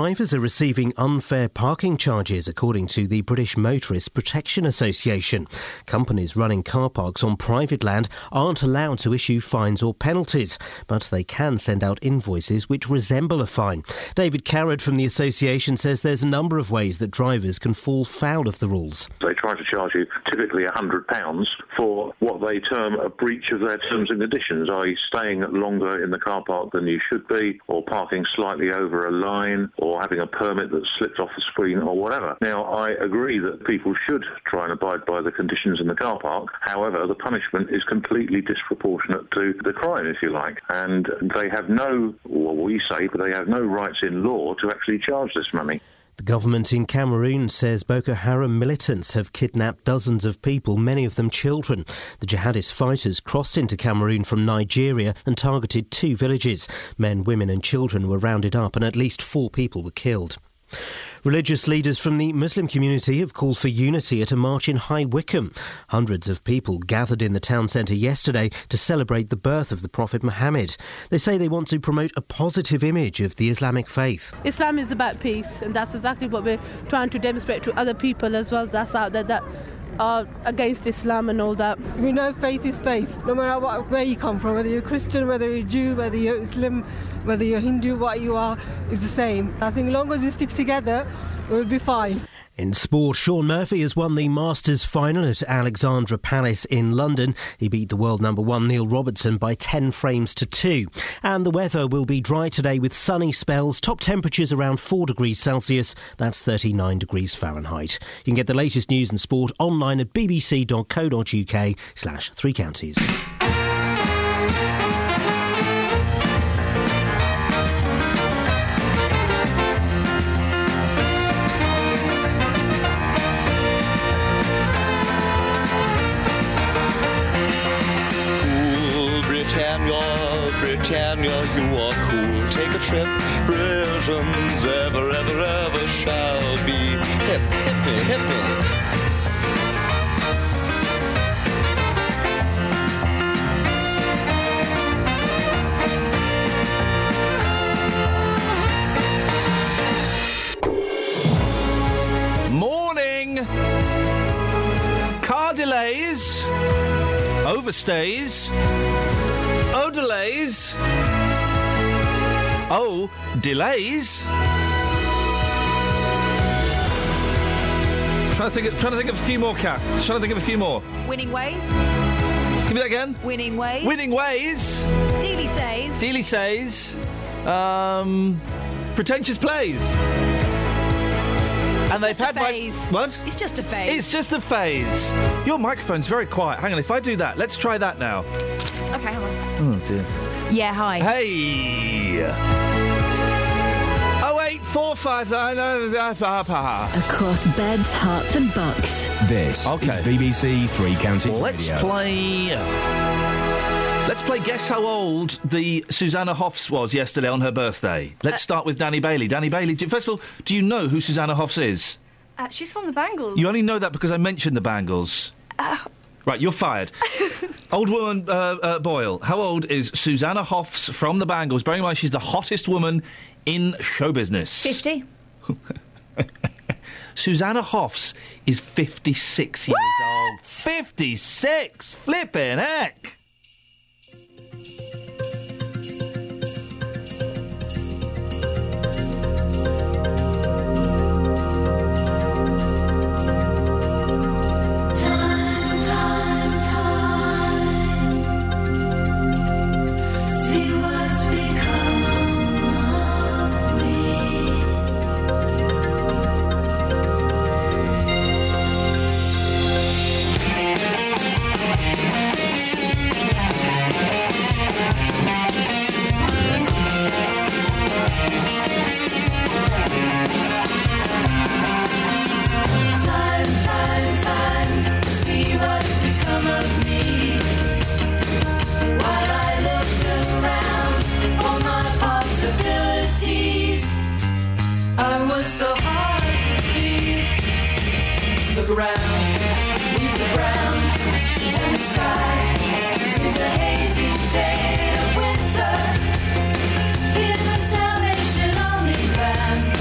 Drivers are receiving unfair parking charges, according to the British Motorists Protection Association. Companies running car parks on private land aren't allowed to issue fines or penalties, but they can send out invoices which resemble a fine. David Carrad from the association says there's a number of ways that drivers can fall foul of the rules. They try to charge you typically £100 for what they term a breach of their terms and conditions, i.e. staying longer in the car park than you should be, or parking slightly over a line, or having a permit that slipped off the screen or whatever. Now, I agree that people should try and abide by the conditions in the car park. However, the punishment is completely disproportionate to the crime, if you like. And they have no, well, we say, but they have no rights in law to actually charge this money. The government in Cameroon says Boko Haram militants have kidnapped dozens of people, many of them children. The jihadist fighters crossed into Cameroon from Nigeria and targeted 2 villages. Men, women and children were rounded up and at least 4 people were killed. Religious leaders from the Muslim community have called for unity at a march in High Wycombe. Hundreds of people gathered in the town centre yesterday to celebrate the birth of the Prophet Muhammad. They say they want to promote a positive image of the Islamic faith. Islam is about peace, and that's exactly what we're trying to demonstrate to other people as well that's out there that are against Islam and all that. We know faith is faith, no matter where you come from, whether you're Christian, whether you're Jew, whether you're Muslim, whether you're Hindu, what you are is the same. I think as long as we stick together, we'll be fine. In sport, Shaun Murphy has won the Masters final at Alexandra Palace in London. He beat the world number 1 Neil Robertson by 10 frames to 2. And the weather will be dry today with sunny spells, top temperatures around 4 degrees Celsius, that's 39 degrees Fahrenheit. You can get the latest news and sport online at bbc.co.uk/3 counties. Britannia, you are cool. Take a trip. Britain's ever, ever, ever shall be. Hip, hip me, hip me. Morning. Car delays. Overstays. Oh, delays. Oh, delays. Trying to think of a few more, Kath. Trying to think of a few more. Winning ways. Give me that again. Winning ways. Winning ways. Dealey says. Dealey says. Pretentious plays. And they've had phase. What? It's just a phase. It's just a phase. Your microphone's very quiet. Hang on, if I do that, let's try that now. Okay, hold on. Oh, dear. Yeah, hi. Hey! 08459. Across beds, hearts and bucks. This is BBC 3 Counties Radio. Let's play Guess How Old the Susanna Hoffs was yesterday on her birthday. Let's start with Danny Bailey. Danny Bailey, first of all, do you know who Susanna Hoffs is? She's from the Bangles. You only know that because I mentioned the Bangles. Right, you're fired. Old woman Boyle, how old is Susanna Hoffs from the Bangles? Bearing in mind she's the hottest woman in show business. 50. Susanna Hoffs is 56 years old. 56! Flippin' heck! Look around, leaves are brown, and the sky is a hazy shade of winter. In the Salvation Army band.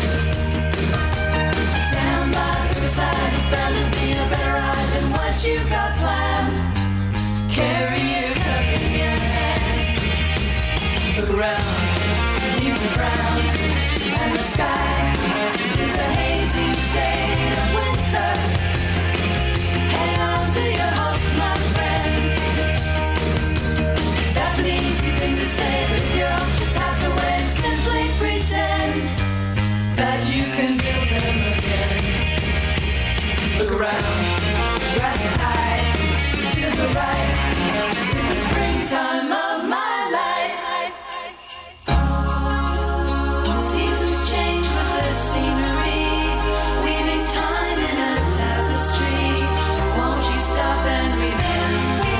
that you can build them again. Look around, the grass is high, feels alright. It's the springtime of my life. Seasons change with the scenery, weaving time in a tapestry. Won't you stop and remember me?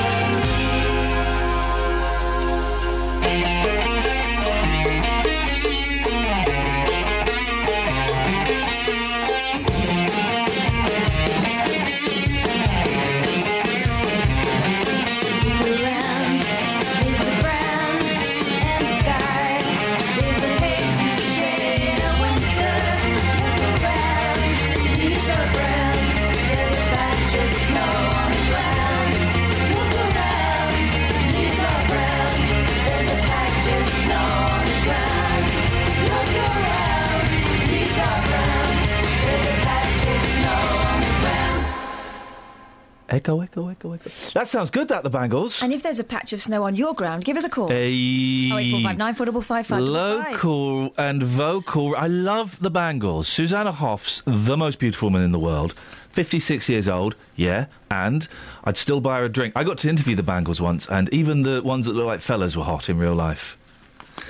Echo, echo, echo, echo. That sounds good, that, the Bangles. And if there's a patch of snow on your ground, give us a call. 08459 455 555. Local and vocal. I love the Bangles. Susanna Hoffs, the most beautiful woman in the world. 56 years old, yeah, and I'd still buy her a drink. I got to interview the Bangles once, and even the ones that look like fellas were hot in real life.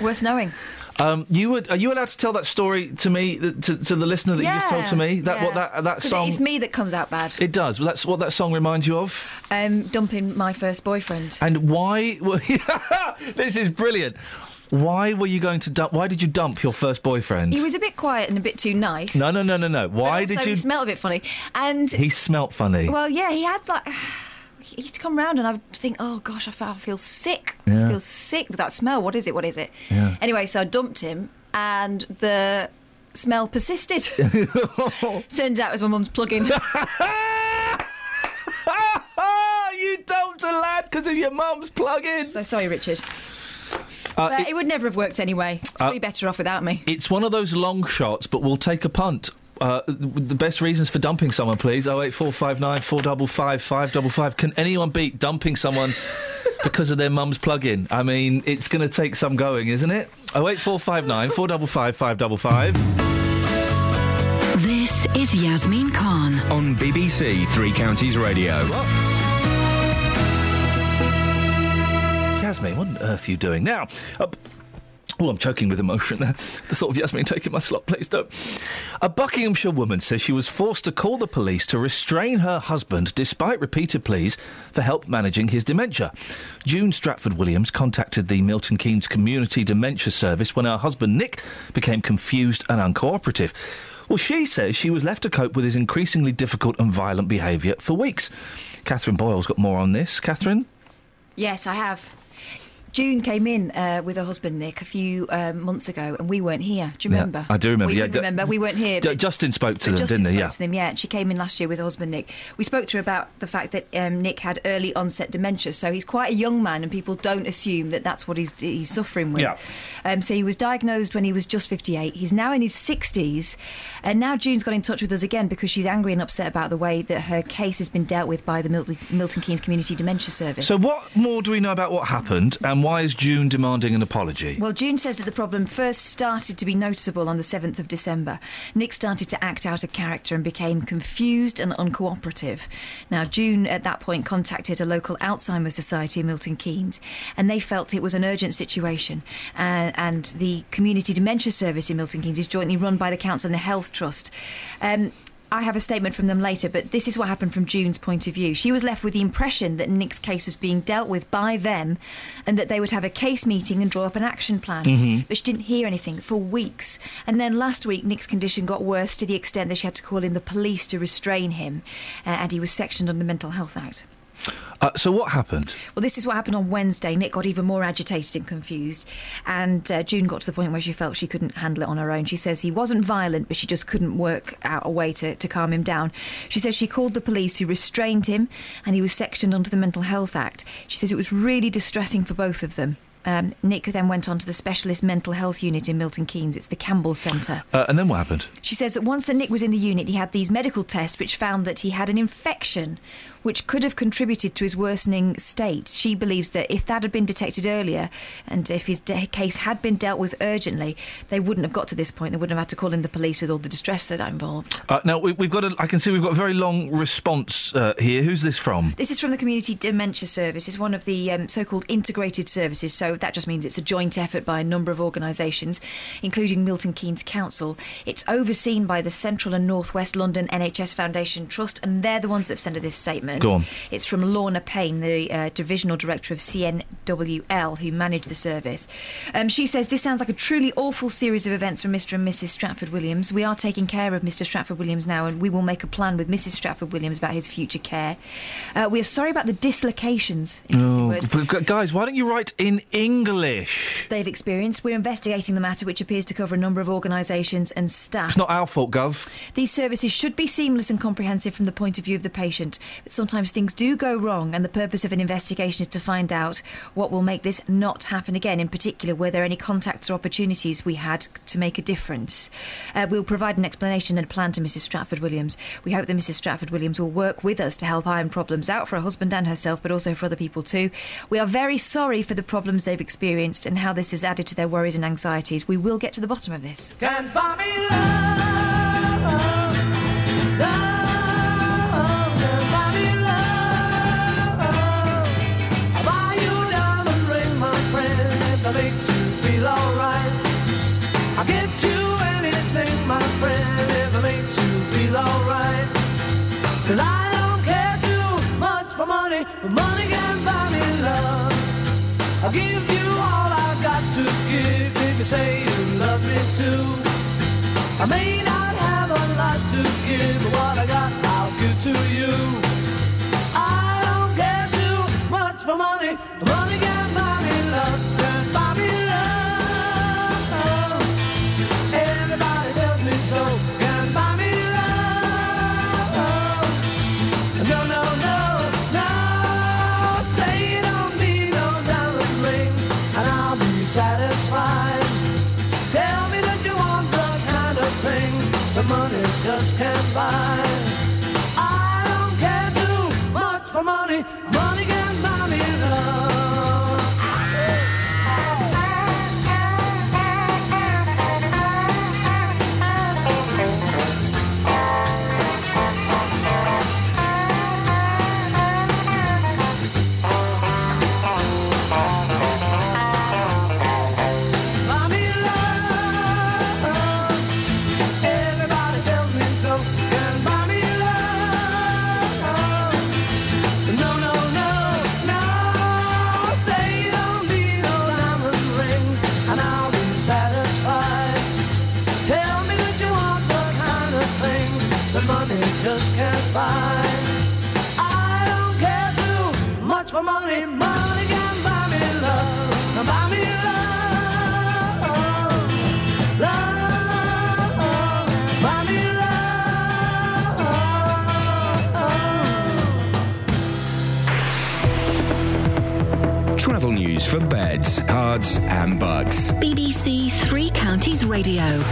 Worth knowing. Are you allowed to tell that story to me, to the listener that you just told to me? That song. It's me that comes out bad. It does. Well, that's what that song reminds you of. Dumping my first boyfriend. And why? This is brilliant. Why were you going to dump? Why did you dump your first boyfriend? He was a bit quiet and a bit too nice. No. Why did you? He smelled a bit funny, and he smelt funny. Well, yeah, he had like. He used to come round and I would think, oh gosh, I feel sick. Yeah. I feel sick with that smell. What is it? Yeah. Anyway, so I dumped him and the smell persisted. Turns out it was my mum's plug-in. You dumped a lad because of your mum's plug-in. So sorry, Richard. But it would never have worked anyway. It's probably better off without me. It's one of those long shots, but we'll take a punt. The best reasons for dumping someone, please. 08459 455 555. Can anyone beat dumping someone because of their mum's plug-in? I mean, it's going to take some going, isn't it? 08459 455 555. This is Yasmin Khan on BBC Three Counties Radio. Yasmin, what on earth are you doing now? Oh, I'm choking with emotion. The thought of Yasmin taking my slot, please don't. A Buckinghamshire woman says she was forced to call the police to restrain her husband despite repeated pleas for help managing his dementia. June Stratford-Williams contacted the Milton Keynes Community Dementia Service when her husband Nick became confused and uncooperative. Well, she says she was left to cope with his increasingly difficult and violent behaviour for weeks. Catherine Boyle's got more on this. Catherine? Yes, I have. June came in with her husband Nick a few months ago, and we weren't here. Do you remember? I do remember. Remember, we weren't here. Justin spoke to them, didn't he? Justin spoke to them, yeah. And she came in last year with her husband Nick. We spoke to her about the fact that Nick had early onset dementia, so he's quite a young man, and people don't assume that that's what he's suffering with. Yeah. So he was diagnosed when he was just 58. He's now in his 60s, and now June's got in touch with us again because she's angry and upset about the way that her case has been dealt with by the Milton Keynes Community Dementia Service. So what more do we know about what happened, and why is June demanding an apology? Well, June says that the problem first started to be noticeable on the 7th of December. Nick started to act out of character and became confused and uncooperative. Now, June at that point contacted a local Alzheimer's Society in Milton Keynes, and they felt it was an urgent situation. And the Community Dementia Service in Milton Keynes is jointly run by the Council and the Health Trust. I have a statement from them later, but this is what happened from June's point of view. She was left with the impression that Nick's case was being dealt with by them and that they would have a case meeting and draw up an action plan. Mm-hmm. But she didn't hear anything for weeks. And then last week, Nick's condition got worse to the extent that she had to call in the police to restrain him, and he was sectioned under the Mental Health Act. So what happened? Well, this is what happened on Wednesday. Nick got even more agitated and confused, and June got to the point where she felt she couldn't handle it on her own. She says he wasn't violent, but she just couldn't work out a way to calm him down. She says she called the police, who restrained him, and he was sectioned under the Mental Health Act. She says it was really distressing for both of them. Nick then went on to the specialist mental health unit in Milton Keynes. It's the Campbell Centre. And then what happened? She says that once that Nick was in the unit, he had these medical tests which found that he had an infection which could have contributed to his worsening state. She believes that if that had been detected earlier and if his case had been dealt with urgently, they wouldn't have got to this point. They wouldn't have had to call in the police with all the distress that involved. Now, I can see we've got a very long response here. Who's this from? This is from the Community Dementia Service. It's one of the so-called integrated services, so that just means it's a joint effort by a number of organisations, including Milton Keynes Council. It's overseen by the Central and North West London NHS Foundation Trust, and they're the ones that have sent this statement. Go on. It's from Lorna Payne, the Divisional Director of CNWL, who manage the service. She says, this sounds like a truly awful series of events from Mr and Mrs Stratford-Williams. We are taking care of Mr Stratford-Williams now, and we will make a plan with Mrs Stratford-Williams about his future care. We are sorry about the dislocations. Interesting word. But guys, why don't you write in English? They've experienced. We're investigating the matter, which appears to cover a number of organisations and staff. It's not our fault, Gov. These services should be seamless and comprehensive from the point of view of the patient, but sometimes things do go wrong, and the purpose of an investigation is to find out what will make this not happen again. In particular, were there any contacts or opportunities we had to make a difference? We'll provide an explanation and a plan to Mrs Stratford-Williams. We hope that Mrs Stratford-Williams will work with us to help iron problems out for her husband and herself, but also for other people too. We are very sorry for the problems they've experienced and how this has added to their worries and anxieties. We will get to the bottom of this. Can't buy me love, love, can't buy me love. I'll buy you a diamond ring, my friend, if that makes you feel alright. I'll get you anything, my friend, if it makes you feel alright. 'Cause I don't care too much for money, but money can't buy me love. I'll give you all I've got to give if you say you love me too. I may not have a lot to give, but what I got I'll give to you. I don't care too much for money, but money can't buy me love, can't buy me love. Everybody tells me so, can't buy me love. No, no, no, no, say you don't need no diamond rings, and I'll be satisfied. Tell me that you want the kind of things that money just can't buy. I don't care too much for money, money can't buy me love. Buy me love. Everybody tells me so. Can buy me love. No, no, no, no. Say you don't need no diamond rings, and I'll be satisfied. Tell me that you want the kind of things that money just can't buy. I don't care too much for money, money can buy me love. Buy me love, love, buy me love. Travel news for beds, cards and bugs. BBC Three Counties Radio.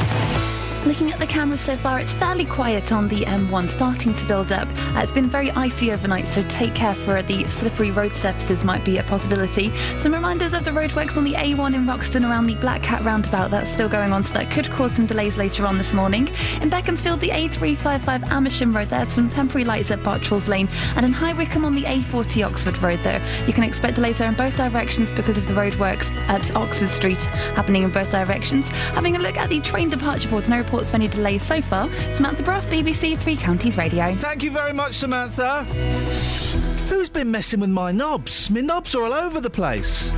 Looking at the cameras so far, it's fairly quiet on the M1, starting to build up. It's been very icy overnight, so take care for the slippery road surfaces might be a possibility. Some reminders of the roadworks on the A1 in Roxton around the Black Cat roundabout. That's still going on, so that could cause some delays later on this morning. In Beaconsfield, the A355 Amersham Road, there's some temporary lights at Bartrells Lane, and in High Wycombe on the A40 Oxford Road there. You can expect delays there in both directions because of the roadworks at Oxford Street happening in both directions. Having a look at the train departure boards, no reports of any delays so far. Samantha Brough, BBC Three Counties Radio. Thank you very much, Samantha. Who's been messing with my knobs? My knobs are all over the place.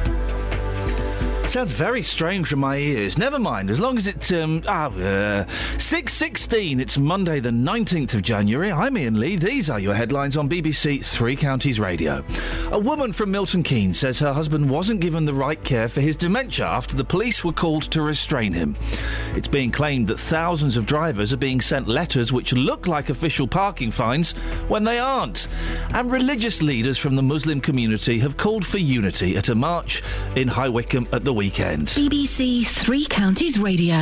Sounds very strange from my ears. Never mind, as long as it's, 6:16, it's Monday the 19th of January. I'm Iain Lee. These are your headlines on BBC Three Counties Radio. A woman from Milton Keynes says her husband wasn't given the right care for his dementia after the police were called to restrain him. It's being claimed that thousands of drivers are being sent letters which look like official parking fines when they aren't. And religious leaders from the Muslim community have called for unity at a march in High Wycombe at the weekend. BBC Three Counties Radio.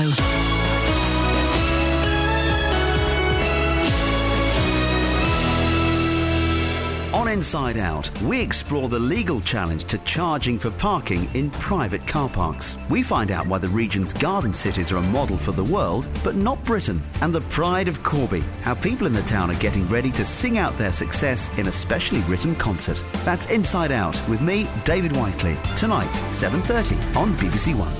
On Inside Out, we explore the legal challenge to charging for parking in private car parks. We find out why the region's garden cities are a model for the world, but not Britain. And the pride of Corby, how people in the town are getting ready to sing out their success in a specially written concert. That's Inside Out with me, David Whiteley. Tonight, 7:30 on BBC One.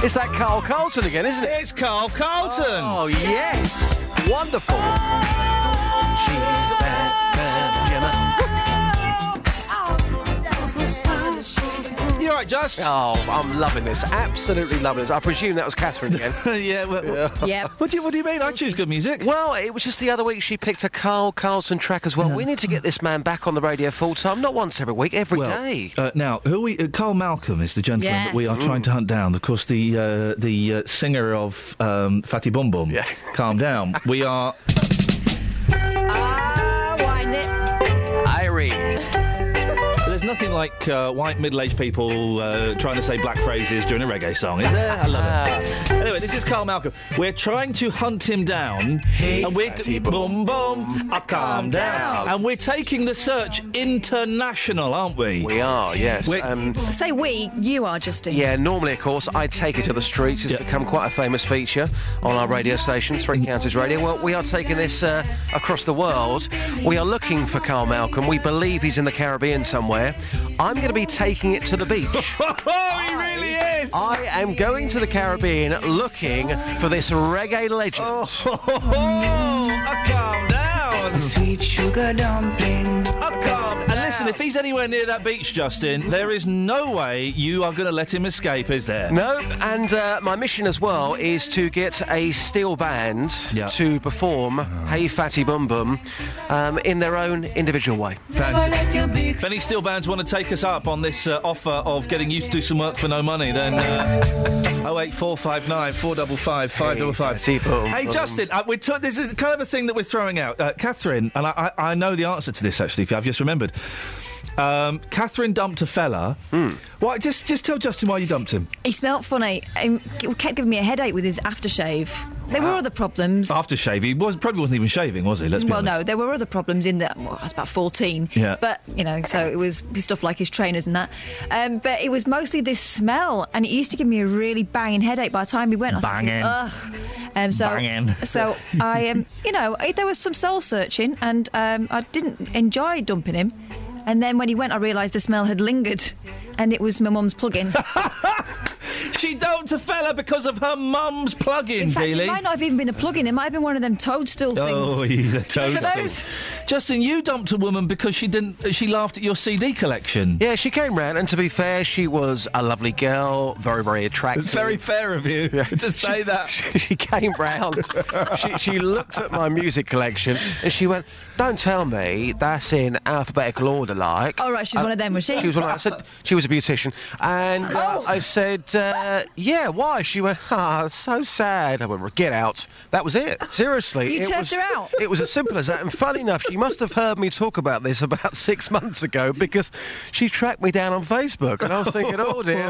It's that Carl Carlton again, isn't it? It's Carl Carlton. Oh, yes. Wonderful. She's a bad Gemma. You all right, Just? Oh, I'm loving this. Absolutely loving this. I presume that was Catherine again. Yeah, well... Yeah. What do you mean? I choose good music. Well, it was just the other week she picked a Carl Carlton track as well. We need to get this man back on the radio full-time, not once every week, every day. Now, who are we... Carl Malcolm is the gentleman that we are trying to hunt down. Of course, the singer of Fatty Bum Bum. Yeah. Calm down. We are... Wind it. Irene. There's nothing like white middle-aged people trying to say black phrases during a reggae song, is there? I love it. Anyway, this is Carl Malcolm. We're trying to hunt him down. Hey, and we're fatty boom, boom, calm down. And we're taking the search international, aren't we? We are, yes. Say we, you are, Justin. Yeah, normally, of course, I'd take it to the streets. It's become quite a famous feature on our radio station, Three Counties Radio. Well, we are taking this across the world. We are looking for Carl Malcolm. We believe he's in the Caribbean somewhere. I'm going to be taking it to the beach. Oh, he really is! I am going to the Caribbean looking for this reggae legend. Calm down! Sweet sugar dumpling. And listen, if he's anywhere near that beach, Justin, there is no way you are going to let him escape, is there? No, and my mission as well is to get a steel band to perform Hey Fatty Bum Bum in their own individual way. Fantastic. If any steel bands want to take us up on this offer of getting you to do some work for no money, then 08459 455 555. Hey, Justin, this is kind of a thing that we're throwing out. Catherine, and I know the answer to this, actually, I've just remembered. Catherine dumped a fella. Why? Just tell Justin why you dumped him. He smelt funny. He kept giving me a headache with his aftershave. There were other problems. Aftershave? He probably wasn't even shaving, was he? Let's be honest. No, there were other problems in that. Well, I was about 14. Yeah. But, so it was stuff like his trainers and that. But it was mostly this smell, and it used to give me a really banging headache. By the time he went, I was thinking, ugh. So I, there was some soul searching, and I didn't enjoy dumping him. And then when he went, I realised the smell had lingered, and it was my mum's plug-in. She dumped a fella because of her mum's plug-in, In fact, Dealey. it might not have even been a plug-in. It might have been one of them toadstool things. Oh, the toadstool. Justin, you dumped a woman because she laughed at your CD collection. Yeah, she came round, and to be fair, she was a lovely girl, very, very attractive. It's very fair of you to say that. She came round, she looked at my music collection, and she went, "Don't tell me that's in alphabetical order, like." Oh, right, she's one of them, was she? She was one of them. I said, she was a beautician. And I said, yeah, why? She went, so sad. I went, get out. That was it. Seriously. You turfed her out? It was as simple as that. And funny enough, she must have heard me talk about this about 6 months ago, because she tracked me down on Facebook. And I was thinking, oh, dear.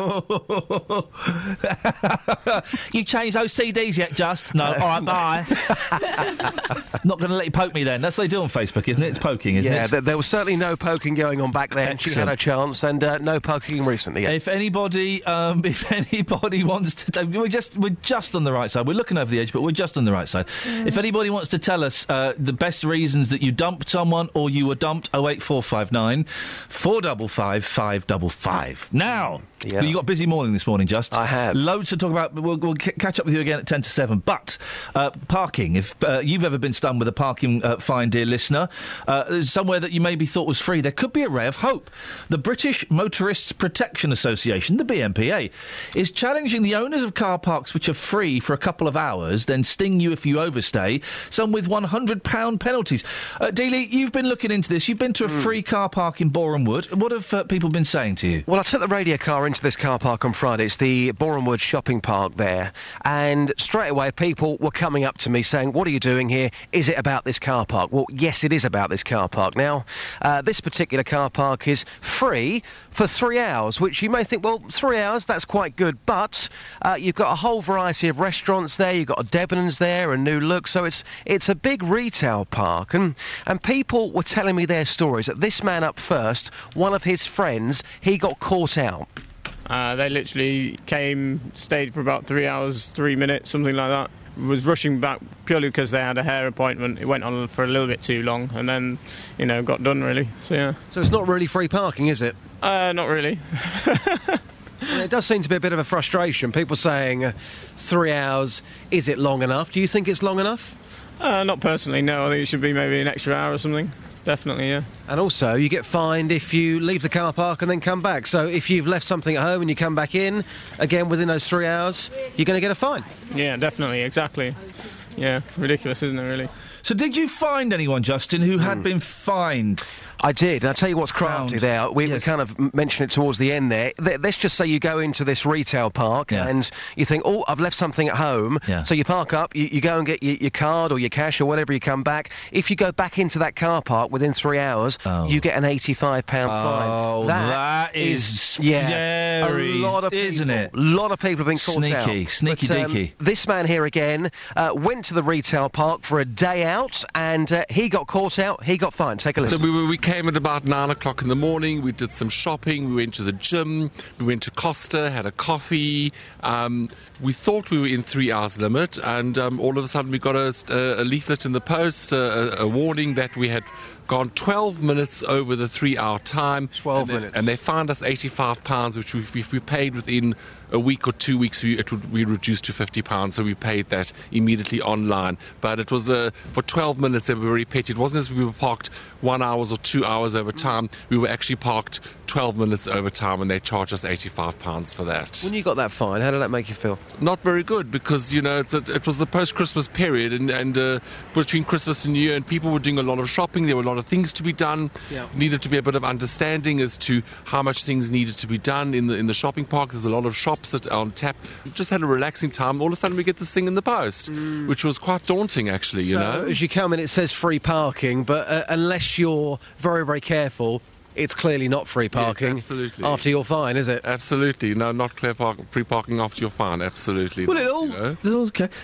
You changed those CDs yet, Just? No. All right, bye. Not going to let you poke me then. That's what they do on Facebook, isn't it? It's poking, isn't it? Yeah, there was certainly no poking going on back then. Excellent. She had her chance, and no poking recently. Yet. If anybody wants to, we're just on the right side. We're looking over the edge, but we're just on the right side. If anybody wants to tell us the best reasons that you dumped someone or you were dumped, 08459 455 555. Now, you got a busy morning this morning, Just. I have. Loads to talk about. We'll catch up with you again at 10 to 7. But parking. If you've ever been stung with a parking fine, dear listener, somewhere that you maybe thought was free, there could be a ray of hope. The British Motorists Protection Association, the BMPA, is challenging the owners of car parks which are free for a couple of hours, then sting you if you overstay, some with £100 penalties. Dealey, you've been looking into this. You've been to a free car park in Boreham Wood. What have people been saying to you? Well, I took the radio car into this car park on Friday. It's the Boreham Wood shopping park there. And straight away, people were coming up to me saying, what are you doing here? Is it about this car park? Well, yes, it is about this car park. Now, this particular car park is free for 3 hours, which you may think, well, 3 hours, that's quite good. But you've got a whole variety of restaurants there. You've got a Debenhams there, a New Look. So it's a big retail park. And people were telling me their stories. That this man up first, one of his friends, he got caught out. They literally stayed for about 3 hours, 3 minutes, something like that. Was rushing back purely because they had a hair appointment. It went on for a little bit too long, and then, got done, really. So, yeah. So it's not really free parking, is it? Not really. It does seem to be a bit of a frustration. People saying 3 hours, is it long enough? Do you think it's long enough? Not personally, no. I think it should be maybe an extra hour or something. Definitely, yeah. And also, you get fined if you leave the car park and then come back. So if you've left something at home and you come back in, again, within those 3 hours, you're going to get a fine. Yeah, definitely, exactly. Yeah, ridiculous, isn't it, really? So did you find anyone, Justin, who had been fined? I did. And I'll tell you what's crafty there. We kind of mentioned it towards the end there. Let's just say you go into this retail park and you think, oh, I've left something at home. Yeah. So you park up, you go and get your card or your cash or whatever, you come back. If you go back into that car park within 3 hours, you get an £85 fine. Oh, that is very, a lot of people, isn't it? A lot of people have been caught out. Sneaky deaky. This man here again went to the retail park for a day out and he got caught out, he got fined. Take a listen. So we came at about 9 o'clock in the morning, we did some shopping, we went to the gym, we went to Costa, had a coffee. We thought we were in 3 hours limit, and all of a sudden we got a leaflet in the post, a warning that we had gone 12 minutes over the 3 hour time. 12 minutes. And they fined us £85, which if we paid within a week or 2 weeks, it would be reduced to £50, so we paid that immediately online. But it was for 12 minutes they were very petty. It wasn't as we were parked 1 hour or 2 hours over time. We were actually parked 12 minutes over time, and they charged us £85 for that. When you got that fine, how did that make you feel? Not very good, because it was the post-Christmas period, and between Christmas and New Year, and people were doing a lot of shopping. There were a lot of things to be done. Yeah. Needed to be a bit of understanding as to how much things needed to be done in the shopping park. There's a lot of shops that are on tap. We just had a relaxing time. All of a sudden we get this thing in the post, which was quite daunting, actually. You know, as you come in, it says free parking, but unless you're very, very careful, it's clearly not free parking. Yes, absolutely. After your fine, is it? Absolutely. No, not free parking after your fine. Absolutely. Well,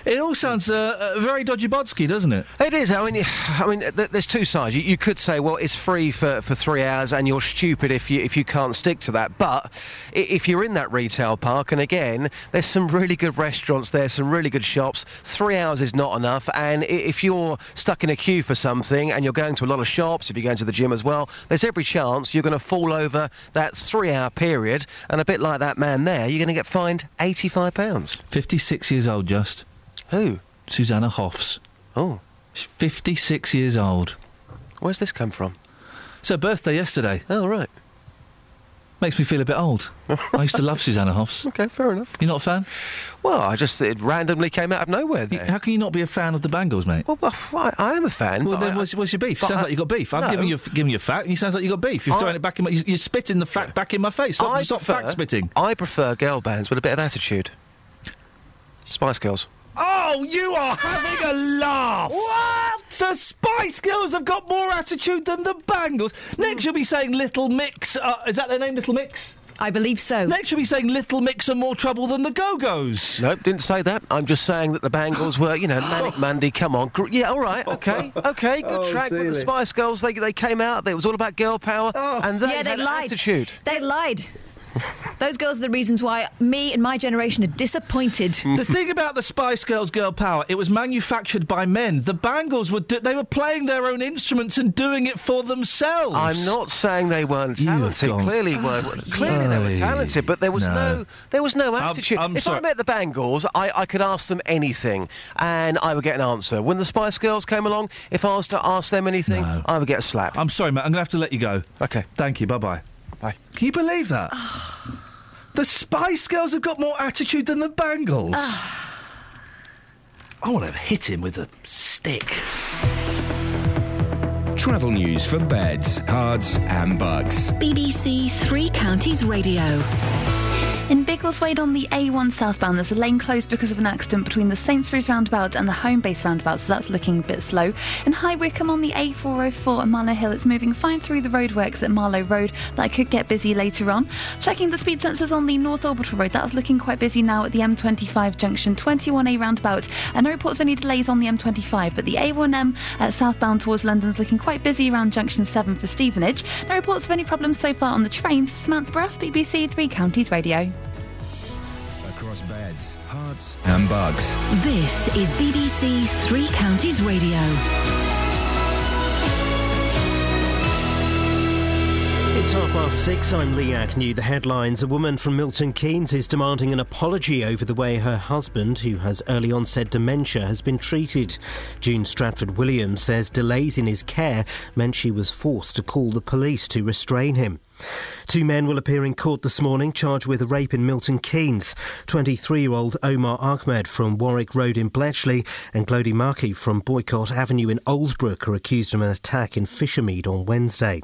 it all sounds very dodgy bodsky, doesn't it? It is. I mean, there's two sides. You could say, well, it's free for 3 hours, and you're stupid if you can't stick to that. But if you're in that retail park, and again, there's some really good restaurants there, some really good shops. 3 hours is not enough. And if you're stuck in a queue for something, and you're going to a lot of shops, if you're going to the gym as well, there's every chance you're going to fall over that 3 hour period, and a bit like that man there, you're going to get fined £85. 56 years old, just. Who? Susanna Hoffs. Oh. She's 56 years old. Where's this come from? It's her birthday yesterday. Oh, right. Makes me feel a bit old. I used to love Susanna Hoffs. Okay, fair enough. You're not a fan? Well, it randomly came out of nowhere there. How can you not be a fan of the Bangles, mate? Well, I am a fan. Well, then what's your beef? Sounds like you got beef. I'm giving you a fact, and you sounds like you got beef. You're throwing it back in you're spitting the fact back in my face. Stop fact spitting. I prefer girl bands with a bit of attitude. Spice Girls. Oh, you are having a laugh! What? The Spice Girls have got more attitude than the Bangles. Next you'll be saying Little Mix. Is that their name, Little Mix? I believe so. Next you'll be saying Little Mix are more trouble than the Go-Go's. Nope, didn't say that. I'm just saying that the Bangles were, Manic Mandy, come on. Yeah, all right, okay, good track. But the Spice Girls, they came out, it was all about girl power, and they had attitude. They lied. Those girls are the reasons why me and my generation are disappointed. The thing about the Spice Girls girl power, it was manufactured by men. The Bangles they were playing their own instruments and doing it for themselves. I'm not saying they weren't talented. Clearly they were talented, but there was no attitude. If I met the Bangles, I could ask them anything and I would get an answer. When the Spice Girls came along, if I was to ask them anything, I would get a slap. I'm sorry, Matt, I'm going to have to let you go. Okay. Thank you, bye-bye. Bye. Can you believe that? The Spice Girls have got more attitude than the Bangles. I want to hit him with a stick. Travel news for beds, cards and bugs. BBC Three Counties Radio. In Biggleswade on the A1 southbound, there's a lane closed because of an accident between the Sainsbury's roundabout and the Home Base roundabout, so that's looking a bit slow. In High Wycombe on the A404 at Marlow Hill, it's moving fine through the roadworks at Marlow Road, but it could get busy later on. Checking the speed sensors on the North Orbital Road, that's looking quite busy now at the M25 junction 21A roundabout. And no reports of any delays on the M25, but the A1M southbound towards London's looking quite busy around junction 7 for Stevenage. No reports of any problems so far on the trains. Samantha Bruff, BBC Three Counties Radio. Across beds, hearts and bugs. This is BBC Three Counties Radio. It's 6:30. I'm Lee Agnew. The headlines. A woman from Milton Keynes is demanding an apology over the way her husband, who has early onset dementia, has been treated. June Stratford-Williams says delays in his care meant she was forced to call the police to restrain him. Two men will appear in court this morning charged with a rape in Milton Keynes. 23-year-old Omar Ahmed from Warwick Road in Bletchley and Glody Markey from Boycott Avenue in Oldbrook are accused of an attack in Fishermead on Wednesday.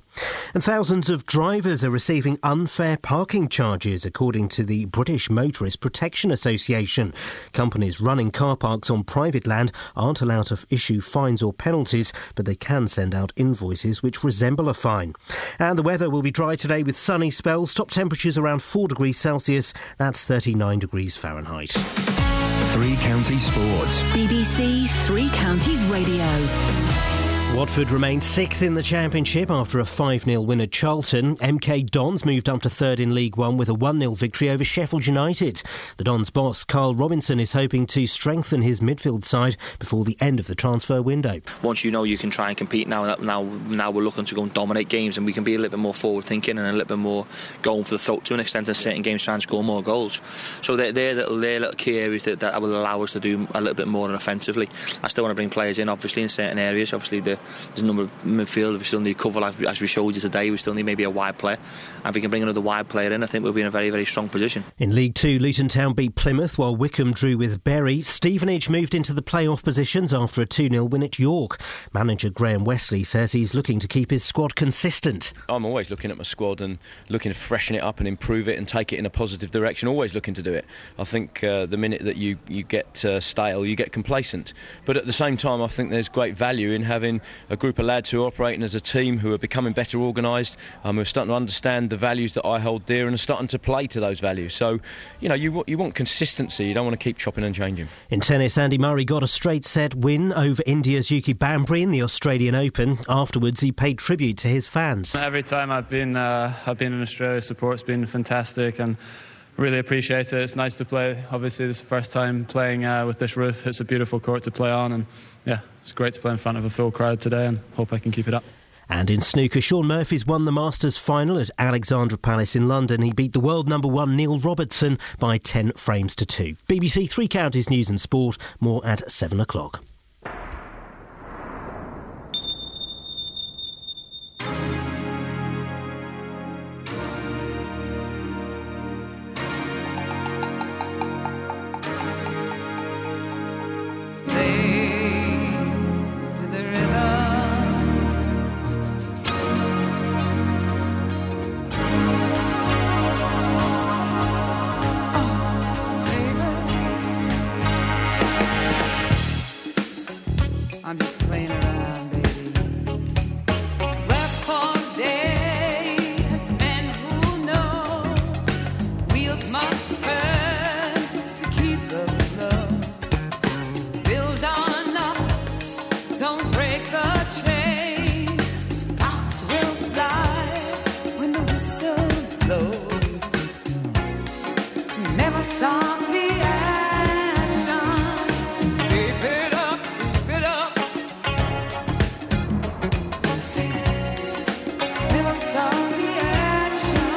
And thousands of drivers are receiving unfair parking charges, according to the British Motorist Protection Association. Companies running car parks on private land aren't allowed to issue fines or penalties, but they can send out invoices which resemble a fine. And the weather will be dry today with sunny spells, top temperatures around 4 degrees Celsius, that's 39 degrees Fahrenheit. Three Counties Sports. BBC Three Counties Radio. Watford remained 6th in the Championship after a 5-0 win at Charlton. MK Dons moved up to 3rd in League One with a 1-0 victory over Sheffield United. The Dons boss, Carl Robinson, is hoping to strengthen his midfield side before the end of the transfer window. Once you know you can try and compete now we're looking to go and dominate games, and we can be a little bit more forward thinking and a little bit more going for the throat to an extent in certain games, trying to score more goals. So they're little key areas that will allow us to do a little bit more offensively. I still want to bring players in, obviously, in certain areas. Obviously, there's a number of midfield we still need cover, as we showed you today. We still need maybe a wide player, and if we can bring another wide player in, I think we'll be in a very, very strong position. In League 2, Luton Town beat Plymouth while Wycombe drew with Bury. Stevenage moved into the playoff positions after a 2-0 win at York. Manager Graham Wesley says he's looking to keep his squad consistent. I'm always looking at my squad and looking to freshen it up and improve it and take it in a positive direction, always looking to do it. I think the minute that you get stale, you get complacent, but at the same time I think there's great value in having a group of lads who are operating as a team, who are becoming better organised, who are starting to understand the values that I hold dear and are starting to play to those values. So, you want consistency, you don't want to keep chopping and changing. In tennis, Andy Murray got a straight set win over India's Yuki Bambry in the Australian Open. Afterwards, he paid tribute to his fans. Every time I've been in Australia, support's been fantastic and really appreciate it. It's nice to play. Obviously, this is the first time playing with this roof. It's a beautiful court to play on, and yeah, it's great to play in front of a full crowd today, and hope I can keep it up. And in snooker, Shaun Murphy's won the Masters final at Alexandra Palace in London. He beat the world number 1 Neil Robertson by 10 frames to 2. BBC Three Counties News and Sport, more at 7 o'clock. I'm just playing around, baby. Wherefore days, men who know wheels must turn to keep the flow. Build on up, don't break the chain. Sparks will fly when the whistle blows. Never stop the action. Keep it up, keep it up. Never stop the action.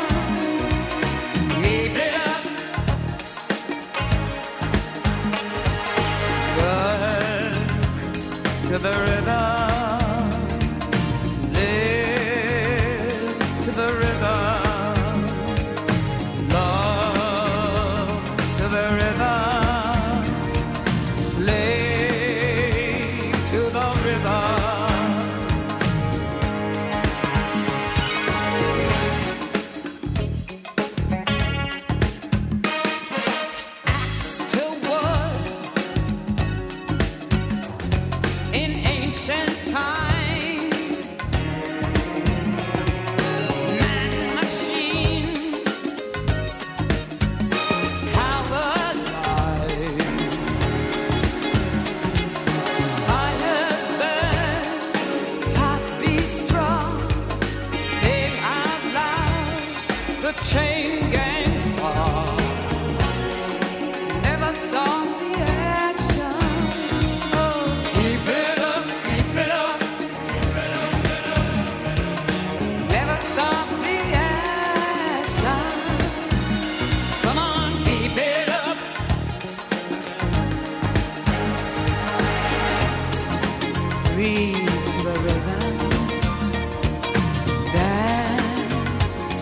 Keep it up. Work to the river. Live to the river. Love to the river. Slave to the river. To wood in ancient times, man machine, power life, fire burn, hearts beat strong, sing out loud, the chain gang song. Never stop the action. Oh, keep it up, keep it up. Never stop the action. Come on, keep it up. Breathe to the rhythm. Dance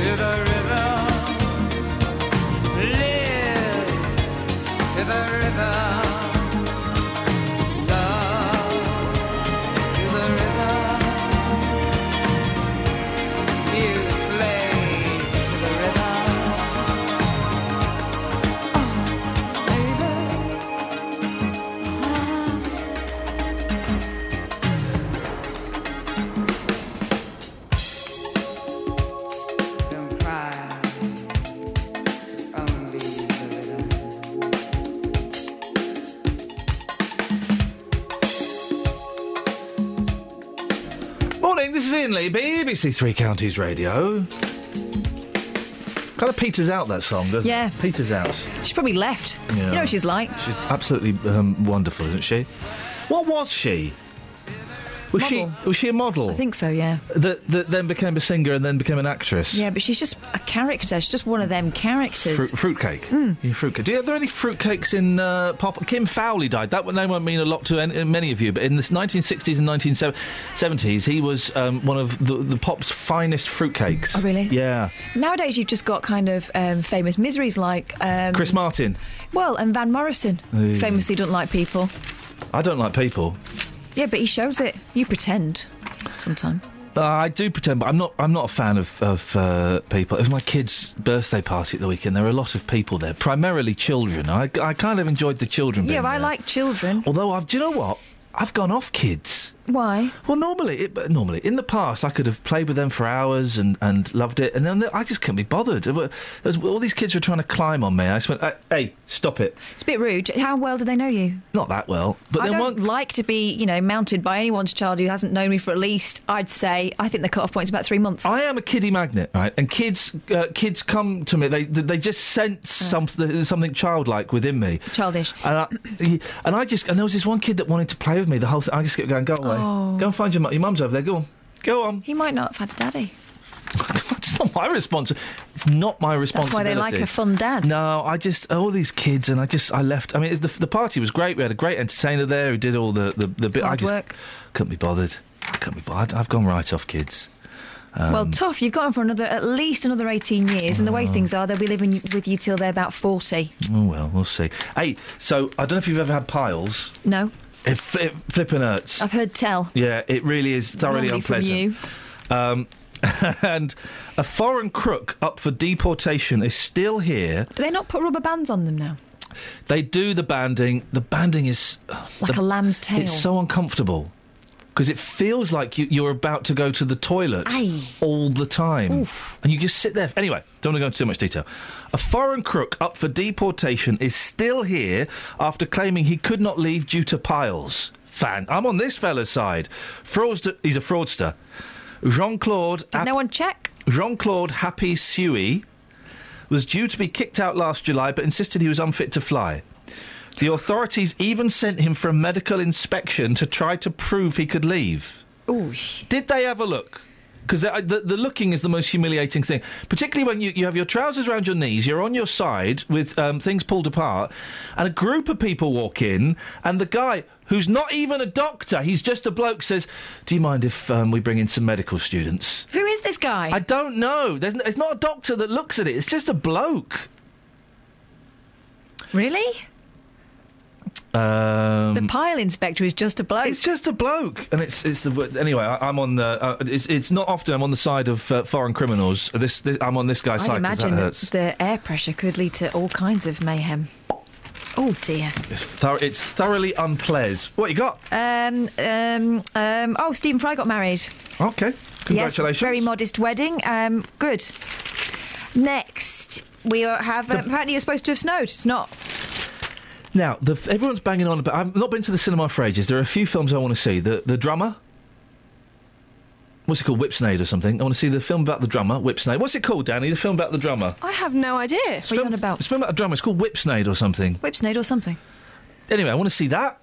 to the river. Live to the river. This is Iain Lee, BBC Three Counties Radio. Kind of peters out, that song, doesn't Yeah. it? Peters out. She's probably left. Yeah. You know what she's like. She's absolutely wonderful, isn't she? What was she? Was she a model? I think so, yeah. That then became a singer and then became an actress? Yeah, but she's just a character. She's just one of them characters. Fruitcake? Yeah, fruitcake. Are there any fruitcakes in pop? Kim Fowley died. That name won't mean a lot to many of you, but in the 1960s and 1970s, he was one of the pop's finest fruitcakes. Oh, really? Yeah. Nowadays, you've just got kind of famous miseries like... Chris Martin. Well, and Van Morrison famously don't like people. I don't like people. Yeah, but he shows it. You pretend sometime. I do pretend, but I'm not a fan of people. It was my kid's birthday party at the weekend. There were a lot of people there, primarily children. I kind of enjoyed the children being Yeah, I there. like children. Although, do you know what? I've gone off kids. Why? Well, normally, in the past, I could have played with them for hours and loved it, and then I just couldn't be bothered. All these kids were trying to climb on me. I just went, hey, stop it. It's a bit rude. How well do they know you? Not that well. But I don't like to be, mounted by anyone's child who hasn't known me for at least, I'd say, I think the cut-off point's about 3 months. I am a kiddie magnet, right? And kids come to me. They just sense something childlike within me. Childish. And there was this one kid that wanted to play with me the whole thing. I just kept going, go away. Oh. Go and find your mum's over there. Go on. He might not have had a daddy. It's not my responsibility. It's not my responsibility. That's why they like a fun dad. No, all these kids, and I left. I mean, the party was great. We had a great entertainer there who did all the bit. Hard work. Couldn't be bothered. I've gone right off kids. Well, tough. You've got them for at least another 18 years, and the way things are, they'll be living with you till they're about 40. Oh, well, we'll see. Hey, so I don't know if you've ever had piles. No. It flipping hurts. I've heard tell. Yeah, it really is thoroughly unpleasant. From you. And a foreign crook up for deportation is still here. Do they not put rubber bands on them now? They do the banding. The banding is... like a lamb's tail. It's so uncomfortable. Because it feels like you're about to go to the toilet all the time. Oof. And you just sit there. Anyway, don't want to go into too much detail. A foreign crook up for deportation is still here after claiming he could not leave due to piles. I'm on this fella's side. He's a fraudster. Jean-Claude... Did no one check? Jean-Claude Happy Suey was due to be kicked out last July but insisted he was unfit to fly. The authorities even sent him for a medical inspection to try to prove he could leave. Ooh. Did they have a look? Because the looking is the most humiliating thing. Particularly when you have your trousers around your knees, you're on your side with things pulled apart, and a group of people walk in, and the guy, who's not even a doctor, he's just a bloke, says, do you mind if we bring in some medical students? Who is this guy? I don't know. It's not a doctor that looks at it. It's just a bloke. Really? The pile inspector is just a bloke. It's just a bloke, and anyway. I'm on the. It's not often I'm on the side of foreign criminals. I'm on this guy's side because that hurts. The air pressure could lead to all kinds of mayhem. Oh dear. It's thoroughly unpleasant. What you got? Stephen Fry got married. Okay, congratulations. Yes, very modest wedding. Good. Next, we have. Apparently, you're supposed to have snowed. It's not. Now, everyone's banging on about... I've not been to the cinema for ages. There are a few films I want to see. The Drummer. What's it called? Whipsnade or something. I want to see the film about the drummer, Whipsnade. What's it called, Danny? The film about the drummer? I have no idea. What are you on about? It's a film about the drummer. It's called Whipsnade or something. Whipsnade or something. Anyway, I want to see that.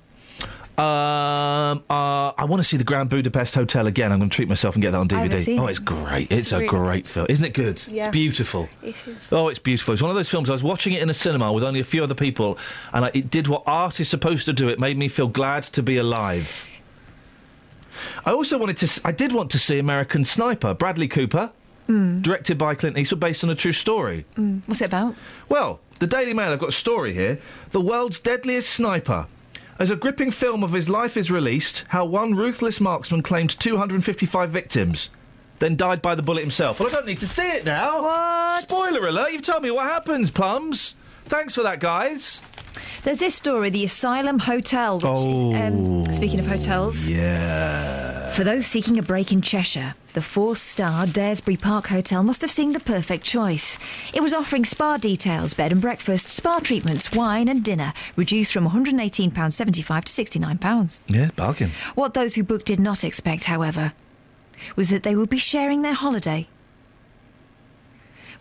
I want to see the Grand Budapest Hotel again. I'm going to treat myself and get that on DVD. I haven't seen it. It's great. It's a great film. Isn't it good? Yeah. It's beautiful. It is. Oh, it's beautiful. It's one of those films. I was watching it in a cinema with only a few other people, and it did what art is supposed to do. It made me feel glad to be alive. I also I did want to see American Sniper. Bradley Cooper. directed by Clint Eastwood, based on a true story. What's it about? Well, the Daily Mail have got a story here. The world's deadliest sniper. As a gripping film of his life is released, how one ruthless marksman claimed 255 victims, then died by the bullet himself. Well, I don't need to see it now. What? Spoiler alert, you've told me what happens, Plums. Thanks for that, guys. There's this story, the Asylum Hotel, which is, speaking of hotels... Yeah. For those seeking a break in Cheshire, the 4-star Daresbury Park Hotel must have seemed the perfect choice. It was offering spa details, bed and breakfast, spa treatments, wine and dinner, reduced from £118.75 to £69. Yeah, bargain. What those who booked did not expect, however, was that they would be sharing their holiday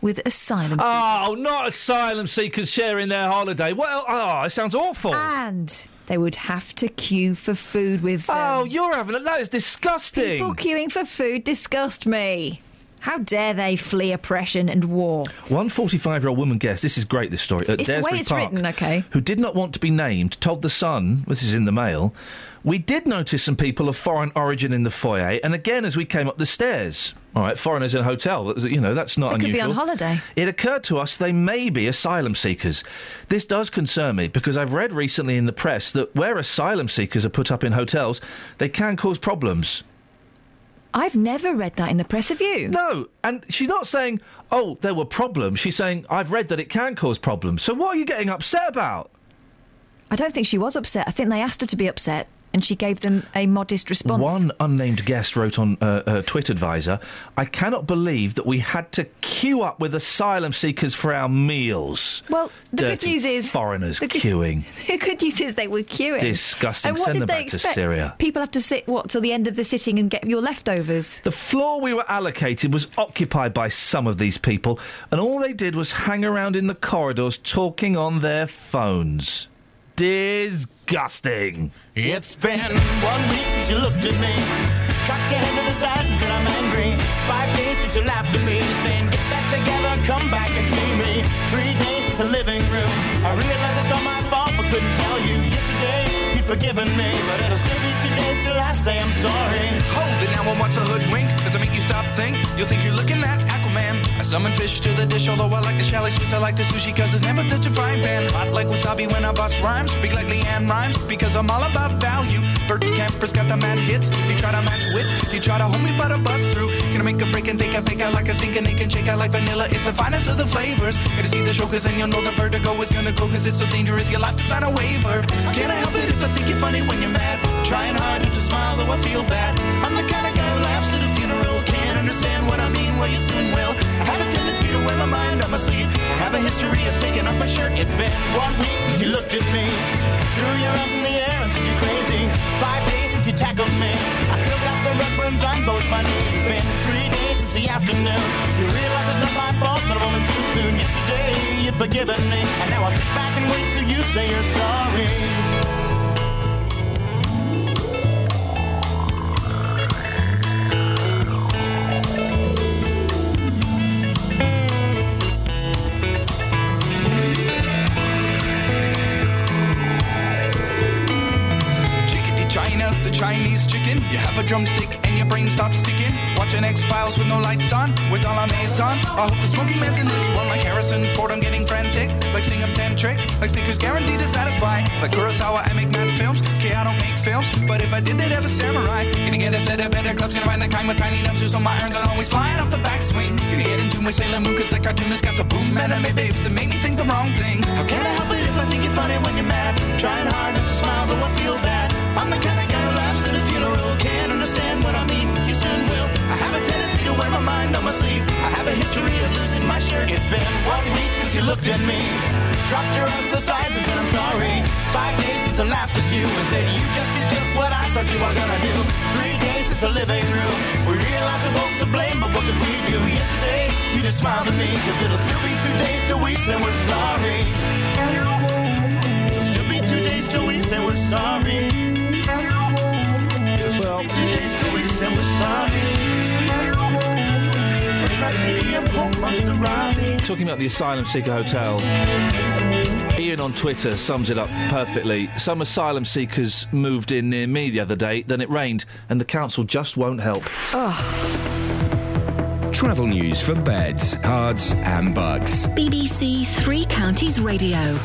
with asylum seekers. Oh, not asylum seekers sharing their holiday. Well, it sounds awful. And they would have to queue for food with them. Oh, you're having that is disgusting. People queuing for food disgust me. How dare they flee oppression and war? One 45-year-old woman guest, this is great, this story, at It's the way Daresbury it's Park, written, OK. who did not want to be named, told The Sun, this is in the Mail, we did notice some people of foreign origin in the foyer, and again as we came up the stairs. All right, foreigners in a hotel, you know, that's not They unusual. could be on holiday. It occurred to us they may be asylum seekers. This does concern me, because I've read recently in the press that where asylum seekers are put up in hotels, they can cause problems. I've never read that in the press, have you? No, and she's not saying, oh, there were problems. She's saying, I've read that it can cause problems. So what are you getting upset about? I don't think she was upset. I think they asked her to be upset, and she gave them a modest response. One unnamed guest wrote on TwitAdvisor, I cannot believe that we had to queue up with asylum seekers for our meals. Well, the Dirty good news is... foreigners queuing. The good news is they were queuing. Disgusting. And what Send did them they back to expect? Syria. People have to sit, till the end of the sitting and get your leftovers? The floor we were allocated was occupied by some of these people, and all they did was hang around in the corridors talking on their phones. Disgusting. It's been 1 week since you looked at me, cocked your head to the side and said I'm angry. 5 days since you laughed at me, saying get back together, come back and see me. 3 days since the living room, I realized it's all my fault but couldn't tell you. Yesterday you'd forgiven me, but it'll still be 2 days till I say I'm sorry. Hold it now and watch a hoodwink. Does it make you stop think? You'll think you're looking at Aquaman. I summon fish to the dish, although I like the chalet Swiss. I like the sushi cause it's never touch a frying pan. Hot like wasabi when I bust rhymes. Speak like Leanne rhymes because I'm all about value. Bert Camper's got the mad hits. You try to match wits, you try to hold me but I bust through. Gonna make a break and take a fake out like a sink and ache and shake out like vanilla. It's the finest of the flavors. Gotta see the show cause then you'll know the vertigo is gonna go cause it's so dangerous you'll have to sign a waiver. Can't I help it if I think you're funny when you're mad? Trying hard not to smile though I feel bad. I'm the kind of guy who laughs at a funeral. Can't understand what I mean, well you soon will. I have a tendency to wear my mind on my sleeve. I have a history of taking off my shirt. It's been 1 week since you looked at me, threw your arms in the air and said you're crazy. 5 days since you tackled me, I still got the red burns on both my knees. It's been 3 days since the afternoon, you realize it's not my fault but a moment too soon. Yesterday you'd forgiven me, and now I'll sit back and wait till you say you're sorry. China, the Chinese chicken. You have a drumstick and your brain stops sticking. Watching X-Files with no lights on, with all our maisons. I hope the smoking man's in this one like Harrison Ford. I'm getting frantic, like Sting I'm tantric, like Snickers guaranteed to satisfy. Like Kurosawa, I make mad films. Okay, I don't make films, but if I did, they'd have a samurai. Gonna get a set of better clubs, gonna find the kind with tiny nubs, just so my irons are always flying off the backswing. Gonna get into my Sailor Moon, cause the cartoonist got the boom anime babes that make me think the wrong thing. How can I help it if I think you're funny when you're mad? Trying hard not to smile, though I feel bad. I'm the kind of guy who laughs at a funeral. Can't understand what I mean, you soon will. I have a tendency to wear my mind on my sleeve. I have a history of losing my shirt. It's been 1 week since you looked at me, dropped your arms to the sides and said I'm sorry. 5 days since I laughed at you and said you just did just what I thought you were gonna do. 3 days since the living room, we realized we're both to blame, but what could we do? Yesterday you just smiled at me, cause it'll still be 2 days till we say we're sorry. It'll still be 2 days till we say we're sorry. Well, 2 days till we say we're sorry. Talking about the Asylum Seeker Hotel, Iain on Twitter sums it up perfectly. Some asylum seekers moved in near me the other day, then it rained, and the council just won't help. Oh. Travel news for beds, cards and bugs. BBC Three Counties Radio.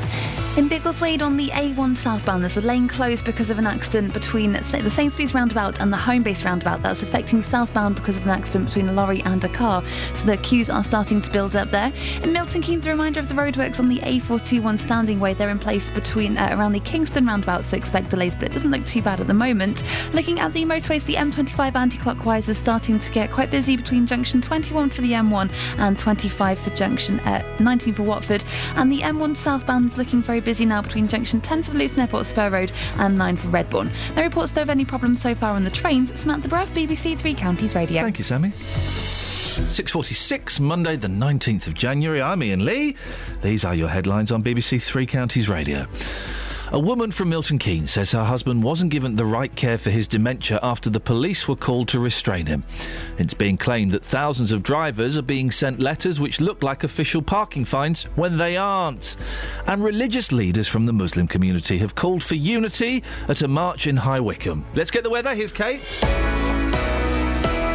In Biggleswade on the A1 southbound, there's a lane closed because of an accident between the Sainsbury's roundabout and the Homebase roundabout. That's affecting southbound because of an accident between a lorry and a car. So the queues are starting to build up there. In Milton Keynes, a reminder of the roadworks on the A421 Standing Way. They're in place between around the Kingston roundabout, so expect delays, but it doesn't look too bad at the moment. Looking at the motorways, the M25 anti-clockwise is starting to get quite busy between junction 21 for the M1 and 25 for junction 19 for Watford. And the M1 southbound's looking very busy now between junction 10 for the Luton Airport Spur Road and 9 for Redbourne. No reports though of any problems so far on the trains. Samantha Bruff, BBC Three Counties Radio. Thank you, Sammy. 6:46, Monday the 19th of January. I'm Iain Lee. These are your headlines on BBC Three Counties Radio. A woman from Milton Keynes says her husband wasn't given the right care for his dementia after the police were called to restrain him. It's being claimed that thousands of drivers are being sent letters which look like official parking fines when they aren't. And religious leaders from the Muslim community have called for unity at a march in High Wycombe. Let's get the weather. Here's Kate.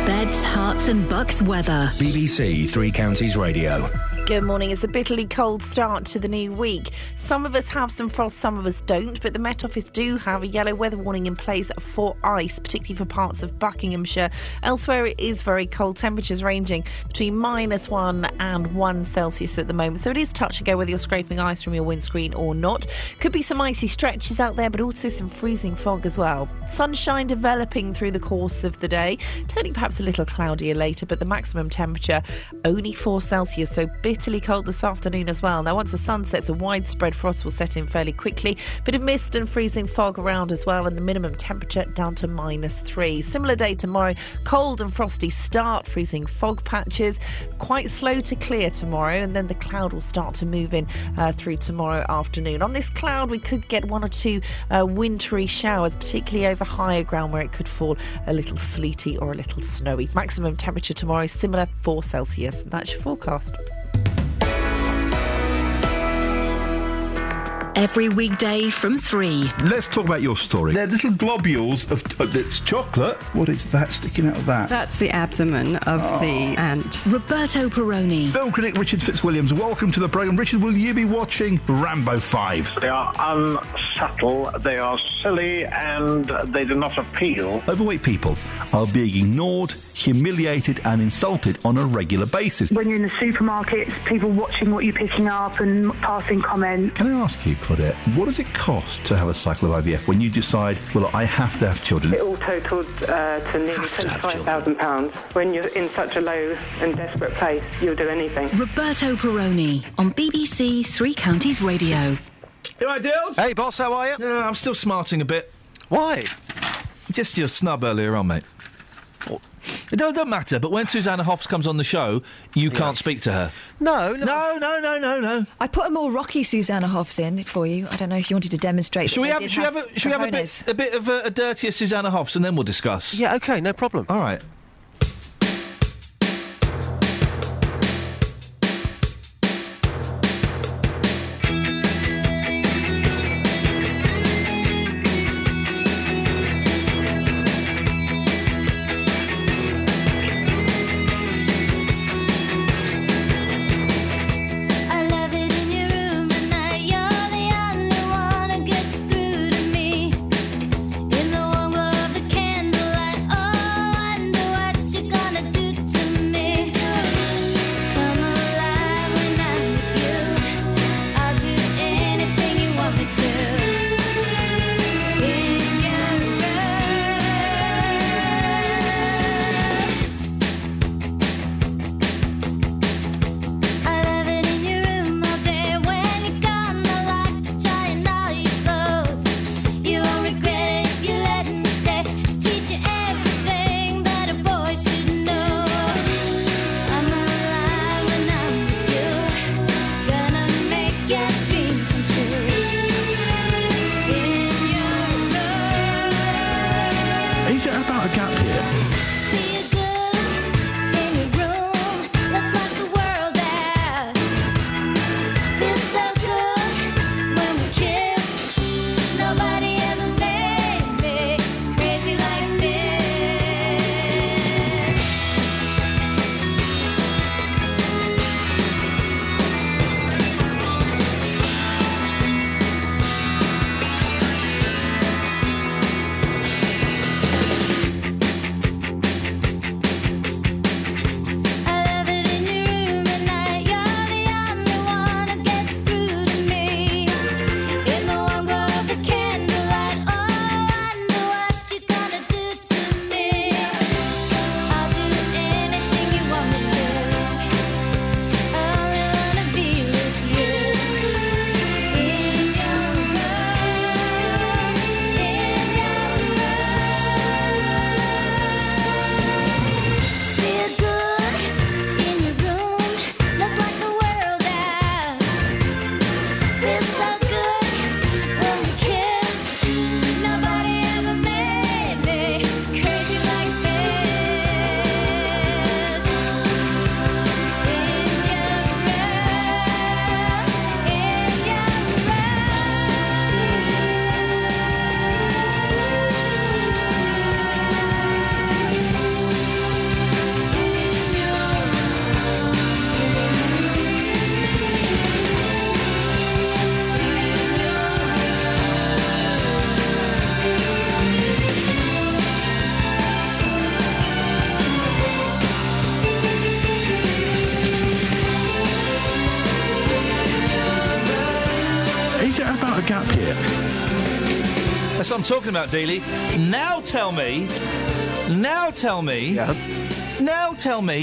Beds, hearts and bucks weather. BBC Three Counties Radio. Good morning. It's a bitterly cold start to the new week. Some of us have some frost, some of us don't, but the Met Office do have a yellow weather warning in place for ice, particularly for parts of Buckinghamshire. Elsewhere, it is very cold, temperatures ranging between -1 and 1 Celsius at the moment, so it is touch and go whether you're scraping ice from your windscreen or not. Could be some icy stretches out there, but also some freezing fog as well. Sunshine developing through the course of the day, turning perhaps a little cloudier later, but the maximum temperature only 4 Celsius, so bitterly cold this afternoon as well. Now, once the sun sets, a widespread frost will set in fairly quickly. Bit of mist and freezing fog around as well, and the minimum temperature down to -3. Similar day tomorrow, cold and frosty start, freezing fog patches, quite slow to clear tomorrow, and then the cloud will start to move in through tomorrow afternoon. On this cloud, we could get 1 or 2 wintry showers, particularly over higher ground where it could fall a little sleety or a little snowy. Maximum temperature tomorrow, similar 4 Celsius. That's your forecast. Every weekday from 3. Let's talk about your story. They're little globules of it's chocolate. What is that sticking out of that? That's the abdomen of the ant. Roberto Perroni. Film critic Richard Fitzwilliams, welcome to the programme. Richard, will you be watching Rambo 5? They are unsubtle, they are silly, and they do not appeal. Overweight people are being ignored, humiliated and insulted on a regular basis. When you're in the supermarkets, people watching what you're picking up and passing comments. Can I ask you, Claudette, what does it cost to have a cycle of IVF when you decide, well, I have to have children? It all totalled to nearly £25,000. When you're in such a low and desperate place, you'll do anything. Roberto Perroni on BBC Three Counties Radio. You all right, Dills? Hey, boss, how are you? Yeah, I'm still smarting a bit. Why? Just your snub earlier on, mate. It don't matter, but when Susanna Hoffs comes on the show, you can't speak to her. No. I put a more rocky Susanna Hoffs in for you. I don't know if you wanted to demonstrate. Should we have a bit of a dirtier Susanna Hoffs, and then we'll discuss? Yeah, OK, no problem. All right. In the warm glow of the candlelight, oh, I wonder out a gap here. That's what I'm talking about, Dealey. Now tell me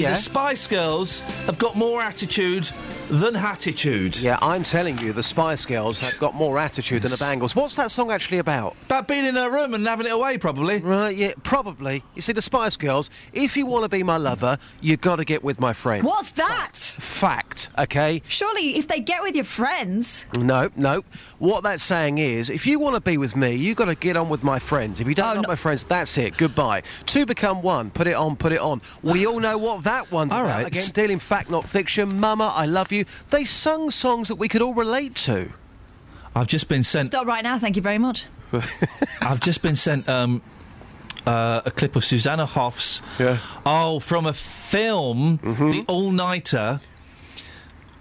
the Spice Girls have got more attitude than attitude. Yeah, I'm telling you, the Spice Girls have got more attitude than the Bangles. What's that song actually about? About being in her room and having it away, probably. Right, yeah, probably. You see, the Spice Girls, if you want to be my lover, you got to get with my friends. What's that? Fact, okay? Surely, if they get with your friends... No. What that's saying is, if you want to be with me, you got to get on with my friends. If you don't like my friends, that's it. Goodbye. Two become one. Put it on. We all know what that one's about. Right. Again, dealing fact, not fiction. Mama, I love you. They sung songs that we could all relate to. I've just been sent... Stop right now, thank you very much. I've just been sent a clip of Susanna Hoffs. Yeah. Oh, from a film, The All-Nighter,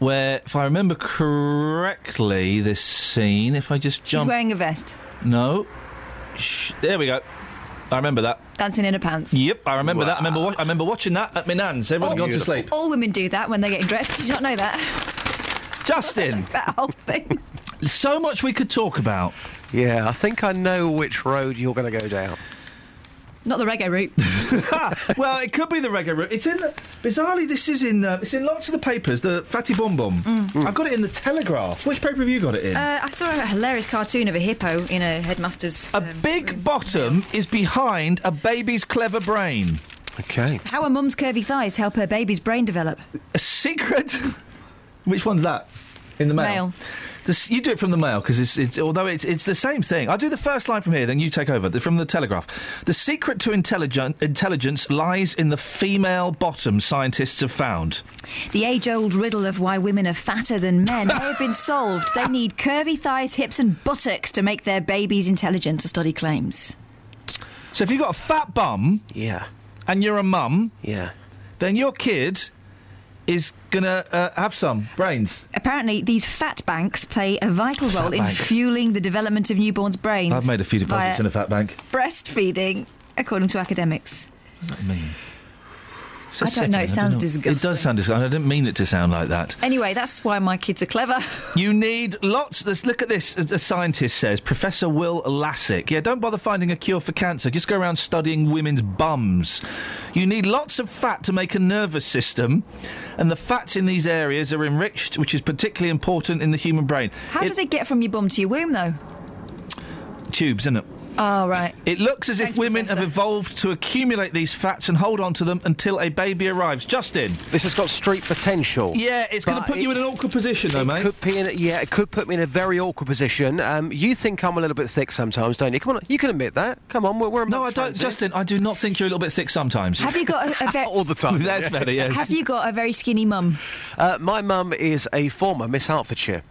where, if I remember correctly, this scene, if I just jump... She's wearing a vest. No. There we go. I remember that. Dancing in her pants. Yep, I remember that. I remember watching that at my nan's. Everyone gone to sleep. All women do that when they're getting dressed. Did you not know that? Justin! That whole thing. So much we could talk about. Yeah, I think I know which road you're going to go down. Not the reggae route. Well, it could be the reggae route. It's in bizarrely, this is in it's in lots of the papers. The Fatty Bum Bum. I've got it in the Telegraph. Which paper have you got it in? I saw a hilarious cartoon of a hippo in a headmaster's. A big bottom is behind a baby's clever brain. Okay. How a mum's curvy thighs help her baby's brain develop. A secret. Which one's that? In the Mail. You do it from the Mail, because it's although it's the same thing. I'll do the first line from here, then you take over. From the Telegraph. The secret to intelligence lies in the female bottom, scientists have found. The age-old riddle of why women are fatter than men may have been solved. They need curvy thighs, hips and buttocks to make their babies intelligent, a study claims. So if you've got a fat bum... Yeah. And you're a mum... Yeah. Then your kid... is going to have some brains. Apparently, these fat banks play a vital role in fueling the development of newborns' brains. I've made a few deposits in a fat bank. Breastfeeding, according to academics. What does that mean? I don't know, it sounds disgusting. It does sound disgusting. I didn't mean it to sound like that. Anyway, that's why my kids are clever. You need lots... Look at this, as a scientist says, Professor Will Lassick. Yeah, don't bother finding a cure for cancer. Just go around studying women's bums. You need lots of fat to make a nervous system, and the fats in these areas are enriched, which is particularly important in the human brain. How does it get from your bum to your womb, though? Tubes, isn't it? Oh, right. It looks as if women have evolved to accumulate these fats and hold on to them until a baby arrives. Justin. This has got street potential. Yeah, it's going to put you in an awkward position, though, mate. It could put me in a very awkward position. You think I'm a little bit thick sometimes, don't you? Come on, you can admit that. Come on, we're No, I don't, Justin, I do not think you're a little bit thick sometimes. Have you got a very... All the time. That's better, yes. Have you got a very skinny mum? My mum is a former Miss Hertfordshire.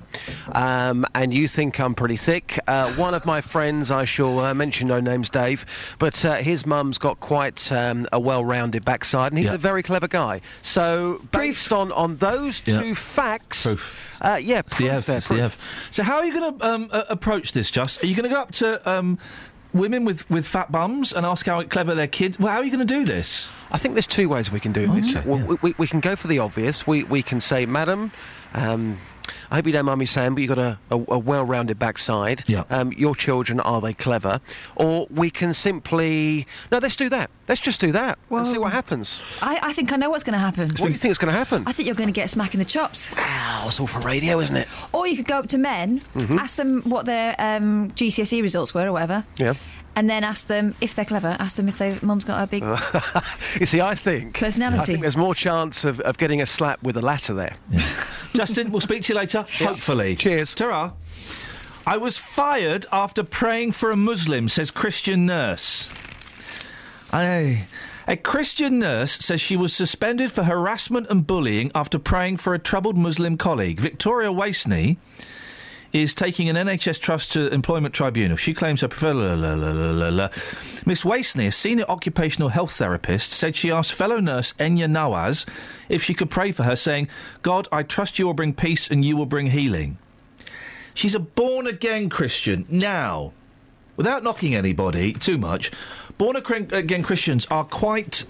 And you think I'm pretty thick. One of my friends, I shall mention no names, Dave, but his mum's got quite a well-rounded backside, and he's a very clever guy. So, based on those two facts... Proof. Proof. So how are you going to approach this, Just? Are you going to go up to women with fat bums and ask how clever their kids... Well, how are you going to do this? I think there's two ways we can do this. Okay, we can go for the obvious. We can say, Madam... I hope you don't mind me saying, but you've got a well-rounded backside. Yeah. Your children, are they clever? Or we can simply... No, let's do that. Let's just do that and see what happens. I think I know what's going to happen. What do you think is going to happen? I think you're going to get a smack in the chops. Ow, it's all for radio, isn't it? Or you could go up to men, ask them what their GCSE results were or whatever. Yeah. And then ask them, if they're clever, ask them if their mum's got a big... You see, I think there's more chance of getting a slap with the latter there. Yeah. Justin, we'll speak to you later, hopefully. Cheers. Ta-ra. I was fired after praying for a Muslim, says Christian nurse. A Christian nurse says she was suspended for harassment and bullying after praying for a troubled Muslim colleague. Victoria Wasney is taking an NHS trust to employment tribunal. She claims her Miss Wasney, a senior occupational health therapist, said she asked fellow nurse Enya Nawaz if she could pray for her, saying, "God, I trust you will bring peace and you will bring healing." She's a born-again Christian. Now, without knocking anybody too much, born-again Christians are quite...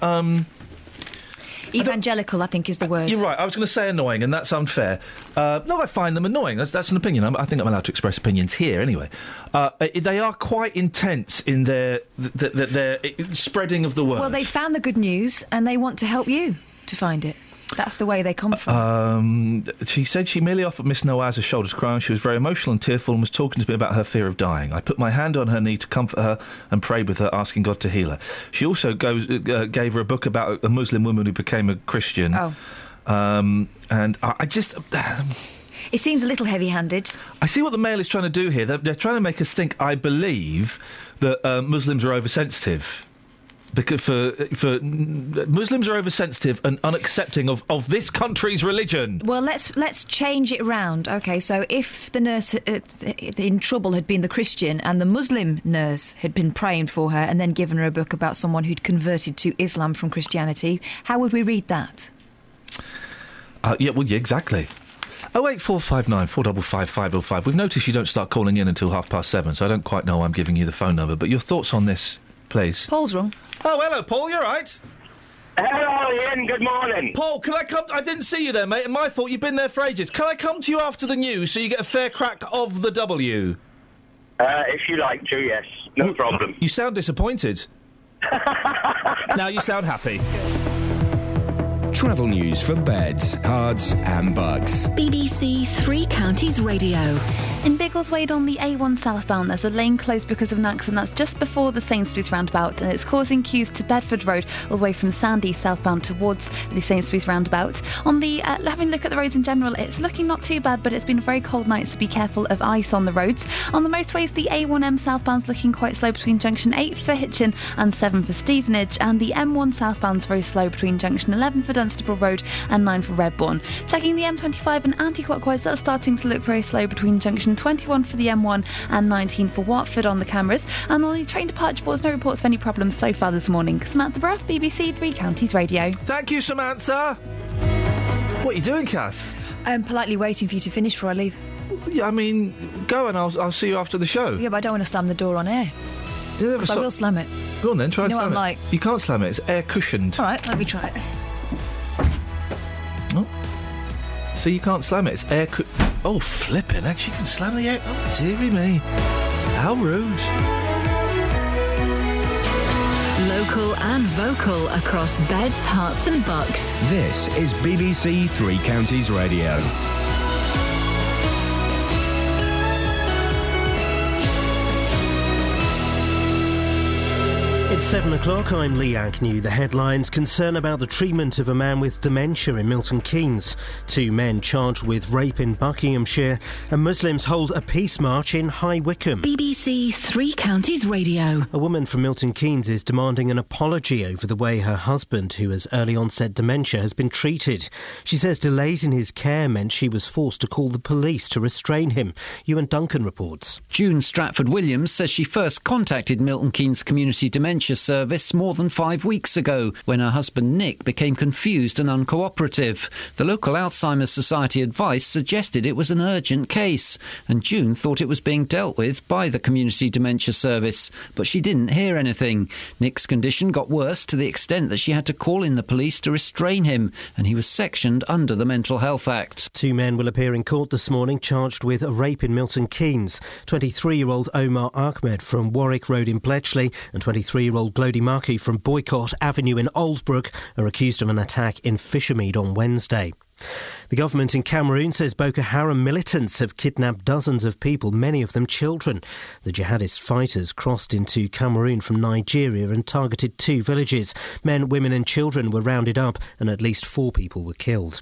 Evangelical, I think, is the word. You're right. I was going to say annoying, and that's unfair. No, I find them annoying. That's an opinion. I think I'm allowed to express opinions here, anyway. They are quite intense in their spreading of the word. Well, they found the good news, and they want to help you to find it. That's the way they come from. She said she merely offered Miss Noaz a shoulder to cry on. She was very emotional and tearful and was talking to me about her fear of dying. I put my hand on her knee to comfort her and prayed with her, asking God to heal her. She also gave her a book about a Muslim woman who became a Christian. Oh. And I just... It seems a little heavy-handed. I see what the Mail is trying to do here. They're trying to make us think, I believe, that Muslims are oversensitive. Because for Muslims are oversensitive and unaccepting of this country's religion. Well, let's change it round. OK, so if the nurse in trouble had been the Christian and the Muslim nurse had been praying for her and then given her a book about someone who'd converted to Islam from Christianity, how would we read that? Yeah, exactly. 08459 455 505. We've noticed you don't start calling in until 7:30, so I don't quite know why I'm giving you the phone number, but your thoughts on this, please. Paul's wrong. Oh, hello, Paul, you're right. Hello, Ian, good morning. Paul, can I come... I didn't see you there, mate, and my fault, you've been there for ages. Can I come to you after the news so you get a fair crack of the W? If you like to, yes, no problem. You sound disappointed. Now you sound happy. Travel news for beds, cards and bugs. BBC Three Counties Radio. In Biggleswade on the A1 southbound, there's a lane closed because of an accident that's just before the Sainsbury's roundabout, and it's causing queues to Bedford Road all the way from Sandy southbound towards the Sainsbury's roundabout. On the having a look at the roads in general, it's looking not too bad, but it's been a very cold night, so be careful of ice on the roads. On the motorways, the A1M southbound's looking quite slow between junction 8 for Hitchin and 7 for Stevenage, and the M1 southbound's very slow between junction 11 for Dunstable Road and 9 for Redbourne. Checking the M25 and anti-clockwise, that's starting to look very slow between junction 21 for the M1 and 19 for Watford on the cameras. And on the train departure boards, no reports of any problems so far this morning. Samantha Bruff, BBC Three Counties Radio. Thank you, Samantha. What are you doing, Kath? I'm politely waiting for you to finish before I leave. Yeah, I mean, go and I'll see you after the show. Yeah, but I don't want to slam the door on air. Because I will slam it. Go on then, try and slam it. You know what I'm like? You can't slam it, it's air cushioned. All right, let me try it. Oh. So you can't slam it, it's air Oh, flipping, actually you can slam the air... Oh, dearie me. How rude. Local and vocal across beds, hearts and bucks. This is BBC Three Counties Radio. It's 7 o'clock, I'm Lee Agnew. The headlines: concern about the treatment of a man with dementia in Milton Keynes. 2 men charged with rape in Buckinghamshire, and Muslims hold a peace march in High Wycombe. BBC Three Counties Radio. A woman from Milton Keynes is demanding an apology over the way her husband, who has early onset dementia, has been treated. She says delays in his care meant she was forced to call the police to restrain him. Ewan Duncan reports. June Stratford-Williams says she first contacted Milton Keynes Community Dementia Service more than 5 weeks ago when her husband Nick became confused and uncooperative. The local Alzheimer's Society advice suggested it was an urgent case, and June thought it was being dealt with by the Community Dementia Service, but she didn't hear anything. Nick's condition got worse to the extent that she had to call in the police to restrain him, and he was sectioned under the Mental Health Act. 2 men will appear in court this morning charged with a rape in Milton Keynes. 23-year-old Omar Ahmed from Warwick Road in Bletchley and 23-year-old Glody Markey from Boycott Avenue in Aldbrook are accused of an attack in Fishermead on Wednesday. The government in Cameroon says Boko Haram militants have kidnapped dozens of people, many of them children. The jihadist fighters crossed into Cameroon from Nigeria and targeted 2 villages. Men, women and children were rounded up and at least 4 people were killed.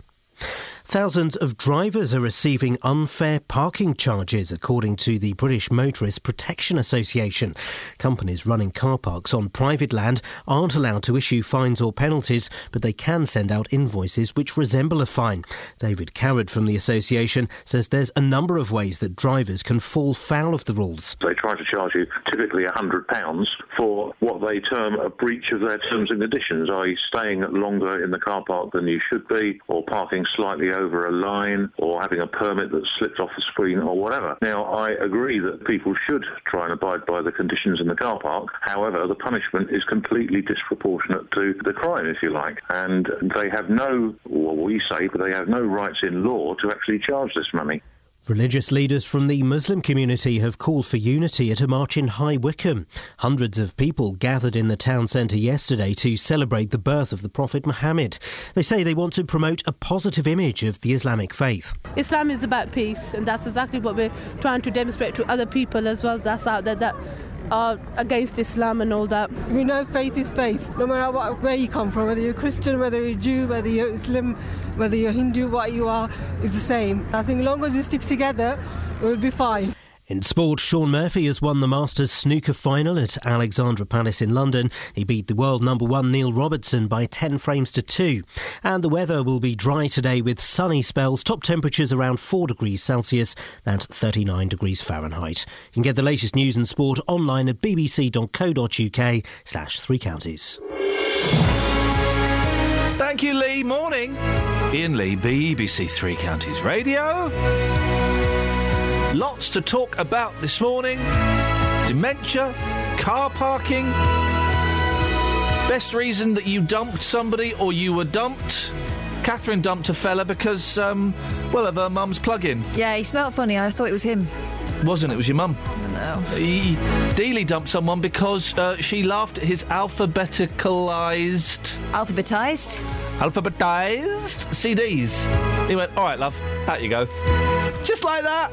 Thousands of drivers are receiving unfair parking charges, according to the British Motorist Protection Association. Companies running car parks on private land aren't allowed to issue fines or penalties, but they can send out invoices which resemble a fine. David Carrad from the association says there's a number of ways that drivers can fall foul of the rules. They try to charge you typically £100 for what they term a breach of their terms and conditions, i.e. staying longer in the car park than you should be, or parking slightly over a line or having a permit that slipped off the screen or whatever. Now, I agree that people should try and abide by the conditions in the car park. However, the punishment is completely disproportionate to the crime, if you like. And they have no, well, we say, but they have no rights in law to actually charge this money. Religious leaders from the Muslim community have called for unity at a march in High Wycombe. Hundreds of people gathered in the town centre yesterday to celebrate the birth of the Prophet Muhammad. They say they want to promote a positive image of the Islamic faith. Islam is about peace, and that's exactly what we're trying to demonstrate to other people as well that's out there that are against Islam and all that. We know faith is faith, no matter where you come from, whether you're Christian, whether you're Jew, whether you're Muslim, whether you're Hindu, what you are is the same. I think as long as we stick together, we'll be fine. In sport, Shaun Murphy has won the Masters snooker final at Alexandra Palace in London. He beat the world number 1 Neil Robertson by 10 frames to 2. And the weather will be dry today with sunny spells, top temperatures around 4 degrees Celsius, that's 39 degrees Fahrenheit. You can get the latest news and sport online at bbc.co.uk/3 counties. Thank you, Lee. Morning. Iain Lee, BBC Three Counties Radio. Lots to talk about this morning. Dementia, car parking. Best reason that you dumped somebody or you were dumped. Catherine dumped a fella because, of her mum's plug-in. Yeah, he smelled funny. I thought it was him. Wasn't, it was your mum. No. Dealey dumped someone because she laughed at his alphabeticalised CDs. He went, all right, love, out you go. Just like that.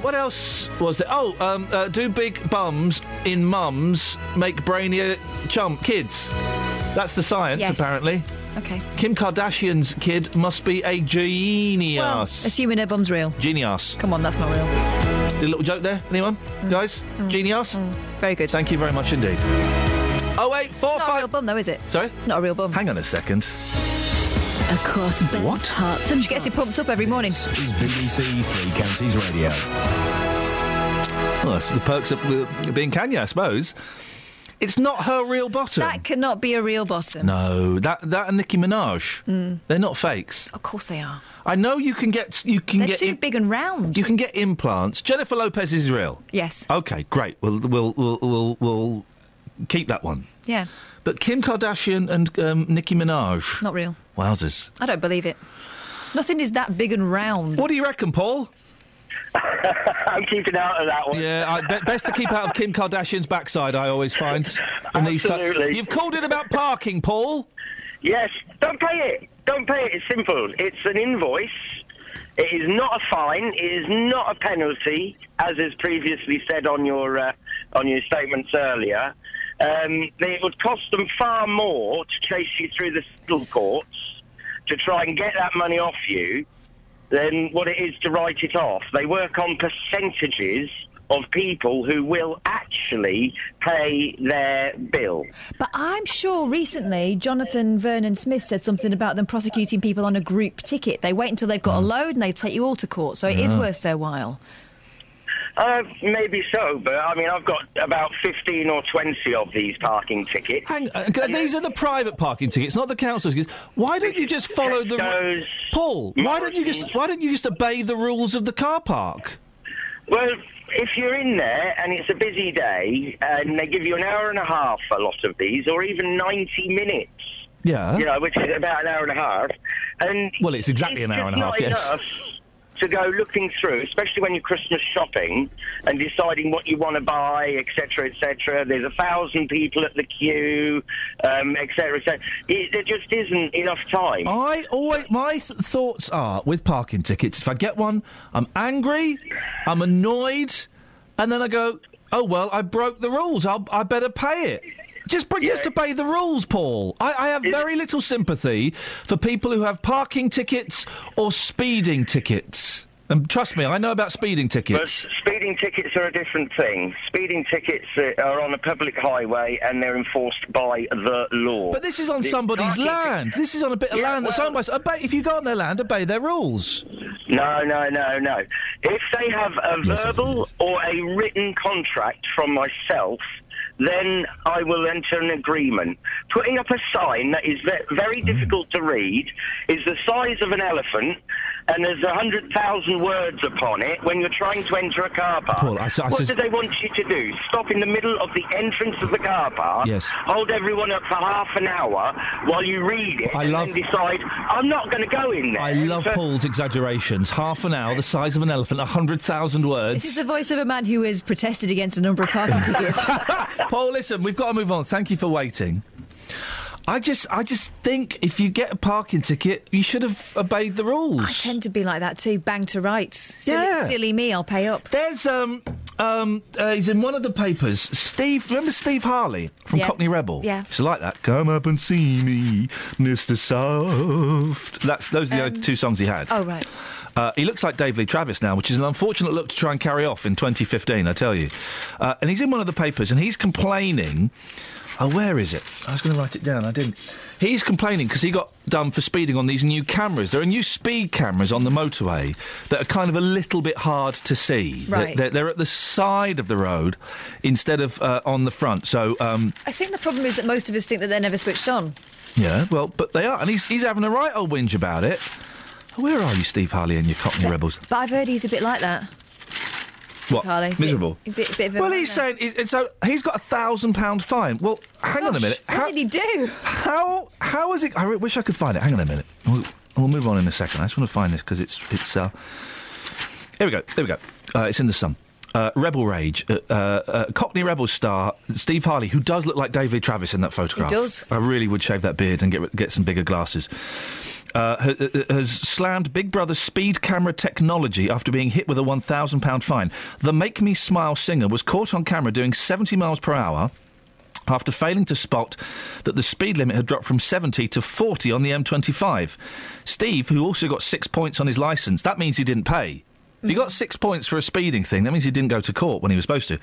What else was there? Do big bums in mums make brainier kids? That's the science, yes. Apparently. Okay. Kim Kardashian's kid must be a genius. Well, assuming her bum's real. Genius. Come on, that's not real. Did a little joke there, anyone? Guys? Genius? Very good. Thank you very much indeed. 0845... It's not a real bum, though, is it? Sorry? It's not a real bum. Hang on a second. Across Beds, Herts and she gets it pumped up every morning. Is BBC Three Counties Radio. Well, that's the perks of being Kanye, I suppose. It's not her real bottom. That cannot be a real bottom. No, that and Nicki Minaj. They're not fakes. Of course they are. I know you can get. They're too big and round. You can get implants. Jennifer Lopez is real. Yes. Okay, great. We'll keep that one. Yeah. But Kim Kardashian and Nicki Minaj. Not real. Wowzers. I don't believe it. Nothing is that big and round. What do you reckon, Paul? I'm keeping out of that one. Yeah, best to keep out of Kim Kardashian's backside, I always find. Absolutely. You've called in about parking, Paul. Yes. Don't pay it. Don't pay it. It's simple. It's an invoice. It is not a fine. It is not a penalty, as is previously said on your statements earlier. It would cost them far more to chase you through the civil courts to try and get that money off you than what it is to write it off. They work on percentages of people who will actually pay their bill. But I'm sure recently Jonathan Vernon Smith said something about them prosecuting people on a group ticket. They wait until they've got a load and they take you all to court, so it is worth their while. Maybe so, but I mean, I've got about 15 or 20 of these parking tickets. These are the private parking tickets, not the council's tickets. Why don't you just follow the Paul? Why don't you just obey the rules of the car park? Well, if you're in there and it's a busy day and they give you an hour and a half, a lot of these, or even 90 minutes. Yeah. Which is about an hour and a half. And well, it's exactly an hour and a half. Yes. Enough to go looking through, especially when you're Christmas shopping and deciding what you want to buy, etc., etc. There's 1,000 people at the queue, etc., etc. There just isn't enough time. My thoughts are with parking tickets. If I get one, I'm angry, I'm annoyed, and then I go, oh well, I broke the rules. I better pay it. Just obey the rules, Paul. I have very little sympathy for people who have parking tickets or speeding tickets. And trust me, I know about speeding tickets. But speeding tickets are a different thing. Speeding tickets are on a public highway and they're enforced by the law. But this is on somebody's land. This is on a bit of land that's owned by... If you go on their land, obey their rules. No. If they have a verbal or a written contract from myself then I will enter an agreement. Putting up a sign that is very difficult to read, is the size of an elephant, and there's 100,000 words upon it when you're trying to enter a car park. Paul, what do they want you to do? Stop in the middle of the entrance of the car park, Yes. hold everyone up for half an hour while you read it, then decide, I'm not going to go in there. I love Paul's exaggerations. Half an hour, the size of an elephant, 100,000 words. This is the voice of a man who has protested against a number of parking tickets. Paul, listen, we've got to move on. Thank you for waiting. I just think if you get a parking ticket, you should have obeyed the rules. I tend to be like that too. Bang to rights. Silly me, I'll pay up. There's he's in one of the papers. Steve, remember Steve Harley from Cockney Rebel? Yeah. It's like that. Come up and see me, Mr. Soft. Those are the two songs he had. Oh right. He looks like David Lee Travis now, which is an unfortunate look to try and carry off in 2015, I tell you. And he's in one of the papers, and he's complaining. Oh, where is it? I was going to write it down. I didn't. He's complaining because he got done for speeding on these new cameras. There are new speed cameras on the motorway that are kind of a little bit hard to see. Right. They're at the side of the road instead of on the front. So I think the problem is that most of us think that they're never switched on. yeah, well, but they are, and he's having a right old whinge about it. Where are you, Steve Harley, and your Cockney Rebels? But I've heard he's a bit like that. What? Harley. Miserable? Bit of a Well, he's saying... So he's got a £1,000 fine. Well, hang on a minute. What did he do? How is it... I wish I could find it. Hang on a minute. We'll move on in a second. I just want to find this because it's Here we go. There we go. It's in the Sun. Rebel Rage. Cockney Rebel star Steve Harley, who does look like David Travis in that photograph. He does. I really would shave that beard and get some bigger glasses. Has slammed Big Brother's speed camera technology after being hit with a £1,000 fine. The Make Me Smile singer was caught on camera doing 70 miles per hour after failing to spot that the speed limit had dropped from 70 to 40 on the M25. Steve, who also got 6 points on his licence, that means he didn't pay. If he got 6 points for a speeding thing, that means he didn't go to court when he was supposed to.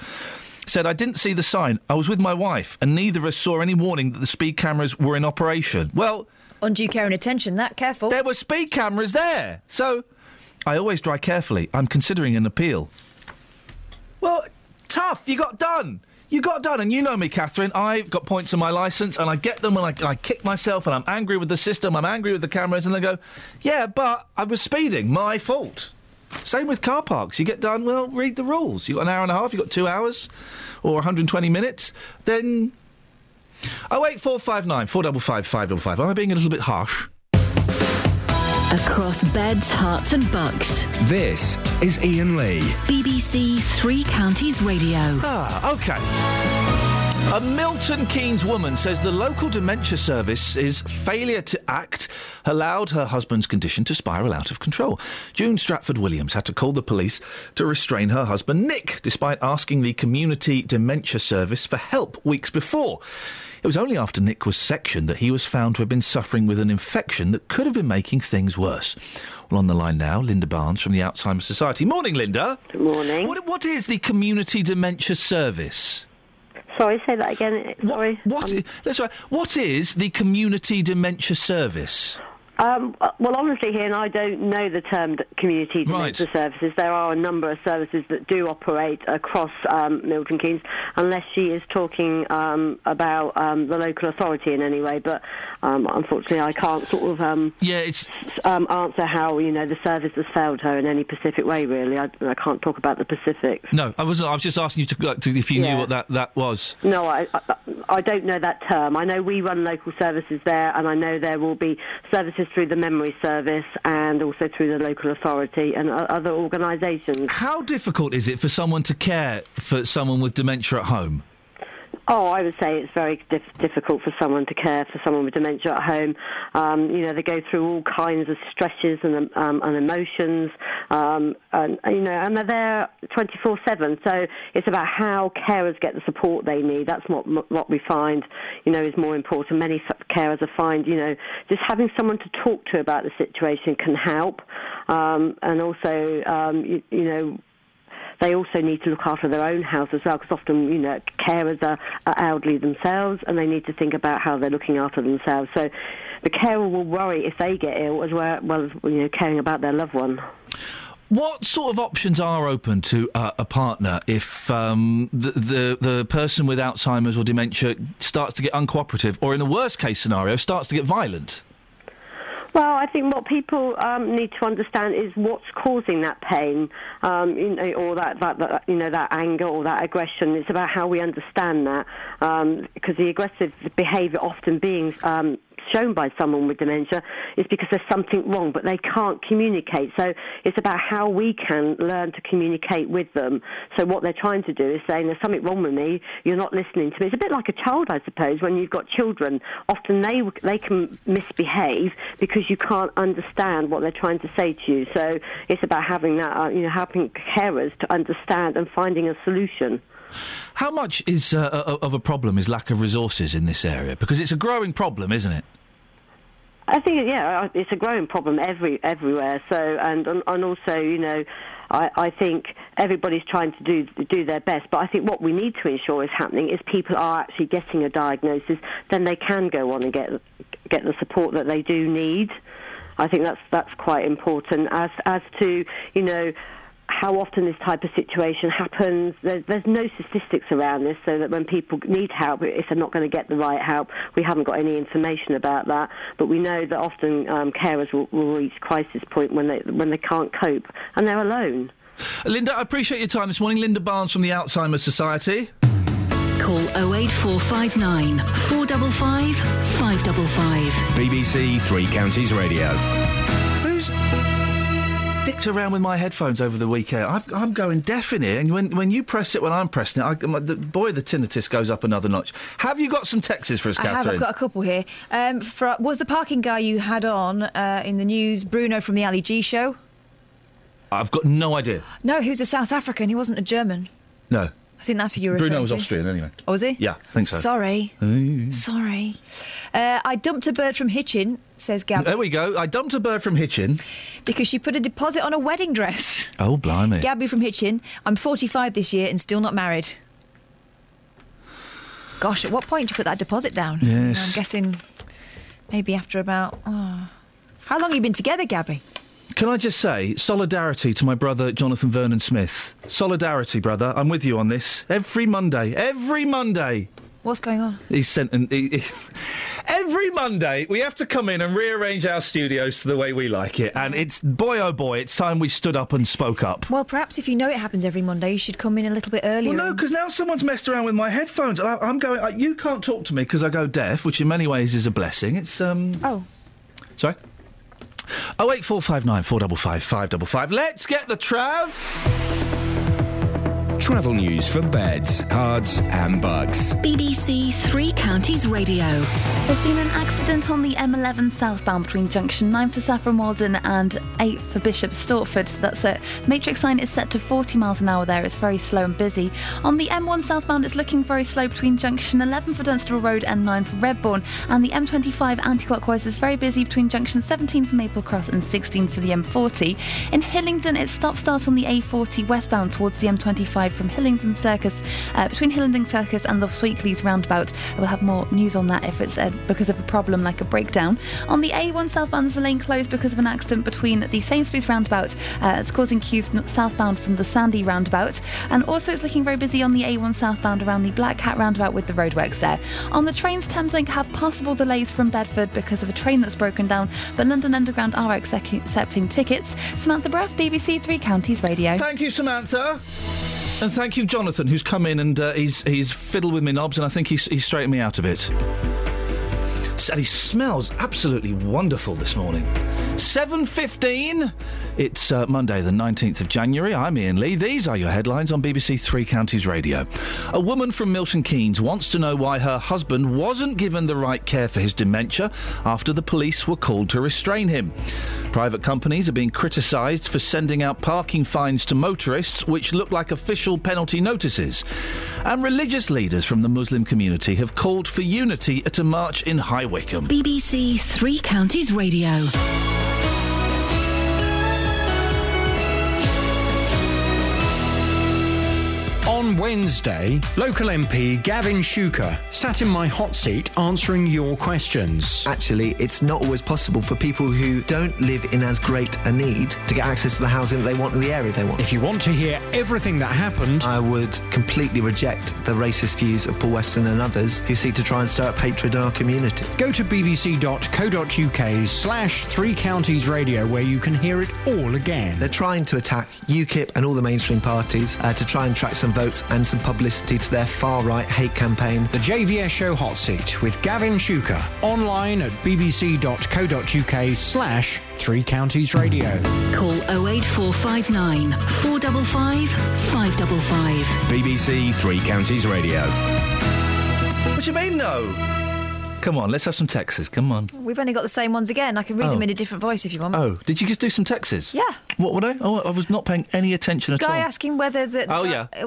Said, I didn't see the sign. I was with my wife, and neither of us saw any warning that the speed cameras were in operation. Well... Undue care and attention, careful. There were speed cameras there. So, I always drive carefully. I'm considering an appeal. Well, tough. You got done. You got done. And you know me, Catherine. I've got points on my licence, and I get them when I kick myself, and I'm angry with the system, I'm angry with the cameras, and they go, yeah, but I was speeding. My fault. Same with car parks. You get done, well, read the rules. You've got an hour and a half, you've got 2 hours, or 120 minutes, then... 08459 455 555. Am I being a little bit harsh? Across beds, hearts and bucks. This is Iain Lee. BBC Three Counties Radio. Ah, OK. A Milton Keynes woman says the local dementia service's failure to act allowed her husband's condition to spiral out of control. June Stratford-Williams had to call the police to restrain her husband, Nick, despite asking the community dementia service for help weeks before. It was only after Nick was sectioned that he was found to have been suffering with an infection that could have been making things worse. Well, on the line now, Linda Barnes from the Alzheimer's Society. Morning, Linda. Good morning. What is the community dementia service? Sorry, say that again. Sorry. That's right. What is the community dementia service? Well, honestly, here, and I don't know the term community dementia services. There are a number of services that do operate across Milton Keynes, unless she is talking about the local authority in any way. But unfortunately, I can't sort of answer how the service has failed her in any specific way. Really, I can't talk about the specifics. No, I wasn't. I was just asking you to if you knew what that was. No, I don't know that term. I know we run local services there, and I know there will be services through the memory service and also through the local authority and other organisations. How difficult is it for someone to care for someone with dementia at home? Oh, I would say it's very difficult for someone to care for someone with dementia at home. They go through all kinds of stresses and emotions, and they're there 24/7. So it's about how carers get the support they need. That's what we find, is more important. Many carers find, just having someone to talk to about the situation can help, and also, they also need to look after their own house as well, because often, carers are elderly themselves, and they need to think about how they're looking after themselves. So the carer will worry if they get ill as well as caring about their loved one. What sort of options are open to a partner if the person with Alzheimer's or dementia starts to get uncooperative, or in the worst case scenario, starts to get violent? Well, I think what people need to understand is what's causing that pain, or that anger or that aggression. It's about how we understand that, because the aggressive behaviour often being shown by someone with dementia is because there's something wrong, but they can't communicate. So it's about how we can learn to communicate with them. So what they're trying to do is saying, there's something wrong with me, you're not listening to me. It's a bit like a child, I suppose, when you've got children. Often they can misbehave because you can't understand what they're trying to say to you. So it's about having that, helping carers to understand and finding a solution. How much is of a problem is lack of resources in this area? Because it's a growing problem, isn't it? I think, it's a growing problem everywhere. So, and also, I think everybody's trying to do their best. But I think what we need to ensure is happening is people are actually getting a diagnosis, then they can go on and get the support that they do need. I think that's quite important. As to, how often this type of situation happens, there's no statistics around this, so that when people need help, if they're not going to get the right help, we haven't got any information about that. But we know that often carers will reach crisis point when they can't cope, and they're alone. Linda, I appreciate your time this morning. Linda Barnes from the Alzheimer's Society. Call 08459 455 555. BBC Three Counties Radio. Who's dicked around with my headphones over the weekend? I'm going deaf in here, and when you press it when I'm pressing it, the tinnitus goes up another notch. Have you got some texts for us, Catherine? I've got a couple here. Was the parking guy you had on in the news Bruno from the Ali G show? I've got no idea. No, he was a South African. He wasn't a German. No. I think that's who you're referring to. Bruno was Austrian, anyway. Oh, was he? Yeah, I think so. Sorry. Sorry. I dumped a bird from Hitchin, says Gabby. There we go. I dumped a bird from Hitchin. Because she put a deposit on a wedding dress. Oh, blimey. Gabby from Hitchin. I'm 45 this year and still not married. Gosh, at what point do you put that deposit down? Yes. I'm guessing maybe after about... Oh. How long have you been together, Gabby? Can I just say, solidarity to my brother Jonathan Vernon Smith. Solidarity, brother. I'm with you on this. Every Monday. What's going on? He's sent... Every Monday, we have to come in and rearrange our studios to the way we like it. And it's, boy oh boy, it's time we stood up and spoke up. Well, perhaps if you know it happens every Monday, you should come in a little bit earlier. Well, no, because now someone's messed around with my headphones. I'm going... you can't talk to me because I go deaf, which in many ways is a blessing. It's, Oh. Sorry? 08459 455 555. Let's get the trav. Travel news for beds, cards and bugs. BBC Three Counties Radio. There's been an accident on the M11 southbound between junction 9 for Saffron Walden and 8 for Bishop Stortford. So that's it. Matrix sign is set to 40 miles an hour there. It's very slow and busy. On the M1 southbound, it's looking very slow between junction 11 for Dunstable Road and 9 for Redbourne. And the M25 anti-clockwise is very busy between junction 17 for Maple Cross and 16 for the M40. In Hillingdon, it's stop-start on the A40 westbound towards the M25 from Hillingdon Circus, between Hillingdon Circus and the Sweetleys roundabout. We'll have more news on that if it's because of a problem like a breakdown. On the A1 southbound, there's a lane closed because of an accident between the Sainsbury's roundabout. It's causing queues southbound from the Sandy roundabout. And also it's looking very busy on the A1 southbound around the Black Cat roundabout with the roadworks there. On the trains, Thameslink have possible delays from Bedford because of a train that's broken down, but London Underground are accepting tickets. Samantha Braff, BBC Three Counties Radio. Thank you, Samantha. And thank you, Jonathan, who's come in and he's fiddled with me knobs, and I think he's straightened me out a bit. And he smells absolutely wonderful this morning. 7:15. It's Monday, the 19th of January. I'm Iain Lee. These are your headlines on BBC Three Counties Radio. A woman from Milton Keynes wants to know why her husband wasn't given the right care for his dementia after the police were called to restrain him. Private companies are being criticised for sending out parking fines to motorists, which look like official penalty notices. And religious leaders from the Muslim community have called for unity at a march in High Wycombe. BBC Three Counties Radio. On Wednesday, local MP Gavin Shuker sat in my hot seat answering your questions. Actually, it's not always possible for people who don't live in as great a need to get access to the housing that they want in the area they want. If you want to hear everything that happened, I would completely reject the racist views of Paul Weston and others who seek to try and stir up hatred in our community. Go to bbc.co.uk/Three Counties Radio where you can hear it all again. They're trying to attack UKIP and all the mainstream parties to try and track some votes and some publicity to their far-right hate campaign. The JVS Show Hot Seat with Gavin Shuker. Online at bbc.co.uk/Three Counties Radio. Call 08459 455 555. BBC Three Counties Radio. What do you mean, no? Come on, let's have some texts. Come on. We've only got the same ones again. I can read them in a different voice if you want. Oh, did you just do some texts? Yeah. What were they? Oh, I was not paying any attention at all. Guy asking whether that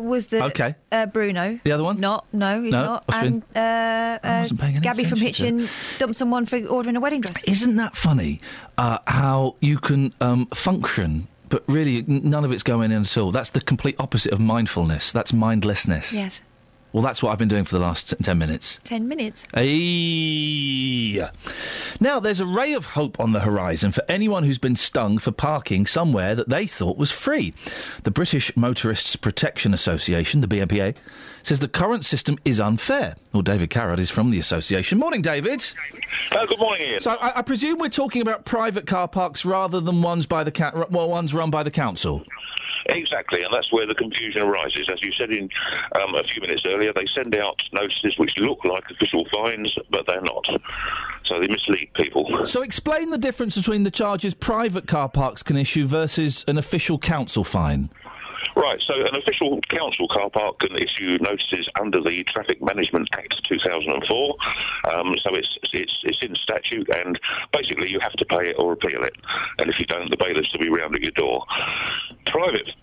was the Bruno. The other one? No, he's not. Austrian. And I wasn't paying any Gabby from attention Hitchin dumped someone for ordering a wedding dress. Isn't that funny? How you can function, but really none of it's going in at all. That's the complete opposite of mindfulness. That's mindlessness. Yes. Well, that's what I've been doing for the last 10 minutes. 10 minutes? Hey. Now, there's a ray of hope on the horizon for anyone who's been stung for parking somewhere that they thought was free. The British Motorists Protection Association, the BMPA, says the current system is unfair. Well, David Carrott is from the association. Morning, David. Good morning, Ian. So, I presume we're talking about private car parks rather than ones ones run by the council? Exactly, and that's where the confusion arises. As you said in a few minutes earlier, they send out notices which look like official fines, but they're not. So they mislead people. So explain the difference between the charges private car parks can issue versus an official council fine. Right, so an official council car park can issue notices under the Traffic Management Act 2004. So it's in statute, and basically you have to pay it or appeal it. And if you don't, the bailiffs will be round at your door. Private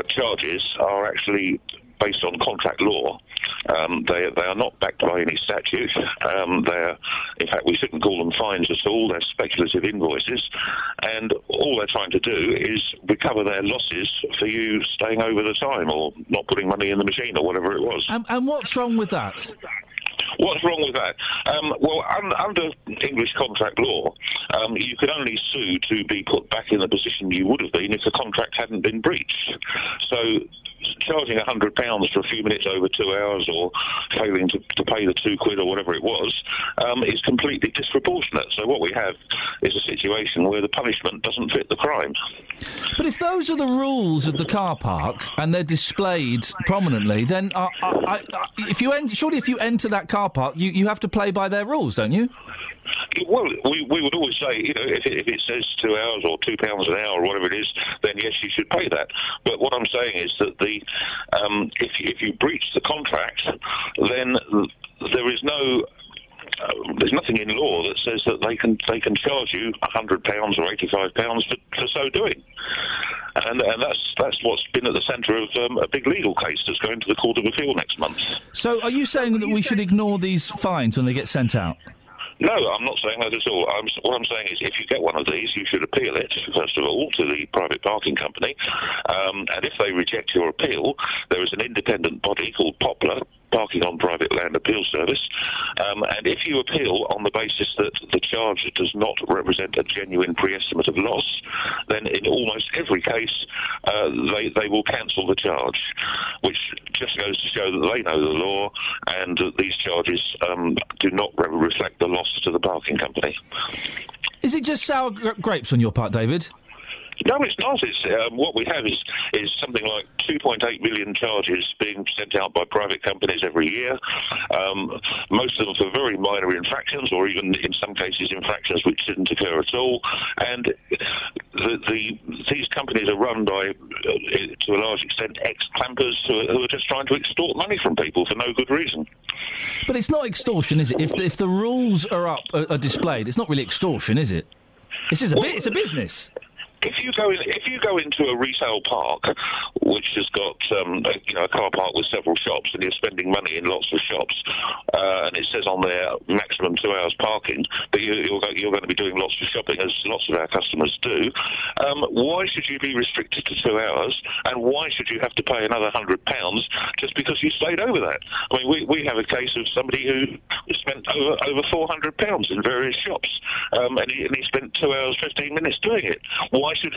charges are actually based on contract law. They are not backed by any statute. In fact, we shouldn't call them fines at all. They're speculative invoices, and all they're trying to do is recover their losses for you staying over the time or not putting money in the machine or whatever it was. And what's wrong with that? What's wrong with that? Well, under English contract law, you could only sue to be put back in the position you would have been if the contract hadn't been breached. So charging £100 for a few minutes over 2 hours or failing to pay the £2 or whatever it was is completely disproportionate. So what we have is a situation where the punishment doesn't fit the crime. But if those are the rules of the car park and they're displayed prominently, then if you enter that car park, you have to play by their rules, don't you? Well, we would always say, if it says 2 hours or £2 an hour or whatever it is, then yes, you should pay that. But what I'm saying is that if you breach the contract, then there is no. There's nothing in law that says that they can charge you £100 or £85 for so doing, and that's what's been at the centre of a big legal case that's going to the Court of Appeal next month. So, are you saying that we should ignore these fines when they get sent out? No, I'm not saying that at all. What I'm saying is if you get one of these, you should appeal it, first of all, to the private parking company. And if they reject your appeal, there is an independent body called Poplar, Parking on Private Land Appeal Service. And if you appeal on the basis that the charge does not represent a genuine pre-estimate of loss, then in almost every case, they will cancel the charge, which just goes to show that they know the law and that these charges do not reflect the loss to the parking company. Is it just sour grapes on your part, David? No, it's not. It's, what we have is something like 2.8 million charges being sent out by private companies every year, most of them for very minor infractions or even, in some cases, infractions which didn't occur at all. And these companies are run by, to a large extent, ex-clampers who are just trying to extort money from people for no good reason. But it's not extortion, is it? If the rules are displayed, it's not really extortion, is it? It's a business. if you go into a retail park, which has got a car park with several shops, and you're spending money in lots of shops, and it says on there maximum 2 hours parking, but you're going to be doing lots of shopping, as lots of our customers do. Why should you be restricted to 2 hours, and why should you have to pay another £100 just because you stayed over that? I mean, we have a case of somebody who spent over £400 in various shops, and he spent 2 hours 15 minutes doing it. Why should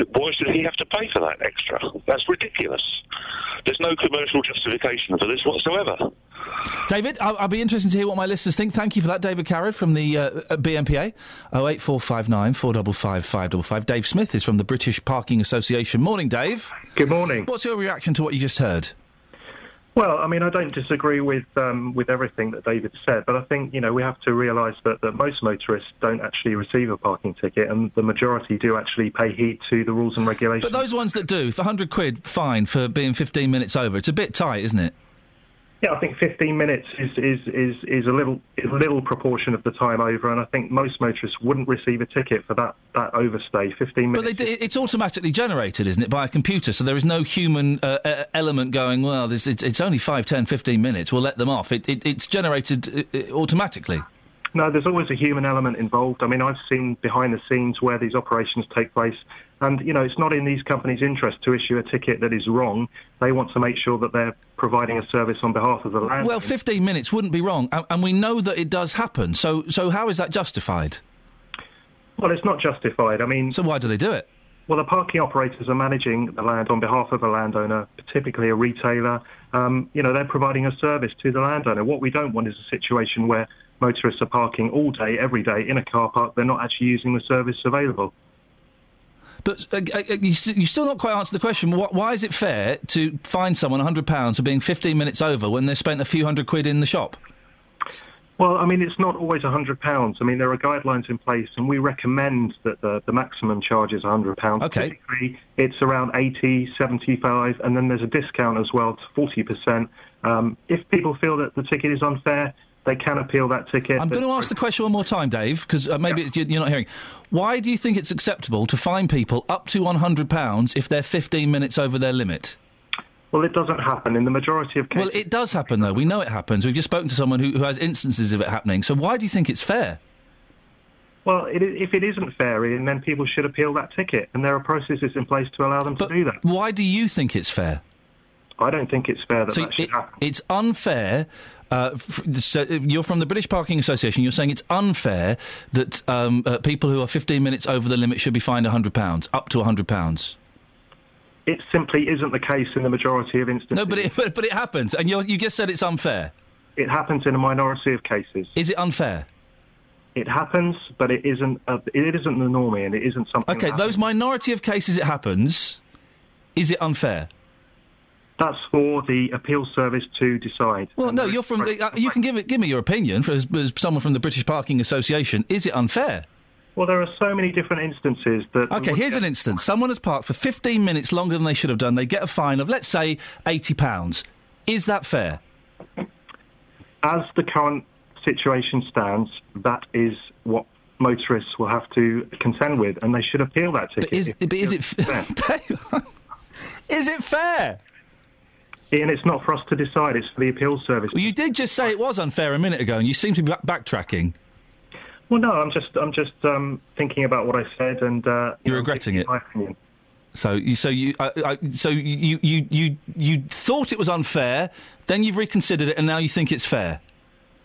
he have to pay for that extra? That's ridiculous. There's no commercial justification for this whatsoever. David, I'll be interested to hear what my listeners think. Thank you for that, David Carrad from the BMPA. 08459 455 555. Dave Smith is from the British Parking Association. Morning, Dave. Good morning. What's your reaction to what you just heard? Well, I mean, I don't disagree with everything that David said, but I think, we have to realise that most motorists don't actually receive a parking ticket, and the majority do actually pay heed to the rules and regulations. But those ones that do, for £100 fine for being 15 minutes over, it's a bit tight, isn't it? Yeah, I think 15 minutes is a little proportion of the time over, and I think most motorists wouldn't receive a ticket for that overstay. 15 minutes. But it's automatically generated, isn't it, by a computer? So there is no human element going, well, it's only 5, 10, 15 minutes. We'll let them off. It's generated automatically. No, there's always a human element involved. I mean, I've seen behind the scenes where these operations take place, and, it's not in these companies' interest to issue a ticket that is wrong. They want to make sure that they're providing a service on behalf of the landowner. Well, 15 minutes wouldn't be wrong, and we know that it does happen. So how is that justified? Well, it's not justified. I mean... So why do they do it? Well, the parking operators are managing the land on behalf of a landowner, typically a retailer. They're providing a service to the landowner. What we don't want is a situation where motorists are parking all day, every day, in a car park. They're not actually using the service available. But you still not quite answered the question. Why is it fair to fine someone £100 for being 15 minutes over when they've spent a few £100 in the shop? Well, I mean, it's not always £100. I mean, there are guidelines in place, and we recommend that the maximum charge is £100. Okay. Typically, it's around 80, 75, and then there's a discount as well to 40%. If people feel that the ticket is unfair, they can appeal that ticket. I'm going to ask the question one more time, Dave, because maybe you're not hearing. Why do you think it's acceptable to fine people up to £100 if they're 15 minutes over their limit? Well, it doesn't happen in the majority of cases. Well, it does happen, though. We know it happens. We've just spoken to someone who has instances of it happening. So why do you think it's fair? Well, if it isn't fair, Ian, then people should appeal that ticket, and there are processes in place to allow them to do that. Why do you think it's fair? I don't think it's fair that should happen. It's unfair. So you're from the British Parking Association. You're saying it's unfair that people who are 15 minutes over the limit should be fined £100, up to £100. It simply isn't the case in the majority of instances. No, but it happens, and you just said it's unfair. It happens in a minority of cases. Is it unfair? It happens, but it isn't. It isn't the norm, and it isn't something. Okay, those minority of cases it happens. Is it unfair? That's for the appeal service to decide. Well, no, you're from. You can give me your opinion as someone from the British Parking Association. Is it unfair? Well, there are so many different instances that... OK, here's an instance. Someone has parked for 15 minutes longer than they should have done. They get a fine of, let's say, £80. Is that fair? As the current situation stands, that is what motorists will have to contend with, and they should appeal that ticket. Is it fair? Is it fair? Ian, it's not for us to decide. It's for the appeal service. Well, you did just say it was unfair a minute ago, and you seem to be backtracking. Well, no, I'm just thinking about what I said, and you're regretting it. My opinion. So you thought it was unfair, then you've reconsidered it, and now you think it's fair.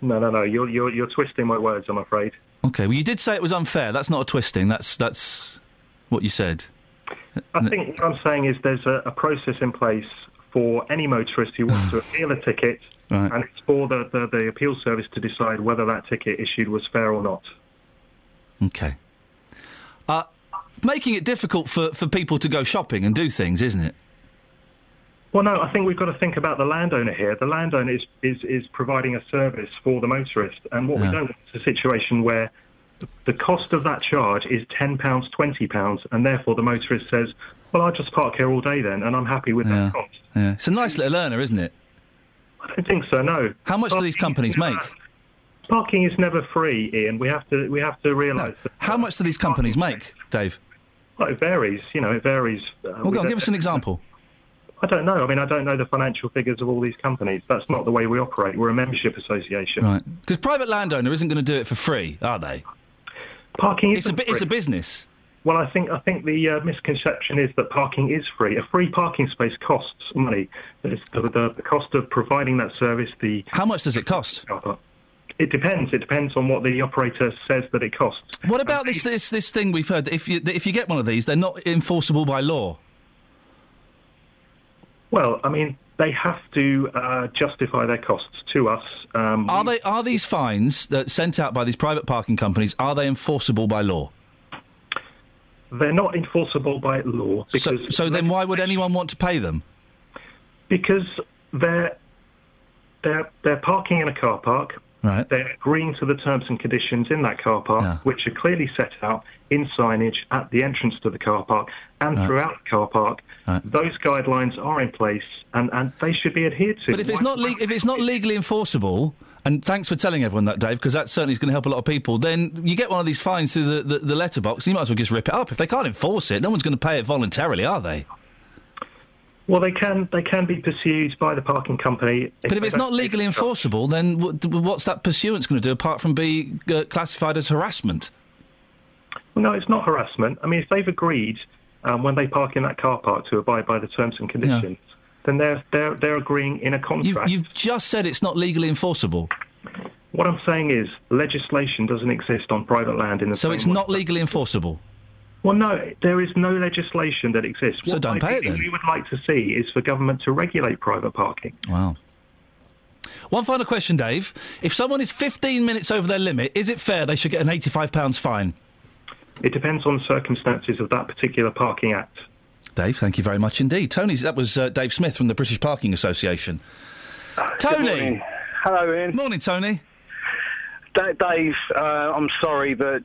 No. You're twisting my words, I'm afraid. Okay, well, you did say it was unfair. That's not a twisting. That's what you said. I think what I'm saying is there's a process in place for any motorist who wants to appeal a ticket. Right. And it's for the appeal service to decide whether that ticket issued was fair or not. OK. Making it difficult for people to go shopping and do things, isn't it? Well, no, I think we've got to think about the landowner here. The landowner is providing a service for the motorist, and what we don't want is a situation where the cost of that charge is £10, £20, and therefore the motorist says, well, I'll just park here all day then, and I'm happy with that cost. Yeah. It's a nice little earner, isn't it? I don't think so, no. How much do these companies make? Parking is never free, Ian. We have to realise that. How much do these companies make, Dave? Well, it varies. It varies. Well, go on, give us an example. I don't know. I mean, I don't know the financial figures of all these companies. That's not the way we operate. We're a membership association. Right. Because private landowner isn't going to do it for free, are they? Parking It's a business. Well, I think the misconception is that parking is free. A free parking space costs money. It's the cost of providing that service. How much does it cost? It depends. It depends on what the operator says that it costs. What about this thing we've heard? That if you get one of these, they're not enforceable by law. Well, I mean, they have to justify their costs to us. Are these fines that sent out by these private parking companies, are they enforceable by law? They're not enforceable by law. So then why would anyone want to pay them? Because they're parking in a car park. Right. They're agreeing to the terms and conditions in that car park, which are clearly set out in signage at the entrance to the car park and throughout the car park. Those guidelines are in place, and they should be adhered to. But if it's not legally enforceable, and thanks for telling everyone that, Dave, because that certainly is going to help a lot of people, then you get one of these fines through the letterbox, you might as well just rip it up. If they can't enforce it, no one's going to pay it voluntarily, are they? Well, they can be pursued by the parking company. But if it's not legally enforceable, then what's that pursuance going to do apart from be classified as harassment? Well, no, it's not harassment. I mean, if they've agreed when they park in that car park to abide by the terms and conditions, then they're agreeing in a contract. You've just said it's not legally enforceable. What I'm saying is legislation doesn't exist on private land in the So it's not legally enforceable? Well, no, there is no legislation that exists. So don't pay it then. What we would like to see is for government to regulate private parking. Wow. One final question, Dave. If someone is 15 minutes over their limit, is it fair they should get an £85 fine? It depends on the circumstances of that particular parking act. Dave, thank you very much indeed. That was Dave Smith from the British Parking Association. Tony! Hello, Ian. Morning, Tony. Dave, I'm sorry, but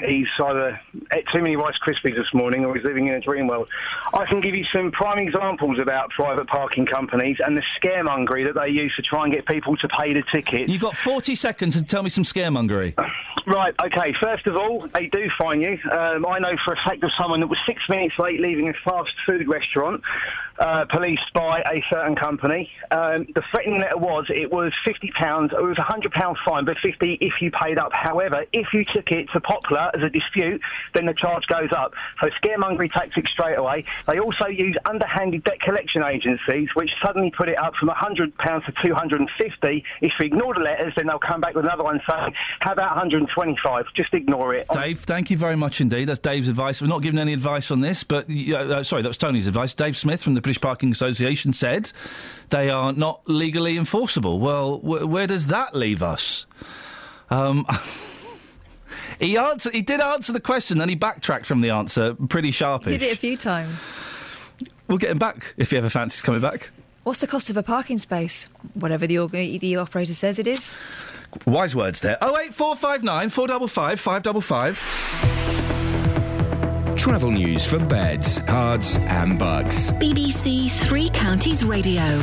he's either ate too many Rice Krispies this morning or he's living in a dream world. I can give you some prime examples about private parking companies and the scaremongery that they use to try and get people to pay the tickets. You've got 40 seconds to tell me some scaremongery. Right, OK, first of all, they do fine you. I know for a fact of someone that was 6 minutes late leaving a fast food restaurant, policed by a certain company. The threatening letter was, it was £50, it was a £100 fine, but 50 if you paid up. However, if you took it to Poplar as a dispute, then the charge goes up. So scaremongery tactics straight away. They also use underhanded debt collection agencies, which suddenly put it up from £100 to £250. If you ignore the letters, then they'll come back with another one saying, how about £125? Just ignore it. Dave, thank you very much indeed. That's Dave's advice. We're not giving any advice on this, but... sorry, that was Tony's advice. Dave Smith from the British Parking Association said they are not legally enforceable. Well, where does that leave us? He did answer the question, then he backtracked from the answer pretty sharpish. He did it a few times. We'll get him back if he ever fancies coming back. What's the cost of a parking space? Whatever the operator says it is. Wise words there. 08459 455 555. Travel news for beds, cards and bugs. BBC Three Counties Radio.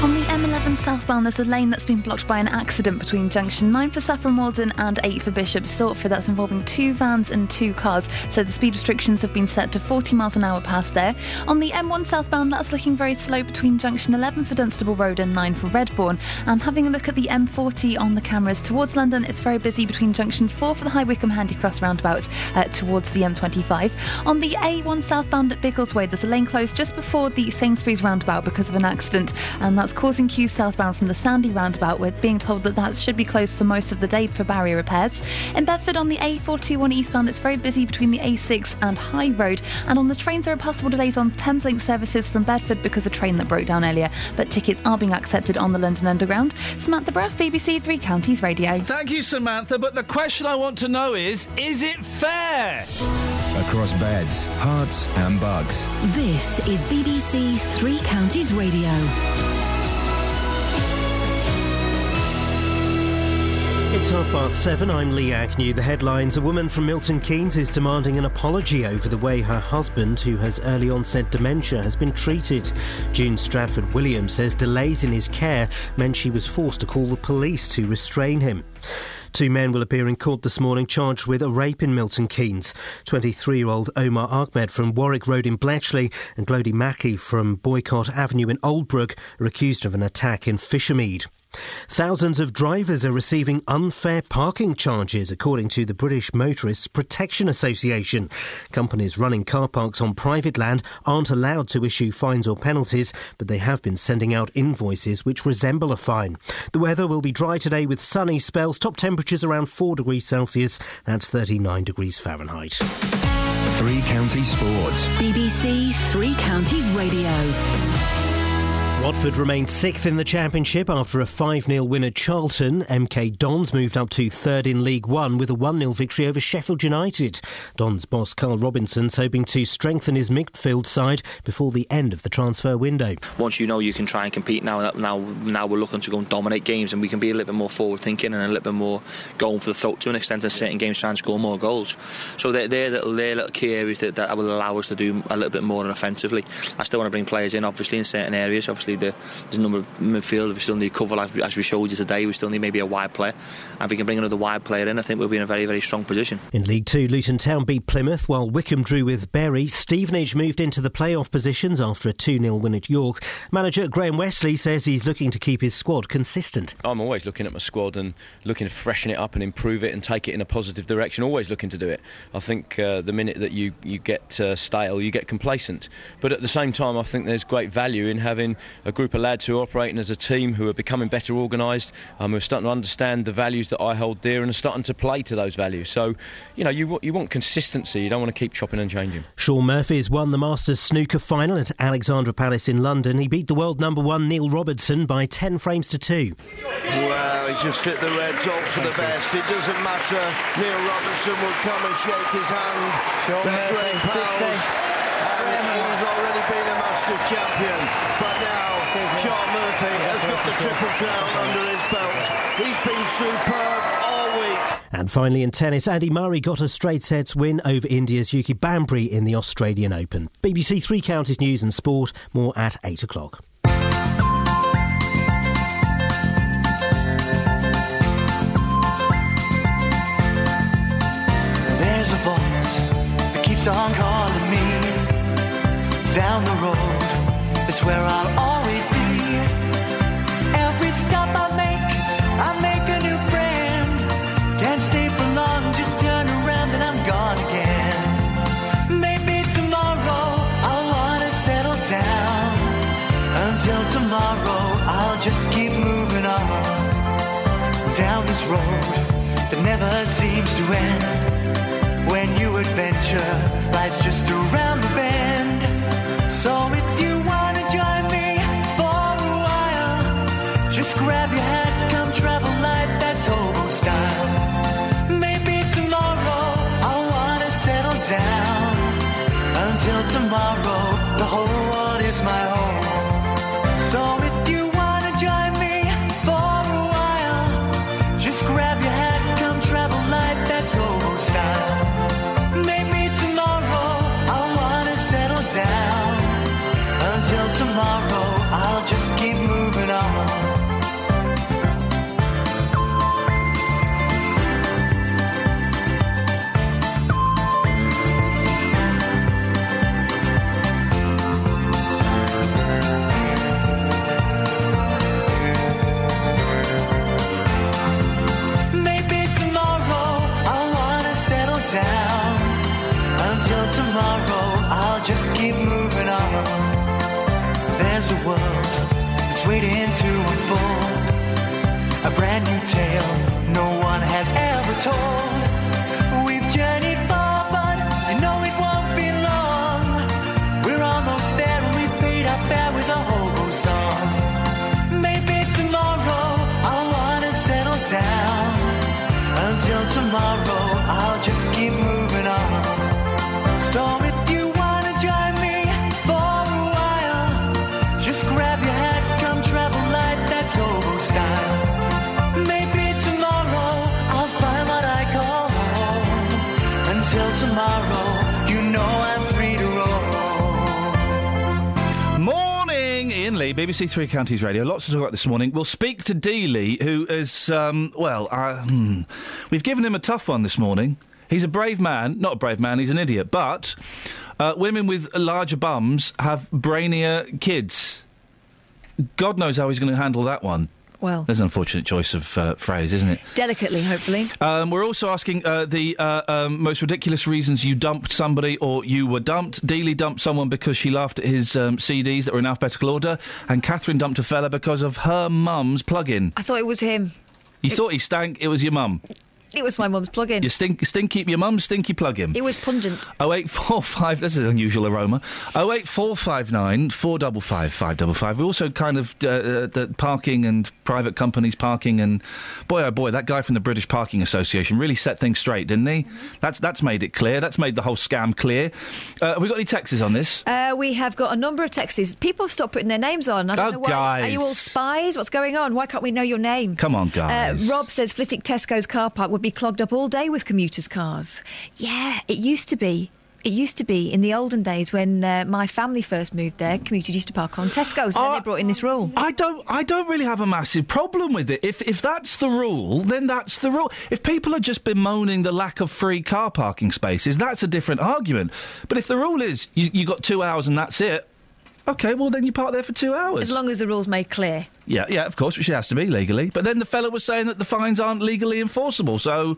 On the M11 southbound, there's a lane that's been blocked by an accident between junction 9 for Saffron Walden and 8 for Bishop Stortford. That's involving 2 vans and 2 cars. So the speed restrictions have been set to 40 miles an hour past there. On the M1 southbound, that's looking very slow between junction 11 for Dunstable Road and 9 for Redbourne. And having a look at the M40 on the cameras towards London, it's very busy between junction 4 for the High Wycombe Handycross roundabout towards the M25. On the A1 southbound at Biggleswade, there's a lane closed just before the Sainsbury's roundabout because of an accident, and that's causing queues southbound from the Sandy roundabout. We're being told that should be closed for most of the day for barrier repairs. In Bedford on the A421 eastbound, it's very busy between the A6 and High Road, and on the trains there are possible delays on Thameslink services from Bedford because of a train that broke down earlier, but tickets are being accepted on the London Underground. Samantha Bruff, BBC Three Counties Radio. Thank you, Samantha, but the question I want to know is it fair? Across beds, hearts and bugs. This is BBC Three Counties Radio. It's 7:30. I'm Lee Agnew. The headlines: a woman from Milton Keynes is demanding an apology over the way her husband, who has early onset dementia, has been treated. June Stratford Williams says delays in his care meant she was forced to call the police to restrain him. Two men will appear in court this morning charged with a rape in Milton Keynes. 23-year-old Omar Ahmed from Warwick Road in Bletchley and Glody Mackey from Boycott Avenue in Oldbrook are accused of an attack in Fishermead. Thousands of drivers are receiving unfair parking charges, according to the British Motorists Protection Association. Companies running car parks on private land aren't allowed to issue fines or penalties, but they have been sending out invoices which resemble a fine. The weather will be dry today with sunny spells, top temperatures around 4 degrees Celsius, that's 39 degrees Fahrenheit. Three Counties Sports. BBC Three Counties Radio. Watford remained 6th in the Championship after a 5-0 win at Charlton. MK Dons moved up to 3rd in League One with a 1-0 victory over Sheffield United. Dons boss Carl Robinson's hoping to strengthen his midfield side before the end of the transfer window. Once you know you can try and compete now we're looking to go and dominate games, and we can be a little bit more forward thinking and a little bit more going for the throat to an extent, and certain games trying to score more goals. So they're little key areas that will allow us to do a little bit more offensively. I still want to bring players in, obviously, in certain areas. Obviously, there's a number of midfield. We still need cover, as we showed you today. We still need maybe a wide player, and if we can bring another wide player in, I think we'll be in a very, very strong position. In League 2, Luton Town beat Plymouth while Wycombe drew with Bury. Stevenage moved into the playoff positions after a 2-0 win at York. Manager Graham Wesley says he's looking to keep his squad consistent. I'm always looking at my squad and looking to freshen it up and improve it and take it in a positive direction, always looking to do it. I think the minute that you get stale, you get complacent, but at the same time I think there's great value in having a group of lads who are operating as a team, who are becoming better organised, who are starting to understand the values that I hold dear and are starting to play to those values. So, you want consistency. You don't want to keep chopping and changing. Shaun Murphy's won the Masters snooker final at Alexandra Palace in London. He beat the world number 1 Neil Robertson by 10 frames to 2. Well, he's just hit the reds all for the best. It doesn't matter. Neil Robertson will come and shake his hand. They're great pals. And he's already been a Masters champion. But now Shaun Murphy has got the Triple Crown under his belt. He's been superb all week. And finally in tennis, Andy Murray got a straight sets win over India's Yuki Bambri in the Australian Open. BBC Three Counties News and Sport, more at 8 o'clock. There's a voice that keeps on calling me. Down the road is where I'll always be. Every stop I make a new friend. Can't stay for long, just turn around and I'm gone again. Maybe tomorrow I'll wanna settle down. Until tomorrow I'll just keep moving on. Down this road that never seems to end. When new adventure lies just around the bend. So if you wanna join me for a while, just grab your hat, come travel light, that's hobo style. Maybe tomorrow I'll wanna settle down. Until tomorrow, the whole world is my home. So if you wanna join me for a while, just grab your hat, come travel light, that's hobo style. Maybe tomorrow I'll wanna settle down. Until tomorrow, I'll just keep moving on. Maybe tomorrow I'll wanna settle down. Until tomorrow, I'll just keep moving on. There's a world that's waiting to unfold, a brand new tale no one has ever told. We've journeyed far, but you know it won't be long. We're almost there and we've paid our fare with a hobo song. Maybe tomorrow I'll wanna settle down. Until tomorrow, I'll just keep moving on. So if you wanna join me for a while, just grab your hat, come travel light, that's hobo style. Maybe tomorrow I'll find what I call home. Until tomorrow, you know I'm free to roll. Morning, Iain Lee, BBC Three Counties Radio. Lots to talk about this morning. We'll speak to Dealey, who is, we've given him a tough one this morning. He's a brave man. Not a brave man, he's an idiot. But women with larger bums have brainier kids. God knows how he's going to handle that one. Well, there's an unfortunate choice of phrase, isn't it? Delicately, hopefully. We're also asking the most ridiculous reasons you dumped somebody or you were dumped. Dealey dumped someone because she laughed at his CDs that were in alphabetical order, and Catherine dumped a fella because of her mum's plug-in. I thought it was him. You thought he stank, it was your mum. It was my mum's plug-in. Your mum's stinky plug-in. It was pungent. 0845, that's an unusual aroma. 08459 455 555. We also kind of, the parking and private companies parking, and boy oh boy, that guy from the British Parking Association really set things straight, didn't he? That's made it clear. That's made the whole scam clear. Have we got any texts on this? We have got a number of texts. People have stopped putting their names on. I don't know why. Guys. Are you all spies? What's going on? Why can't we know your name? Come on, guys. Rob says Flitwick Tesco's car park would be clogged up all day with commuters' cars. Yeah, it used to be. It used to be in the olden days when my family first moved there. Commuters used to park on Tesco's, and then they brought in this rule. I don't really have a massive problem with it. If that's the rule, then that's the rule. If people are just bemoaning the lack of free car parking spaces, that's a different argument. But if the rule is you got 2 hours and that's it, OK, well, then you park there for 2 hours. As long as the rule's made clear. Yeah, of course, which it has to be legally. But then the fella was saying that the fines aren't legally enforceable, so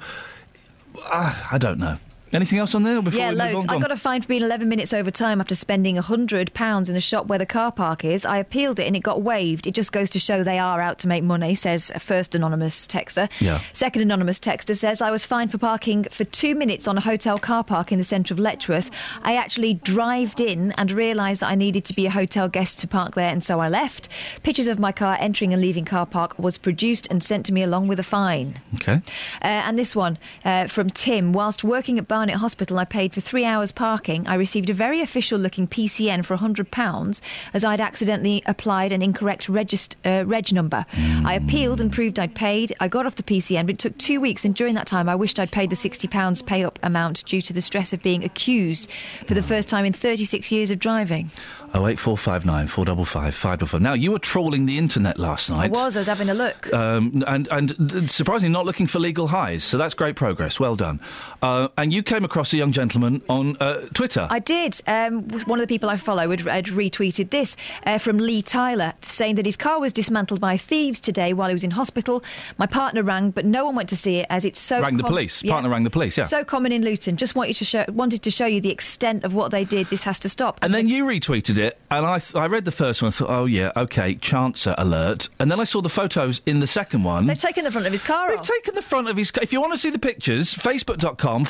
I don't know. Anything else on there before we move on? Loads. I got a fine for being 11 minutes over time after spending £100 in a shop where the car park is. I appealed it and it got waived. It just goes to show they are out to make money, says a first anonymous texter. Yeah. Second anonymous texter says, I was fined for parking for 2 minutes on a hotel car park in the centre of Letchworth. I actually drived in and realised that I needed to be a hotel guest to park there, and so I left. Pictures of my car entering and leaving car park was produced and sent to me along with a fine. OK. And this one from Tim. Whilst working at Barnet Hospital, I paid for 3 hours parking. I received a very official-looking PCN for £100 as I'd accidentally applied an incorrect reg number. I appealed and proved I'd paid. I got off the PCN, but it took 2 weeks, and during that time I wished I'd paid the £60 pay-up amount due to the stress of being accused for the first time in 36 years of driving. 08459 455 555. Now, you were trawling the internet last night. I was having a look. And surprisingly not looking for legal highs, so that's great progress. Well done. And you came across a young gentleman on Twitter. I did. One of the people I follow had retweeted this from Lee Tyler, saying that his car was dismantled by thieves today while he was in hospital. My partner rang, but no one went to see it as it's so... Rang the police. Yeah. Partner rang the police, yeah. So common in Luton. Just wanted to show you the extent of what they did. This has to stop. And then you retweeted it, and I read the first one and thought, oh, yeah, OK, chancer alert. And then I saw the photos in the second one. They've taken the front of his car off. They've taken the front of his car. If you want to see the pictures, facebook.com/BBC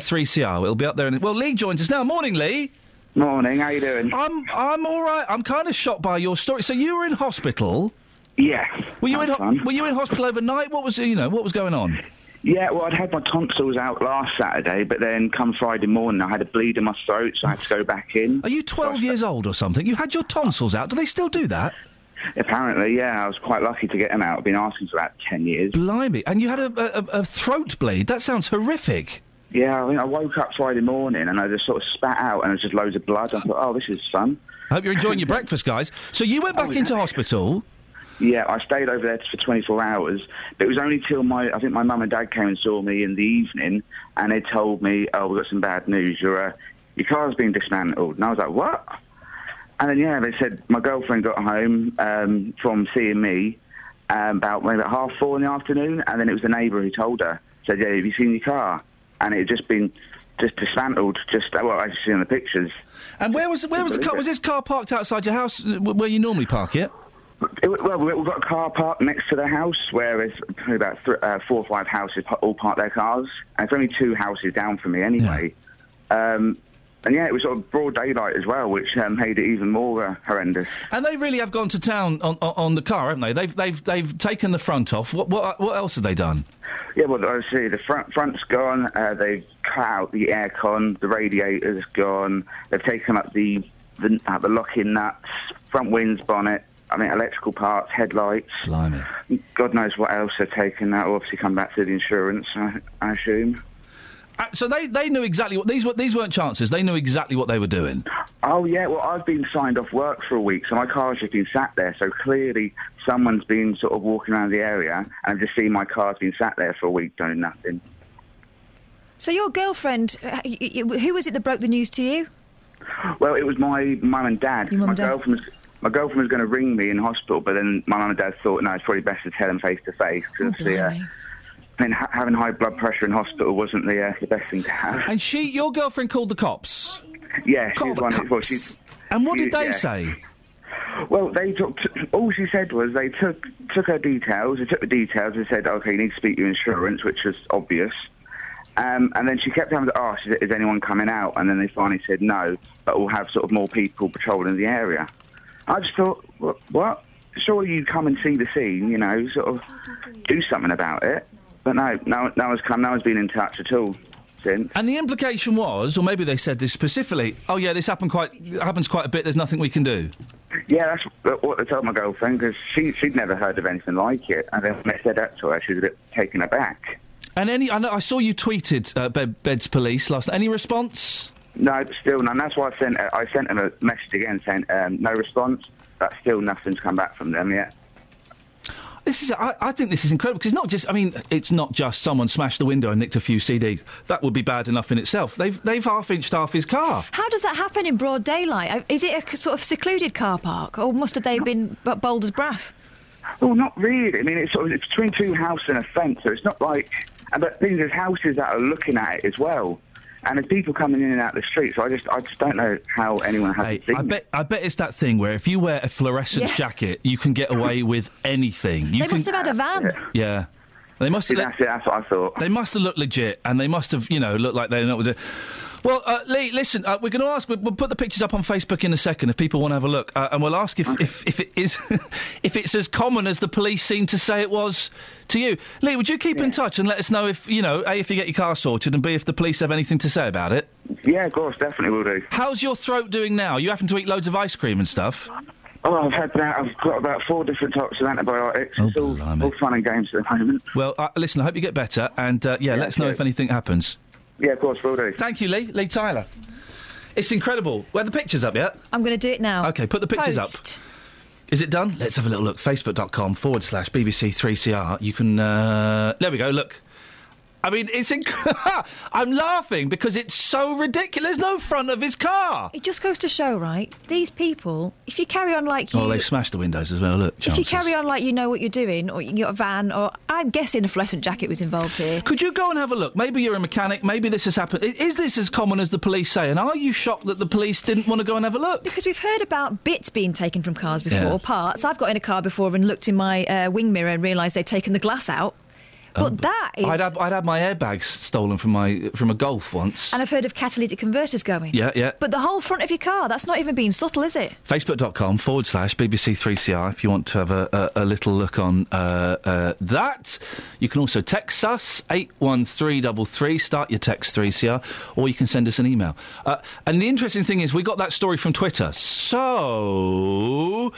3CR. It'll be up there. Well, Lee joins us now. Morning, Lee. Morning, how you doing? I'm all right. I'm kind of shocked by your story. So you were in hospital? Yes. Were you in hospital overnight? What was going on? Yeah, well, I'd had my tonsils out last Saturday, but then come Friday morning, I had a bleed in my throat, so I had to go back in. Are you 12 years old or something? You had your tonsils out. Do they still do that? Apparently, yeah. I was quite lucky to get them out. I've been asking for about 10 years. Blimey. And you had a throat bleed? That sounds horrific. Yeah, I woke up Friday morning and I just sort of spat out and there's just loads of blood. I thought, oh, this is fun. I hope you're enjoying your breakfast, guys. So you went back into hospital... Yeah, I stayed over there for 24 hours, but it was only till I think my mum and dad came and saw me in the evening, and they told me, oh, we've got some bad news, your car's been dismantled. And I was like, what? And then, yeah, they said my girlfriend got home from seeing me about maybe 4:30 in the afternoon, and then it was the neighbour who told her, said, yeah, have you seen your car? And it had just been dismantled, as you see in the pictures. And where was the car? Was this car parked outside your house where you normally park it? Well, we've got a car park next to the house where there's probably about 4 or 5 houses all park their cars. And it's only 2 houses down from me anyway. Yeah. And yeah, it was sort of broad daylight as well, which made it even more horrendous. And they really have gone to town on the car, haven't they? They've taken the front off. What else have they done? Yeah, well, obviously the front's gone. They've cut out the aircon. The radiator's gone. They've taken up the locking nuts, front winds, bonnet. I mean, electrical parts, headlights. Blimey. God knows what else they've taken. That will obviously come back to the insurance, I assume. So they knew exactly what these weren't chances. They knew exactly what they were doing. Oh yeah, well I've been signed off work for a week, so my car's just been sat there. So clearly someone's been sort of walking around the area, and I've just seen my car's been sat there for a week doing nothing. So your girlfriend, who was it that broke the news to you? Well, it was my mum and dad. Your mum and dad? My girlfriend was going to ring me in hospital, but then my mum and dad thought, no, it's probably best to tell them face to face, because having high blood pressure in hospital wasn't the best thing to have. And your girlfriend called the cops? Yeah, And what did they say? Well, they all she said was they took her details. They took the details and said, okay, you need to speak to your insurance, which was obvious. And then she kept having to ask, is anyone coming out? And then they finally said no, but we'll have sort of more people patrolling the area. I just thought, what? Surely you come and see the scene, you know, sort of do something about it. But no one's come, no one's been in touch at all since. And the implication was, or maybe they said this specifically, oh yeah, this happens quite a bit, there's nothing we can do. Yeah, that's what they told my girlfriend, because she'd never heard of anything like it. And then when they said that to her, she was a bit taken aback. And I saw you tweeted Beds Police last night. Any response? No, still none. That's why I sent them a message again saying no response, but still nothing's come back from them yet. I think this is incredible, because it's not just someone smashed the window and nicked a few CDs. That would be bad enough in itself. They've half-inched half his car. How does that happen in broad daylight? Is it a sort of secluded car park, or must have they been bold as brass? Well, not really. I mean, it's between two houses and a fence, so it's not like... But there's houses that are looking at it as well. And there's people coming in and out the street, so I just don't know how anyone has seen it. I bet it's that thing where if you wear a fluorescent jacket, you can get away with anything. They must have had a van. Yeah. They must have... That's what I thought. They must have looked legit, and they must have, looked like they know what to do. Well, Lee, listen, we're going to ask... We'll put the pictures up on Facebook in a second if people want to have a look, and we'll ask if it is... if it's as common as the police seem to say it was to you. Lee, would you keep in touch and let us know if, A, if you get your car sorted, and B, if the police have anything to say about it? Yeah, of course, definitely will do. How's your throat doing now? You having to eat loads of ice cream and stuff? Oh, I've got about 4 different types of antibiotics. It's all fun and games at the moment. Well, listen, I hope you get better, and, let us know if anything happens. Yeah, of course, will do. Thank you, Lee. Lee Tyler. It's incredible. Were the pictures up yet? I'm going to do it now. OK, put the pictures up. Is it done? Let's have a little look. Facebook.com/BBC3CR. You can... there we go, look. I mean, it's... I'm laughing because it's so ridiculous. There's no front of his car. It just goes to show, right? These people, if you carry on like you... Oh, they've smashed the windows as well, look. If you carry on like you know what you're doing, or you got a van, or I'm guessing a fluorescent jacket was involved here. Could you go and have a look? Maybe you're a mechanic, maybe this has happened. Is this as common as the police say? And are you shocked that the police didn't want to go and have a look? Because we've heard about bits being taken from cars before, parts. I've got in a car before and looked in my wing mirror and realised they'd taken the glass out. But that is... I'd had my airbags stolen from a Golf once. And I've heard of catalytic converters going. Yeah. But the whole front of your car, that's not even being subtle, is it? Facebook.com/BBC3CR if you want to have a little look on that. You can also text us, 81333, start your text 3CR, or you can send us an email. And the interesting thing is we got that story from Twitter. So,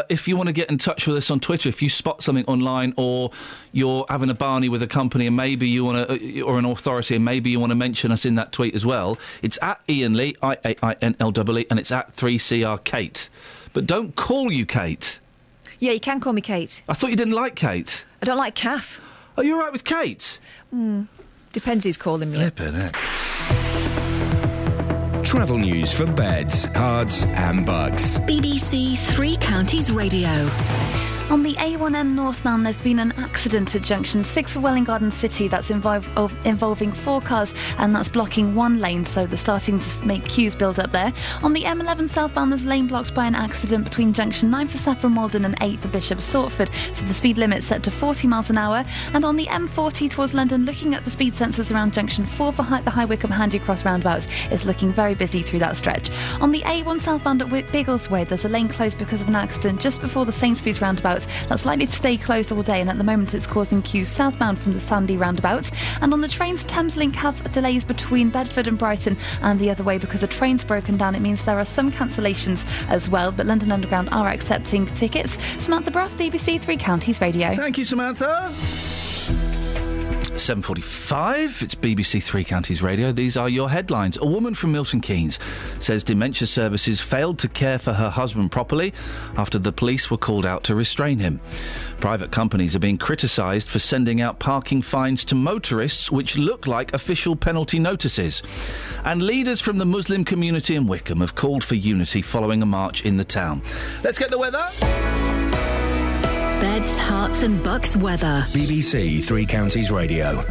if you want to get in touch with us on Twitter, if you spot something online or you're having a Barney with a company and maybe you want to, or an authority, and maybe you want to mention us in that tweet as well, it's at Iain Lee, IAINLEE, and it's at 3CR Kate. But don't call you Kate. Yeah, you can call me Kate. I thought you didn't like Kate. I don't like Kath. Are you all right with Kate? Depends who's calling me. Flippin' heck. Travel news for beds, cards and bugs. BBC Three Counties Radio. On the A1M northbound, there's been an accident at junction 6 for Welwyn Garden City that's involving 4 cars, and that's blocking 1 lane, so they're starting to make queues build up there. On the M11 southbound, there's a lane blocked by an accident between junction 9 for Saffron Walden and 8 for Bishop Stortford, so the speed limit's set to 40 miles an hour. And on the M40 towards London, looking at the speed sensors around junction 4 for the High Wycombe Handy Cross roundabout, it's looking very busy through that stretch. On the A1 southbound at Biggleswade, there's a lane closed because of an accident just before the Sainsbury's roundabout. That's likely to stay closed all day, and at the moment it's causing queues southbound from the Sandy roundabout. And on the trains, Thameslink have delays between Bedford and Brighton and the other way because a train's broken down. It means there are some cancellations as well, but London Underground are accepting tickets. Samantha Brough, BBC Three Counties Radio. Thank you, Samantha. 7:45, it's BBC Three Counties Radio. These are your headlines. A woman from Milton Keynes says dementia services failed to care for her husband properly after the police were called out to restrain him. Private companies are being criticised for sending out parking fines to motorists which look like official penalty notices. And leaders from the Muslim community in Wickham have called for unity following a march in the town. Let's get the weather. Beds, Herts and Bucks weather. BBC Three Counties Radio.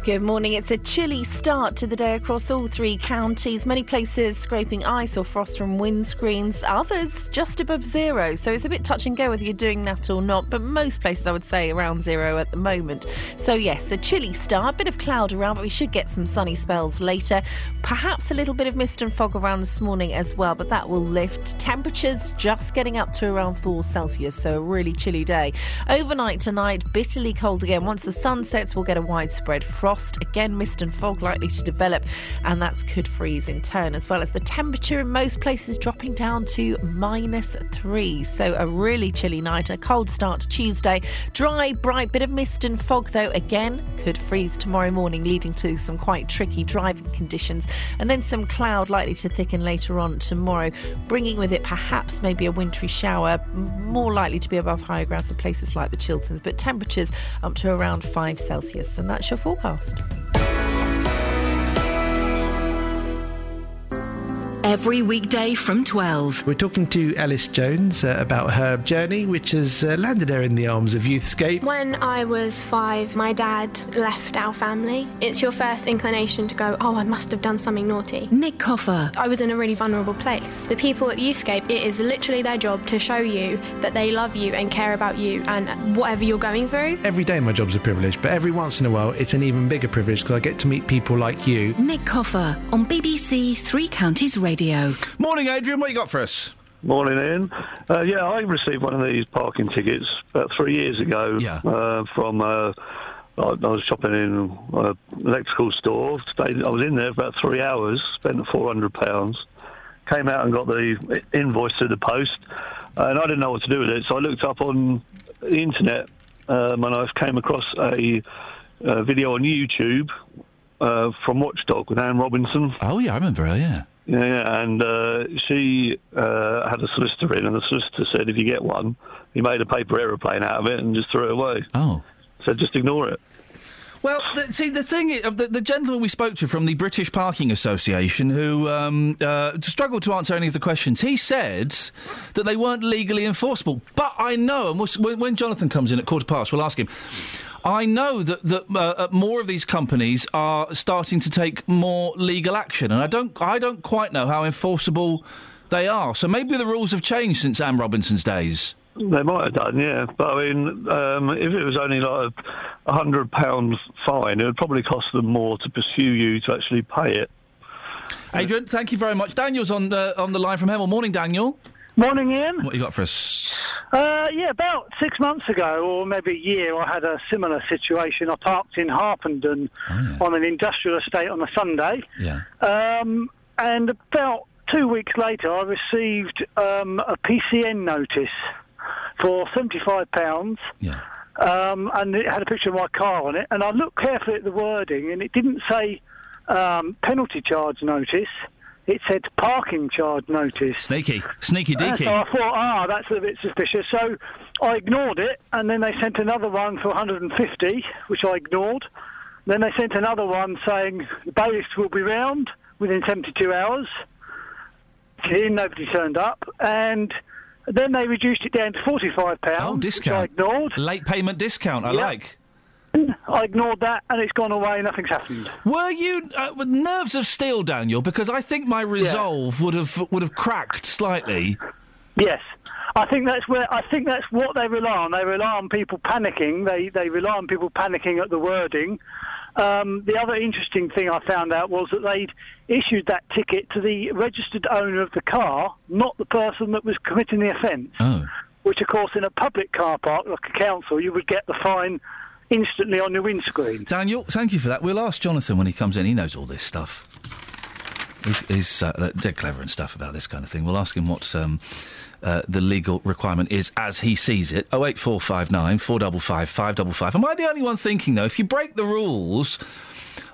Good morning. It's a chilly start to the day across all three counties. Many places scraping ice or frost from windscreens, others just above zero. So it's a bit touch and go whether you're doing that or not, but most places I would say around zero at the moment. So yes, a chilly start, bit of cloud around, but we should get some sunny spells later. Perhaps a little bit of mist and fog around this morning as well, but that will lift. Temperatures just getting up to around 4 Celsius, so a really chilly day. Overnight tonight, bitterly cold again. Once the sun sets, we'll get a widespread frost. Again, mist and fog likely to develop, and that could freeze in turn, as well as the temperature in most places dropping down to -3. So a really chilly night, a cold start to Tuesday. Dry, bright, bit of mist and fog, though, again, could freeze tomorrow morning, leading to some quite tricky driving conditions. And then some cloud likely to thicken later on tomorrow, bringing with it perhaps maybe a wintry shower, more likely to be above higher grounds in places like the Chilterns, but temperatures up to around 5 Celsius. And that's your forecast. Every weekday from 12. We're talking to Ellis Jones about her journey, which has landed her in the arms of Youthscape. When I was 5, my dad left our family. It's your first inclination to go, oh, I must have done something naughty. Nick Coffer. I was in a really vulnerable place. The people at Youthscape, it is literally their job to show you that they love you and care about you and whatever you're going through. Every day my job's a privilege, but every once in a while it's an even bigger privilege because I get to meet people like you. Nick Coffer on BBC Three Counties Radio. Morning, Adrian. What you got for us? Morning, Ian. I received one of these parking tickets about 3 years ago. From I was shopping in an electrical store. I was in there for about 3 hours. Spent £400. Came out and got the invoice through the post, and I didn't know what to do with it. So I looked up on the internet, and I came across a video on YouTube from Watchdog with Anne Robinson. Oh yeah, I remember her. Yeah. Yeah, and she had a solicitor in, and the solicitor said if you get one, he made a paper aeroplane out of it and just threw it away. Oh. So just ignore it. Well, the thing is, the gentleman we spoke to from the British Parking Association, who struggled to answer any of the questions, he said that they weren't legally enforceable. But I know, and when Jonathan comes in at 15:15, we'll ask him. I know that more of these companies are starting to take more legal action, and I don't quite know how enforceable they are. So maybe the rules have changed since Anne Robinson's days. They might have done, yeah. But I mean, if it was only like £100 fine, it would probably cost them more to pursue you to actually pay it. Adrian, thank you very much. Daniel's on the line from Hemel. Morning, Daniel. Morning, Ian. What you got for us? About 6 months ago, or maybe a year, I had a similar situation. I parked in Harpenden on an industrial estate on a Sunday. Yeah. And about 2 weeks later, I received a PCN notice for £75. Yeah. And it had a picture of my car on it. And I looked carefully at the wording, and it didn't say penalty charge notice. It said parking charge notice. Sneaky deaky. So I thought, that's a bit suspicious. So I ignored it, and then they sent another one for 150, which I ignored. Then they sent another one saying the bailiffs will be round within 72 hours. Nobody turned up, and then they reduced it down to £45. Oh, discount. Which I ignored. Late payment discount. I like. I ignored that, and it's gone away. Nothing's happened. Were you with nerves of steel, Daniel? Because I think my resolve would have cracked slightly. Yes, I think that's what they rely on. They rely on people panicking. They rely on people panicking at the wording. The other interesting thing I found out was that they'd issued that ticket to the registered owner of the car, not the person that was committing the offence. Oh. Which, of course, in a public car park like a council, you would get the fine instantly on your windscreen. Daniel, thank you for that. We'll ask Jonathan when he comes in. He knows all this stuff. He's dead clever and stuff about this kind of thing. We'll ask him what the legal requirement is as he sees it. 08459 455 555. Am I the only one thinking, though, if you break the rules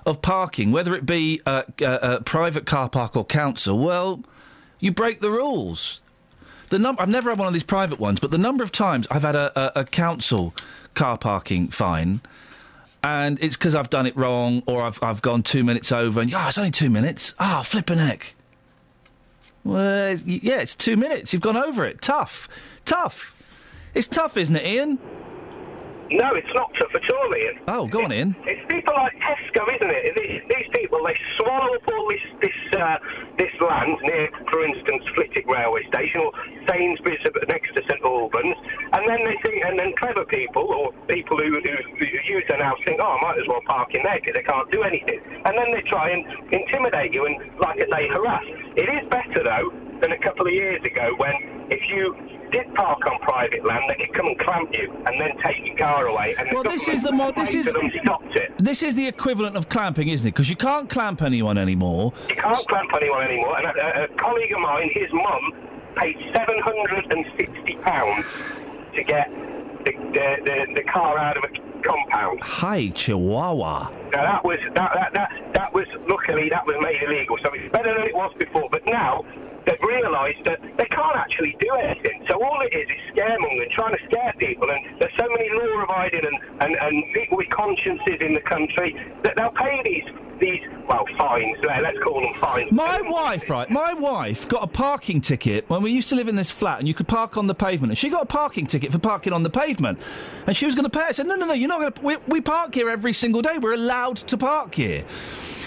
of parking, whether it be a private car park or council, well, you break the rules. I've never had one of these private ones, but the number of times I've had a council car parking fine, and it's because I've done it wrong, or I've gone 2 minutes over, and it's only 2 minutes. Flippin' heck. Well, yeah, it's 2 minutes. You've gone over it. Tough. It's tough, isn't it, Ian? No, it's not tough at all, Ian. Oh, go on, Ian. It's people like Tesco, isn't it? These people, they swallow up all this land near, for instance, Flitwick Railway Station or Sainsbury's next to St Albans, and then they think, and then clever people or people who use their house think, I might as well park in there because they can't do anything, and then they try and intimidate you and, like I say, harass. It is better though than a couple of years ago when if you did park on private land, they could come and clamp you and then take your car away. And This is the equivalent of clamping, isn't it? Because you can't clamp anyone anymore. You can't clamp anyone anymore. And a colleague of mine, his mum, paid £760 to get the car out of a compound. Hi, Chihuahua. Now that was luckily that was made illegal, so it's better than it was before. But now they've realised that they can't actually do anything. So all it is scaremongering, trying to scare people. And there's so many law-abiding and people with consciences in the country that they'll pay these fines. Let's call them fines. My wife got a parking ticket when we used to live in this flat, and you could park on the pavement. And she got a parking ticket for parking on the pavement, and she was going to pay it. I said, no, you're not going to. We park here every single day. We're allowed to park here.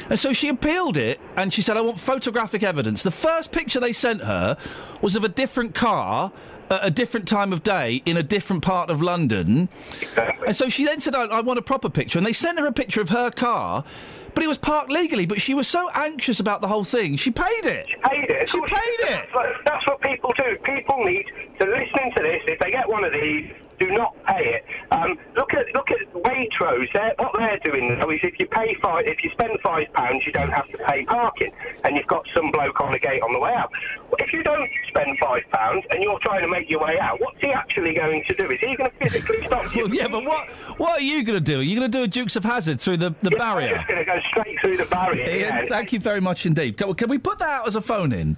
And so she appealed it, and she said, I want photographic evidence. The first picture they sent her was of a different car at a different time of day in a different part of London. Exactly. And so she then said, I want a proper picture. And they sent her a picture of her car, but it was parked legally. But she was so anxious about the whole thing, she paid it. She paid it. That's what people do. People need to listen to this. If they get one of these, do not pay it. Look at Waitrose. What they're doing now is if you spend £5, you don't have to pay parking, and you've got some bloke on the gate on the way out. If you don't spend £5 and you're trying to make your way out, what's he actually going to do? Is he going to physically stop you? Well, yeah, but what are you going to do? Are you going to do a Dukes of Hazzard through the barrier? I'm just going to go straight through the barrier. Ian, thank you very much indeed. Can we put that out as a phone-in?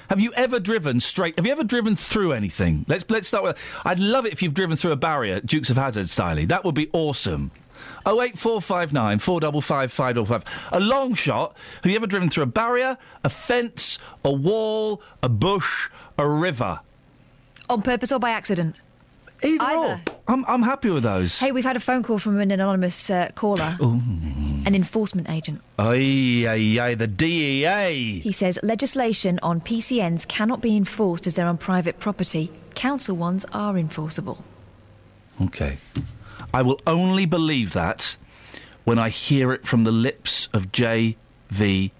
Have you ever driven through anything? Let's start with. I'd love it if you've driven through a barrier, Dukes of Hazzard style. That would be awesome. 08459 455 555. A long shot. Have you ever driven through a barrier, a fence, a wall, a bush, a river? On purpose or by accident? Either. I'm happy with those. Hey, we've had a phone call from an anonymous caller. Ooh. An enforcement agent. The DEA. He says legislation on PCNs cannot be enforced as they're on private property. Council ones are enforceable. OK. I will only believe that when I hear it from the lips of JVS.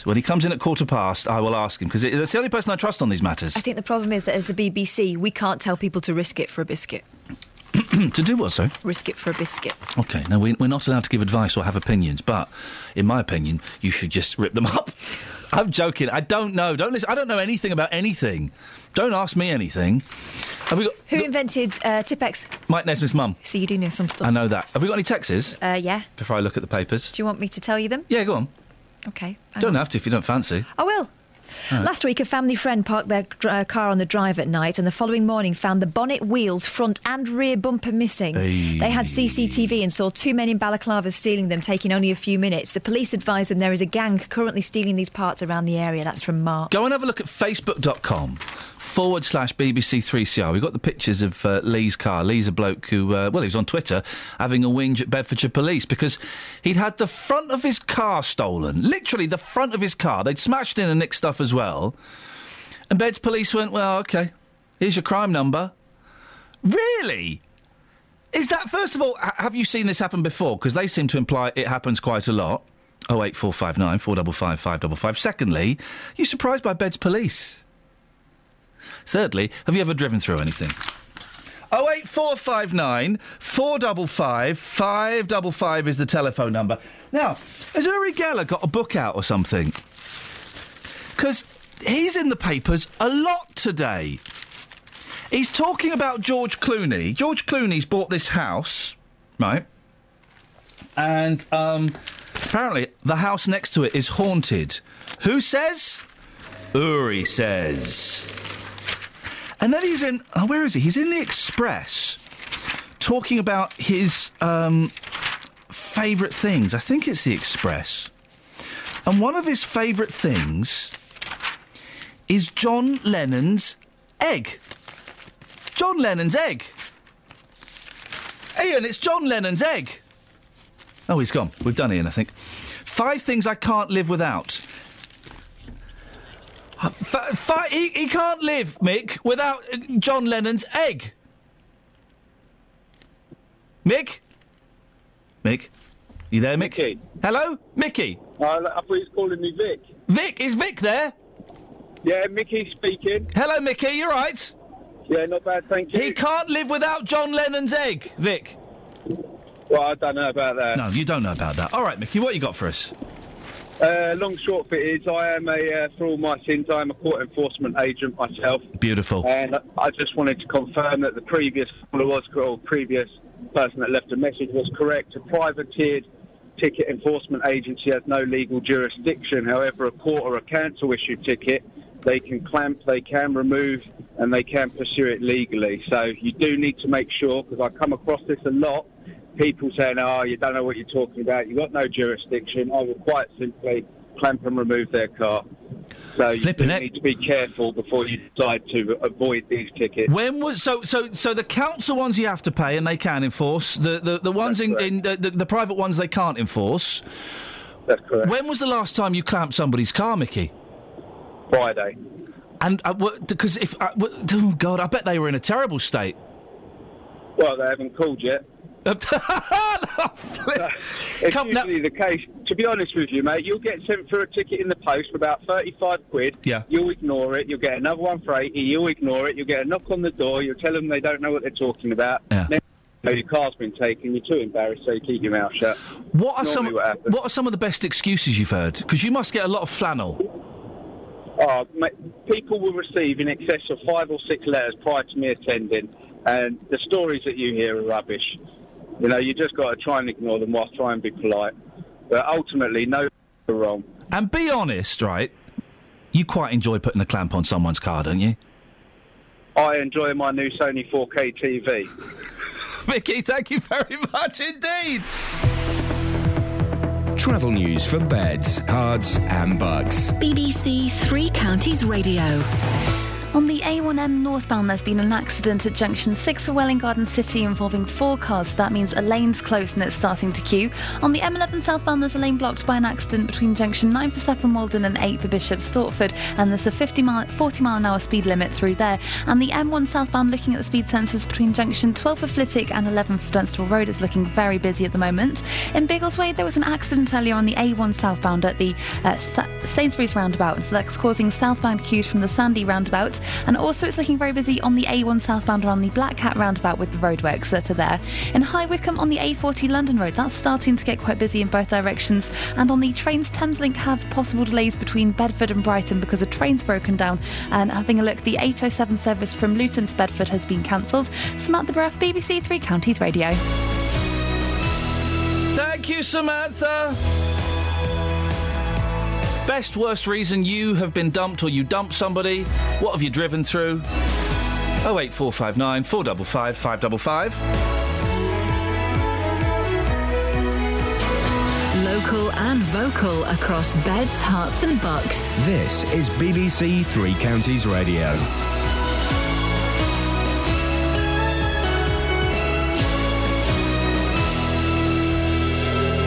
When he comes in at 15:15, I will ask him, because that's the only person I trust on these matters. I think the problem is that as the BBC, we can't tell people to risk it for a biscuit. To do what, sorry? Risk it for a biscuit. OK, now we're not allowed to give advice or have opinions, but in my opinion, you should just rip them up. I'm joking. I don't know. Don't listen. I don't know anything about anything. Don't ask me anything. Who invented Tipp-Ex? Mike Nesmith's mum. So you do know some stuff. I know that. Have we got any texts? Yeah. Before I look at the papers. Do you want me to tell you them? Yeah, go on. OK. Don't have to if you don't fancy. I will. Right. Last week, a family friend parked their car on the drive at night, and the following morning found the bonnet, wheels, front and rear bumper missing. Hey. They had CCTV and saw two men in balaclavas stealing them, taking only a few minutes. The police advised them there is a gang currently stealing these parts around the area. That's from Mark. Go and have a look at facebook.com/BBC3CR. We've got the pictures of Lee's car. Lee's a bloke who, he was on Twitter having a whinge at Bedfordshire Police because he'd had the front of his car stolen. Literally the front of his car. They'd smashed in and nicked stuff as well. And Beds Police went, well, OK, here's your crime number. Really? Is that, first of all, have you seen this happen before? Because they seem to imply it happens quite a lot. 08459 455 555. Secondly, are you surprised by Beds Police? Thirdly, have you ever driven through anything? 08459 455 555 is the telephone number. Now, has Uri Geller got a book out or something? because he's in the papers a lot today. He's talking about George Clooney. George Clooney's bought this house, right? And apparently the house next to it is haunted. Who says? Uri says. And then he's in... Oh, where is he? He's in the Express talking about his favourite things. I think it's the Express. And one of his favourite things is John Lennon's egg. John Lennon's egg. Iain, it's John Lennon's egg. Oh, he's gone. We've done Iain, I think. 5 things I can't live without. He can't live, Mick, without John Lennon's egg. Mick? Mick? You there, Mick? Mickey. Hello? Mickey? I thought he was calling me Vic. Vic? Is Vic there? Yeah, Mickey speaking. Hello, Mickey, you all right? Yeah, not bad, thank you. He can't live without John Lennon's egg, Vic. Well, I don't know about that. No, you don't know about that. All right, Mickey, what you got for us? Long short of it is, I am for all my sins, I am a court enforcement agent myself. Beautiful. And I just wanted to confirm that the previous person that left a message was correct. A privateered ticket enforcement agency has no legal jurisdiction. However, a court or a council-issued ticket, they can clamp, they can remove, and they can pursue it legally. So you do need to make sure, because I come across this a lot, people saying, oh, you don't know what you're talking about, you've got no jurisdiction. I will quite simply clamp and remove their car. So you do need to be careful before you decide to avoid these tickets. When was so the council ones you have to pay and they can enforce, the ones the private ones they can't enforce. That's correct. When was the last time you clamped somebody's car, Mickey? Friday. And because oh God, I bet they were in a terrible state. Well, they haven't called yet. It's usually the case. To be honest with you, mate, you'll get sent for a ticket in the post for about 35 quid. Yeah. You'll ignore it. You'll get another one for 80. You'll ignore it. You'll get a knock on the door. You'll tell them they don't know what they're talking about. Yeah. Then your car's been taken. You're too embarrassed, so you keep your mouth shut. What are some of the best excuses you've heard? Because you must get a lot of flannel. Oh, mate, people will receive in excess of 5 or 6 letters prior to me attending, and the stories that you hear are rubbish. You know, you just got to try and ignore them whilst trying to be polite. But ultimately, no, you're wrong. And be honest, right? You quite enjoy putting a clamp on someone's car, don't you? I enjoy my new Sony 4K TV. Mickey, thank you very much indeed. Travel news for beds, cards and bugs. BBC Three Counties Radio. On the A1M northbound, there's been an accident at junction 6 for Welwyn Garden City involving 4 cars. So that means a lane's closed and it's starting to queue. On the M11 southbound, there's a lane blocked by an accident between junction 9 for Saffron Walden and 8 for Bishop Stortford. And there's a 40 mile an hour speed limit through there. And the M1 southbound, looking at the speed sensors between junction 12 for Flitwick and 11 for Dunstable Road, is looking very busy at the moment. In Biggleswade, there was an accident earlier on the A1 southbound at the Sainsbury's roundabout. So that's causing southbound queues from the Sandy roundabout. And also it's looking very busy on the A1 southbound around the Black Cat roundabout with the roadworks that are there. In High Wycombe on the A40 London Road, that's starting to get quite busy in both directions. And on the trains, Thameslink have possible delays between Bedford and Brighton because a train's broken down. And having a look, the 807 service from Luton to Bedford has been cancelled. Samantha Bruff, BBC Three Counties Radio. Thank you, Samantha. Best, worst reason you have been dumped or you dumped somebody. What have you driven through? 08459 455 555. Local and vocal across beds, hearts and bucks. This is BBC Three Counties Radio.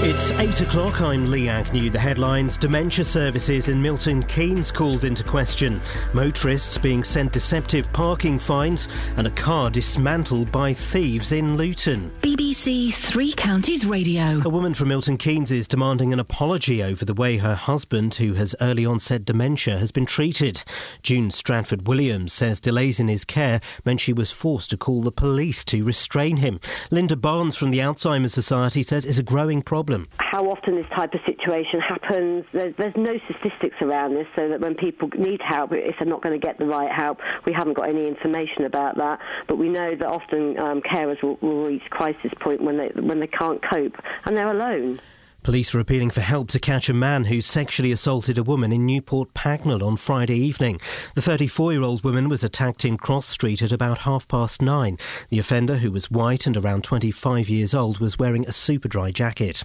It's 8 o'clock, I'm Lee Agnew. The headlines: dementia services in Milton Keynes called into question, motorists being sent deceptive parking fines, and a car dismantled by thieves in Luton. BBC Three Counties Radio. A woman from Milton Keynes is demanding an apology over the way her husband, who has early onset dementia, has been treated. June Stratford-Williams says delays in his care meant she was forced to call the police to restrain him. Linda Barnes from the Alzheimer's Society says it's a growing problem problem. How often this type of situation happens, there's no statistics around this, so that when people need help, if they're not going to get the right help, we haven't got any information about that. But we know that often carers will reach crisis point when they can't cope and they're alone. Police are appealing for help to catch a man who sexually assaulted a woman in Newport Pagnell on Friday evening. The 34-year-old woman was attacked in Cross Street at about 9:30. The offender, who was white and around 25 years old, was wearing a Superdry jacket.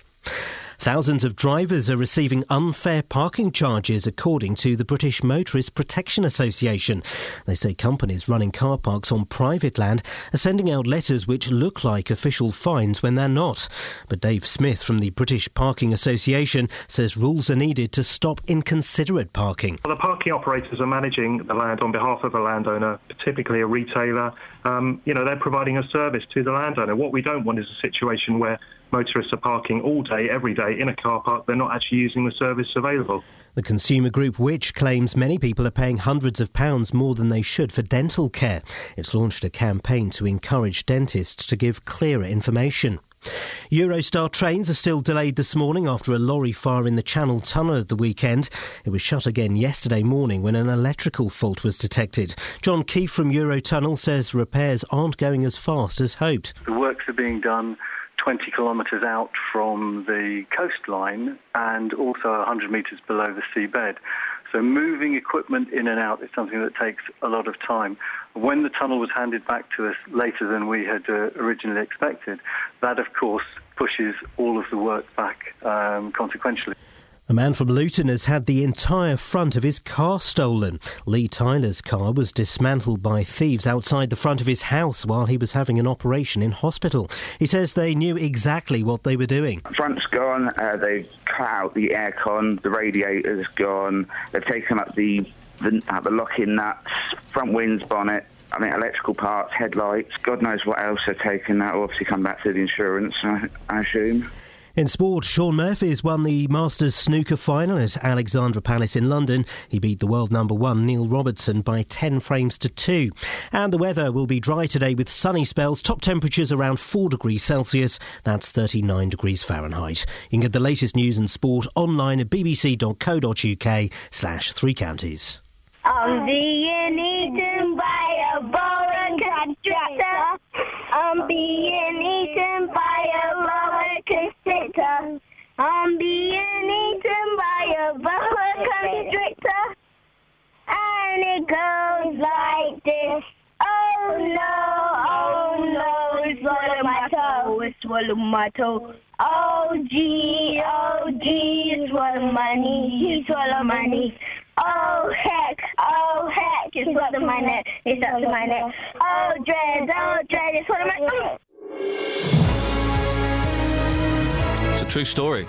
Thousands of drivers are receiving unfair parking charges, according to the British Motorist Protection Association. They say companies running car parks on private land are sending out letters which look like official fines when they're not. But Dave Smith from the British Parking Association says rules are needed to stop inconsiderate parking. The parking operators are managing the land on behalf of a landowner, typically a retailer. They're providing a service to the landowner. What we don't want is a situation where motorists are parking all day, every day in a car park. They're not actually using the service available. The consumer group Which claims many people are paying hundreds of pounds more than they should for dental care. It's launched a campaign to encourage dentists to give clearer information. Eurostar trains are still delayed this morning after a lorry fire in the Channel Tunnel at the weekend. It was shut again yesterday morning when an electrical fault was detected. John Keefe from Eurotunnel says repairs aren't going as fast as hoped. The works are being done 20 kilometres out from the coastline and also 100 metres below the seabed. So moving equipment in and out is something that takes a lot of time. When the tunnel was handed back to us later than we had originally expected, that of course pushes all of the work back consequentially. A man from Luton has had the entire front of his car stolen. Lee Tyler's car was dismantled by thieves outside the front of his house while he was having an operation in hospital. He says they knew exactly what they were doing. Front's gone, they've cut out the aircon, the radiator's gone, they've taken up the lock-in nuts, front winds, bonnet, electrical parts, headlights, God knows what else they've taken. That will obviously come back to the insurance, I assume. In sport, Shaun Murphy has won the Masters snooker final at Alexandra Palace in London. He beat the world number one Neil Robertson by 10 frames to 2. And the weather will be dry today with sunny spells, top temperatures around 4 degrees Celsius. That's 39 degrees Fahrenheit. You can get the latest news and sport online at bbc.co.uk/3 counties. I'm being eaten by a boa constrictor. I'm being eaten by a boa constrictor. I'm being eaten by a boa constrictor. And it goes like this. Oh no, it's swallowed my toe, it's swallowed my toe. Oh gee, it's swallowed my knee, he swallowed my knee. Oh heck, it's swallowed my neck, it's up to my neck. Oh dread, it's swallowed my... It's a true story.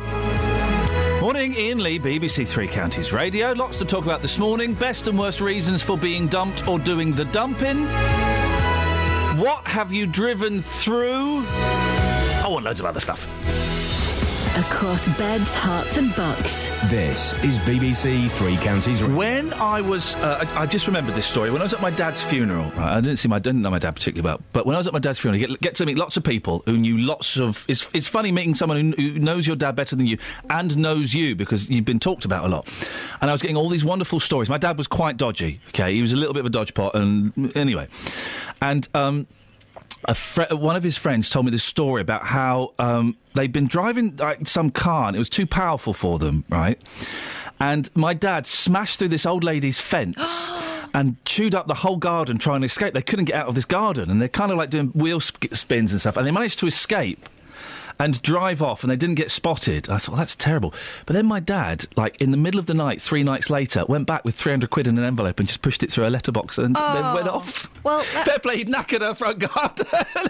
Morning, Iain Lee, BBC Three Counties Radio. Lots to talk about this morning. Best and worst reasons for being dumped or doing the dumping. What have you driven through? Oh, and loads of other stuff. Across beds, hearts and bucks. This is BBC Three Counties. When I was, I just remembered this story. When I was at my dad's funeral, right, I didn't know my dad particularly well, but when I was at my dad's funeral, you get to meet lots of people who knew lots of... It's funny meeting someone who knows your dad better than you and knows you because you've been talked about a lot. And I was getting all these wonderful stories. My dad was quite dodgy, okay? He was a little bit of a dodgepot, and anyway. And one of his friends told me this story about how they'd been driving some car and it was too powerful for them, right? And my dad smashed through this old lady's fence and chewed up the whole garden trying to escape. They couldn't get out of this garden and they're kind of like doing wheel spins and stuff, and they managed to escape and drive off, and they didn't get spotted. I thought, that's terrible. But then my dad, in the middle of the night, 3 nights later, went back with 300 quid in an envelope and just pushed it through a letterbox and then went off. Well, fair play, he'd knackered her front garden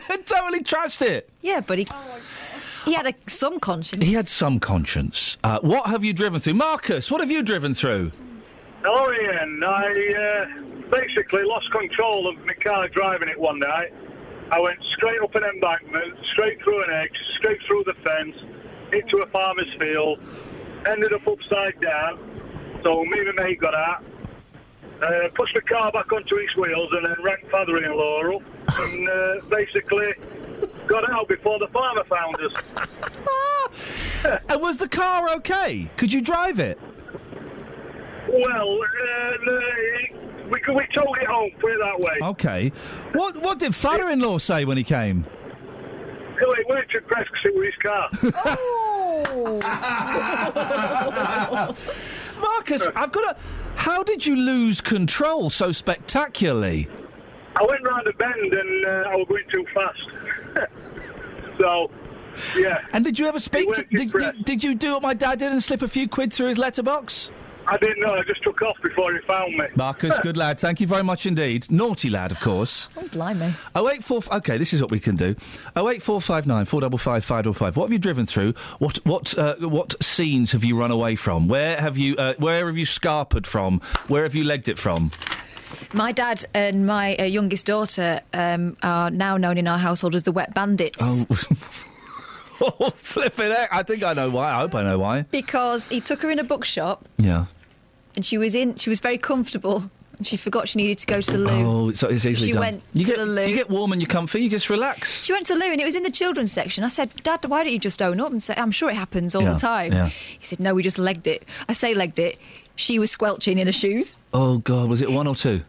and totally trashed it. Yeah, but he had some conscience. He had some conscience. What have you driven through? Marcus, what have you driven through? Hello, Ian. I basically lost control of my car driving it one night. I went straight up an embankment, straight through an edge, straight through the fence, into a farmer's field, ended up upside down. So me and my mate got out, pushed the car back onto its wheels and then rang father-in-law up and basically got out before the farmer found us. And was the car okay? Could you drive it? Well, we towed it home, put it that way. Okay. What did father-in-law say when he came? Well, he weren't impressed because it was his car. Marcus, how did you lose control so spectacularly? I went round a bend and I was going too fast. So, yeah. And did you ever speak to... Did you do what my dad did and slip a few quid through his letterbox? I didn't know. I just took off before he found me. Marcus, good lad. Thank you very much indeed. Naughty lad, of course. Oh, blimey. 084... OK, this is what we can do. 08459 455 555. What have you driven through? What scenes have you run away from? Where have you scarpered from? Where have you legged it from? My dad and my youngest daughter are now known in our household as the Wet Bandits. Oh... Oh, flipping heck. I think I know why. I hope I know why. Because he took her in a bookshop. Yeah. And she was very comfortable. And she forgot she needed to go to the loo. Oh, it's easily she done. Went to the loo. You get warm and you're comfy, you just relax. She went to the loo and it was in the children's section. I said, Dad, why don't you just own up and say, I'm sure it happens all the time. Yeah. He said, no, we just legged it. I say legged it. She was squelching in her shoes. Oh, God, was it 1 or 2?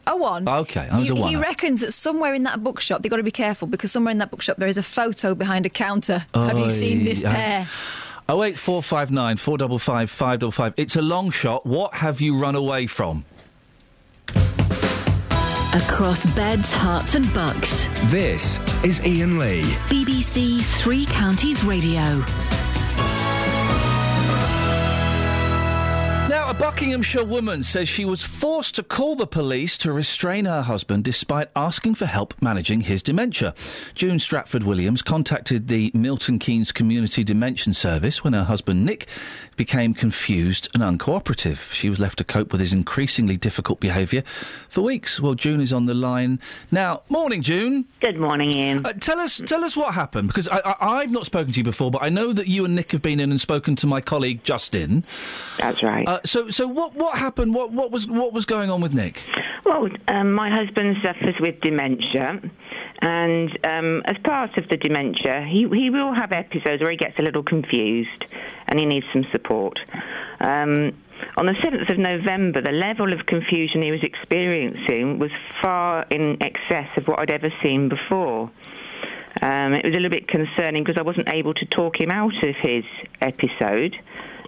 A 1. OK, I was a 1. He reckons that somewhere in that bookshop, they've got to be careful, because somewhere in that bookshop there is a photo behind a counter. Have you seen this pair? 08459 455 555. It's a long shot. What have you run away from? Across beds, hearts and bucks. This is Iain Lee. BBC Three Counties Radio. Now, a Buckinghamshire woman says she was forced to call the police to restrain her husband despite asking for help managing his dementia. June Stratford-Williams contacted the Milton Keynes Community Dementia Service when her husband Nick became confused and uncooperative. She was left to cope with his increasingly difficult behaviour for weeks. Well, June is on the line now. Morning, June. Good morning, Ian. Tell us what happened, because I've not spoken to you before, but I know that you and Nick have been in and spoken to my colleague Justin. That's right. So what happened? What was going on with Nick? Well, my husband suffers with dementia, and as part of the dementia, he will have episodes where he gets a little confused and he needs some support. On the 7th of November, the level of confusion he was experiencing was far in excess of what I'd ever seen before. It was a little bit concerning because I wasn't able to talk him out of his episode.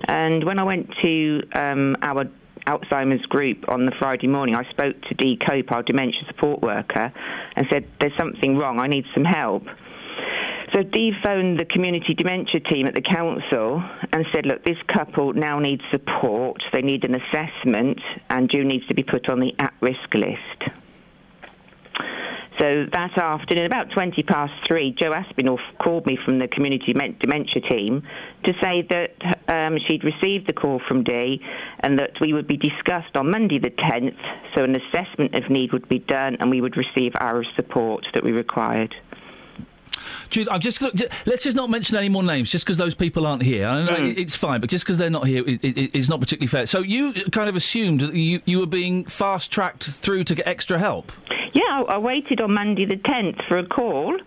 And when I went to our Alzheimer's group on the Friday morning, I spoke to Dee Cope, our dementia support worker, and said, there's something wrong, I need some help. So Dee phoned the community dementia team at the council and said, look, this couple now needs support, they need an assessment, and June needs to be put on the at-risk list. So that afternoon, about 3:20, Joe Aspinall called me from the community dementia team to say that she'd received the call from Dee and that we would be discussed on Monday the 10th, so an assessment of need would be done and we would receive our support that we required. Jude, let's just not mention any more names, just because those people aren't here. I know it's fine, but just because they're not here, it's not particularly fair. So you kind of assumed that you were being fast-tracked through to get extra help? Yeah, I waited on Monday the 10th for a call.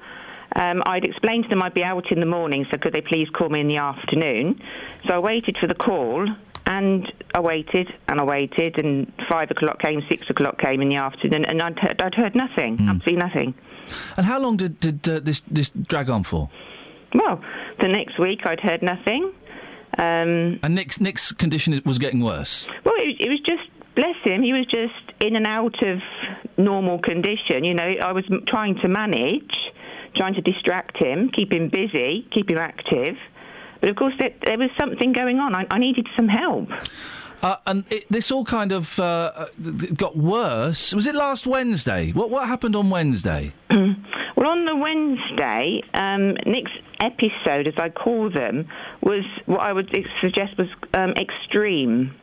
I'd explained to them I'd be out in the morning, so could they please call me in the afternoon? So I waited for the call, and I waited, and 5 o'clock came, 6 o'clock came in the afternoon, and I'd heard nothing, absolutely nothing. And how long did this drag on for? Well, the next week I'd heard nothing. And Nick's condition was getting worse? Well, it was just, bless him, he was just in and out of normal condition. You know, I was trying to manage, trying to distract him, keep him busy, keep him active. But of course there was something going on. I needed some help. And this all kind of got worse. Was it last Wednesday? What happened on Wednesday? Well, on the Wednesday, Nick's episode, as I call them, was what I would suggest was extreme.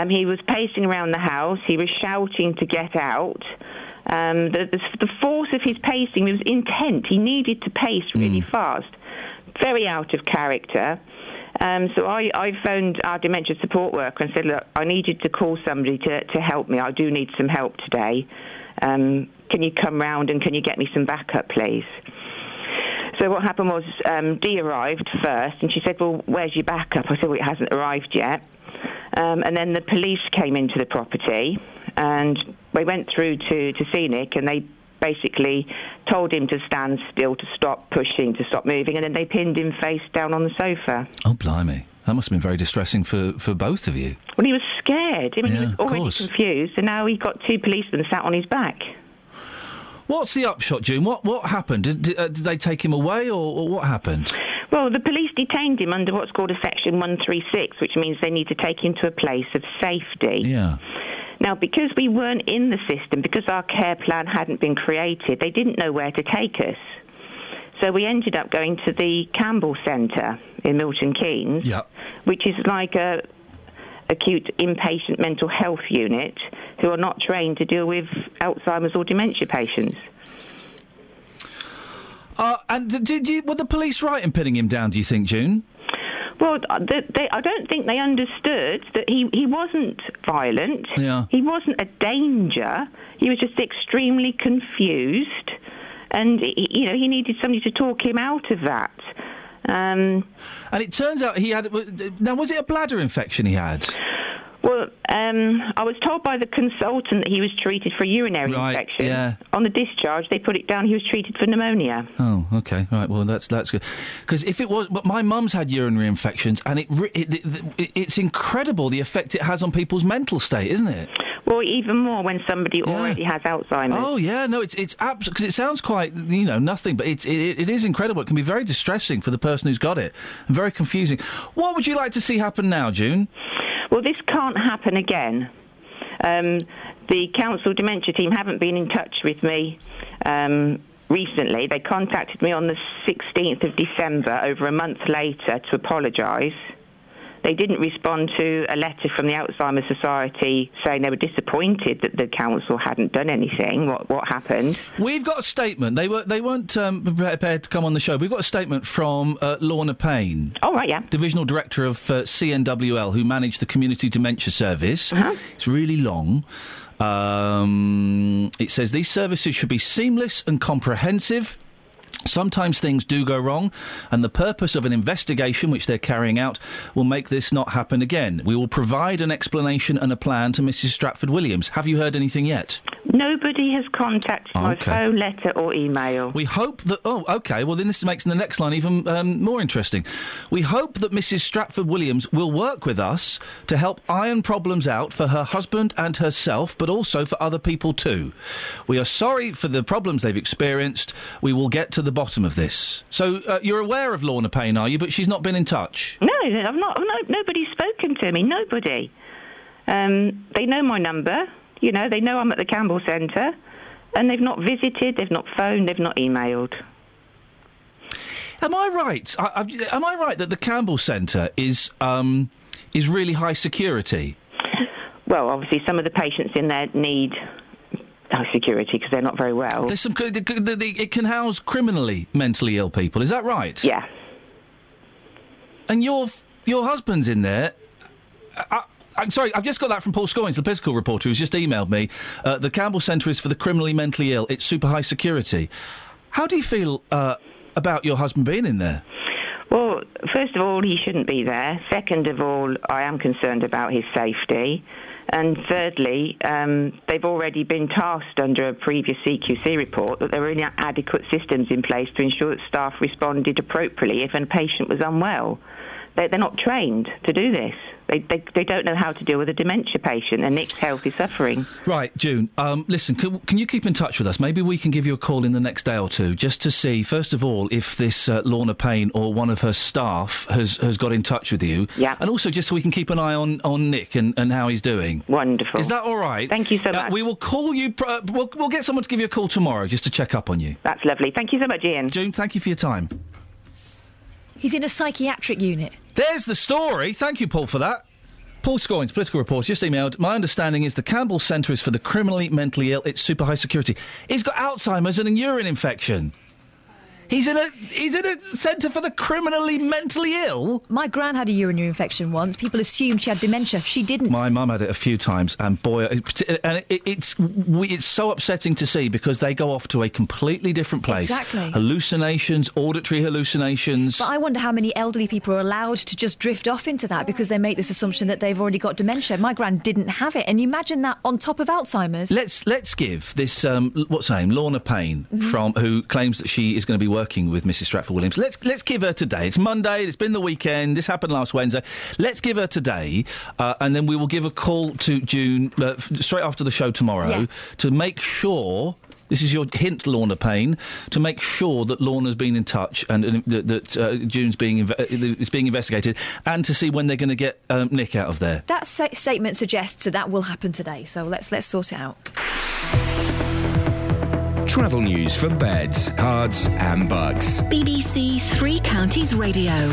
He was pacing around the house. He was shouting to get out. The force of his pacing was intense. He needed to pace really fast. Very out of character. So I phoned our dementia support worker and said, look, I need you to call somebody to help me. I do need some help today. Can you come round and can you get me some backup, please? So what happened was Dee arrived first, and she said, well, where's your backup? I said, well, it hasn't arrived yet. And then the police came into the property, and they went through to see Nick, and they basically told him to stand still, to stop pushing, to stop moving, and then they pinned him face down on the sofa. Oh, blimey. That must have been very distressing for both of you. Well, he was scared. I mean, Yeah, he was already confused, and now he got two policemen sat on his back. What's the upshot, June? What happened? Did they take him away, or what happened? Well, the police detained him under what's called a Section 136, which means they need to take him to a place of safety. Yeah. Now, because we weren't in the system, because our care plan hadn't been created, they didn't know where to take us. So we ended up going to the Campbell Centre in Milton Keynes, which is like a acute inpatient mental health unit who are not trained to deal with Alzheimer's or dementia patients. And were the police right in pinning him down, do you think, June? Well, I don't think they understood that he wasn't violent. Yeah. He wasn't a danger. He was just extremely confused. And, he needed somebody to talk him out of that. And it turns out he had... Now, was it a bladder infection he had? Well, I was told by the consultant that he was treated for a urinary infection. Yeah. On the discharge, they put it down he was treated for pneumonia. Oh, OK. Right, well, that's good. Because if it was... But my mum's had urinary infections, and it's incredible the effect it has on people's mental state, isn't it? Well, even more when somebody already has Alzheimer's. Oh, yeah, no, it's absolutely... Because it sounds quite, nothing, but it is incredible. It can be very distressing for the person who's got it, and very confusing. What would you like to see happen now, June? Well, this can't happen again. The council dementia team haven't been in touch with me recently. They contacted me on the 16th of December, over a month later, to apologise. They didn't respond to a letter from the Alzheimer's Society saying they were disappointed that the council hadn't done anything. What happened? We've got a statement. They weren't prepared to come on the show. We've got a statement from Lorna Payne. Oh, right, yeah. Divisional Director of CNWL, who managed the Community Dementia Service. Uh-huh. It's really long. It says these services should be seamless and comprehensive. Sometimes things do go wrong, and the purpose of an investigation which they're carrying out will make this not happen again. We will provide an explanation and a plan to Mrs. Stratford-Williams. Have you heard anything yet? Nobody has contacted my phone, letter or email. We hope that... Oh, OK, well, then this makes the next line even more interesting. We hope that Mrs. Stratford-Williams will work with us to help iron problems out for her husband and herself, but also for other people too. We are sorry for the problems they've experienced. We will get to the bottom of this. So you're aware of Lorna Payne, are you? But she's not been in touch? No, I've not. Nobody's spoken to me. Nobody. They know my number. They know I'm at the Campbell Centre, and they've not visited, they've not phoned, they've not emailed. Am I right? Am I right that the Campbell Centre is really high security? Well, obviously, some of the patients in there need security because they're not very well. There's some. It can house criminally mentally ill people. Is that right? Yeah. And your husband's in there. I'm sorry, I've just got that from Paul Scoins, the political reporter, who's just emailed me. The Campbell Centre is for the criminally mentally ill. It's super high security. How do you feel about your husband being in there? Well, first of all, he shouldn't be there. Second of all, I am concerned about his safety. And thirdly, they've already been tasked under a previous CQC report that there were inadequate systems in place to ensure that staff responded appropriately if a patient was unwell. They're not trained to do this. They don't know how to deal with a dementia patient, and Nick's health is suffering. Right, June, listen, can you keep in touch with us? Maybe we can give you a call in the next day or two, just to see, first of all, if this Lorna Payne or one of her staff has got in touch with you. Yeah. And also just so we can keep an eye on Nick and how he's doing. Wonderful. Is that all right? Thank you so much. We will call you... We'll get someone to give you a call tomorrow just to check up on you. That's lovely. Thank you so much, Iain. June, thank you for your time. He's in a psychiatric unit. There's the story. Thank you, Paul, for that. Paul Scoins, political reporter, just emailed, my understanding is the Campbell Centre is for the criminally mentally ill. It's super high security. He's got Alzheimer's and a urine infection. He's in a centre for the criminally mentally ill. My gran had a urinary infection once. People assumed she had dementia. She didn't. My mum had it a few times, and boy, it's so upsetting to see because they go off to a completely different place. Exactly. Hallucinations, auditory hallucinations. But I wonder how many elderly people are allowed to just drift off into that because they make this assumption that they've already got dementia. My gran didn't have it, and you imagine that on top of Alzheimer's. Let's give this what's her name, Lorna Payne, who claims that she is going to be working with Mrs. Stratford-Williams. Let's give her today. It's Monday. It's been the weekend. This happened last Wednesday. Let's give her today, and then we will give a call to June straight after the show tomorrow to make sure. This is your hint, Lorna Payne, to make sure that Lorna's been in touch and that June's is being investigated, and to see when they're going to get Nick out of there. That statement suggests that will happen today. So let's sort it out. Travel news for beds, cards and bugs. BBC Three Counties Radio.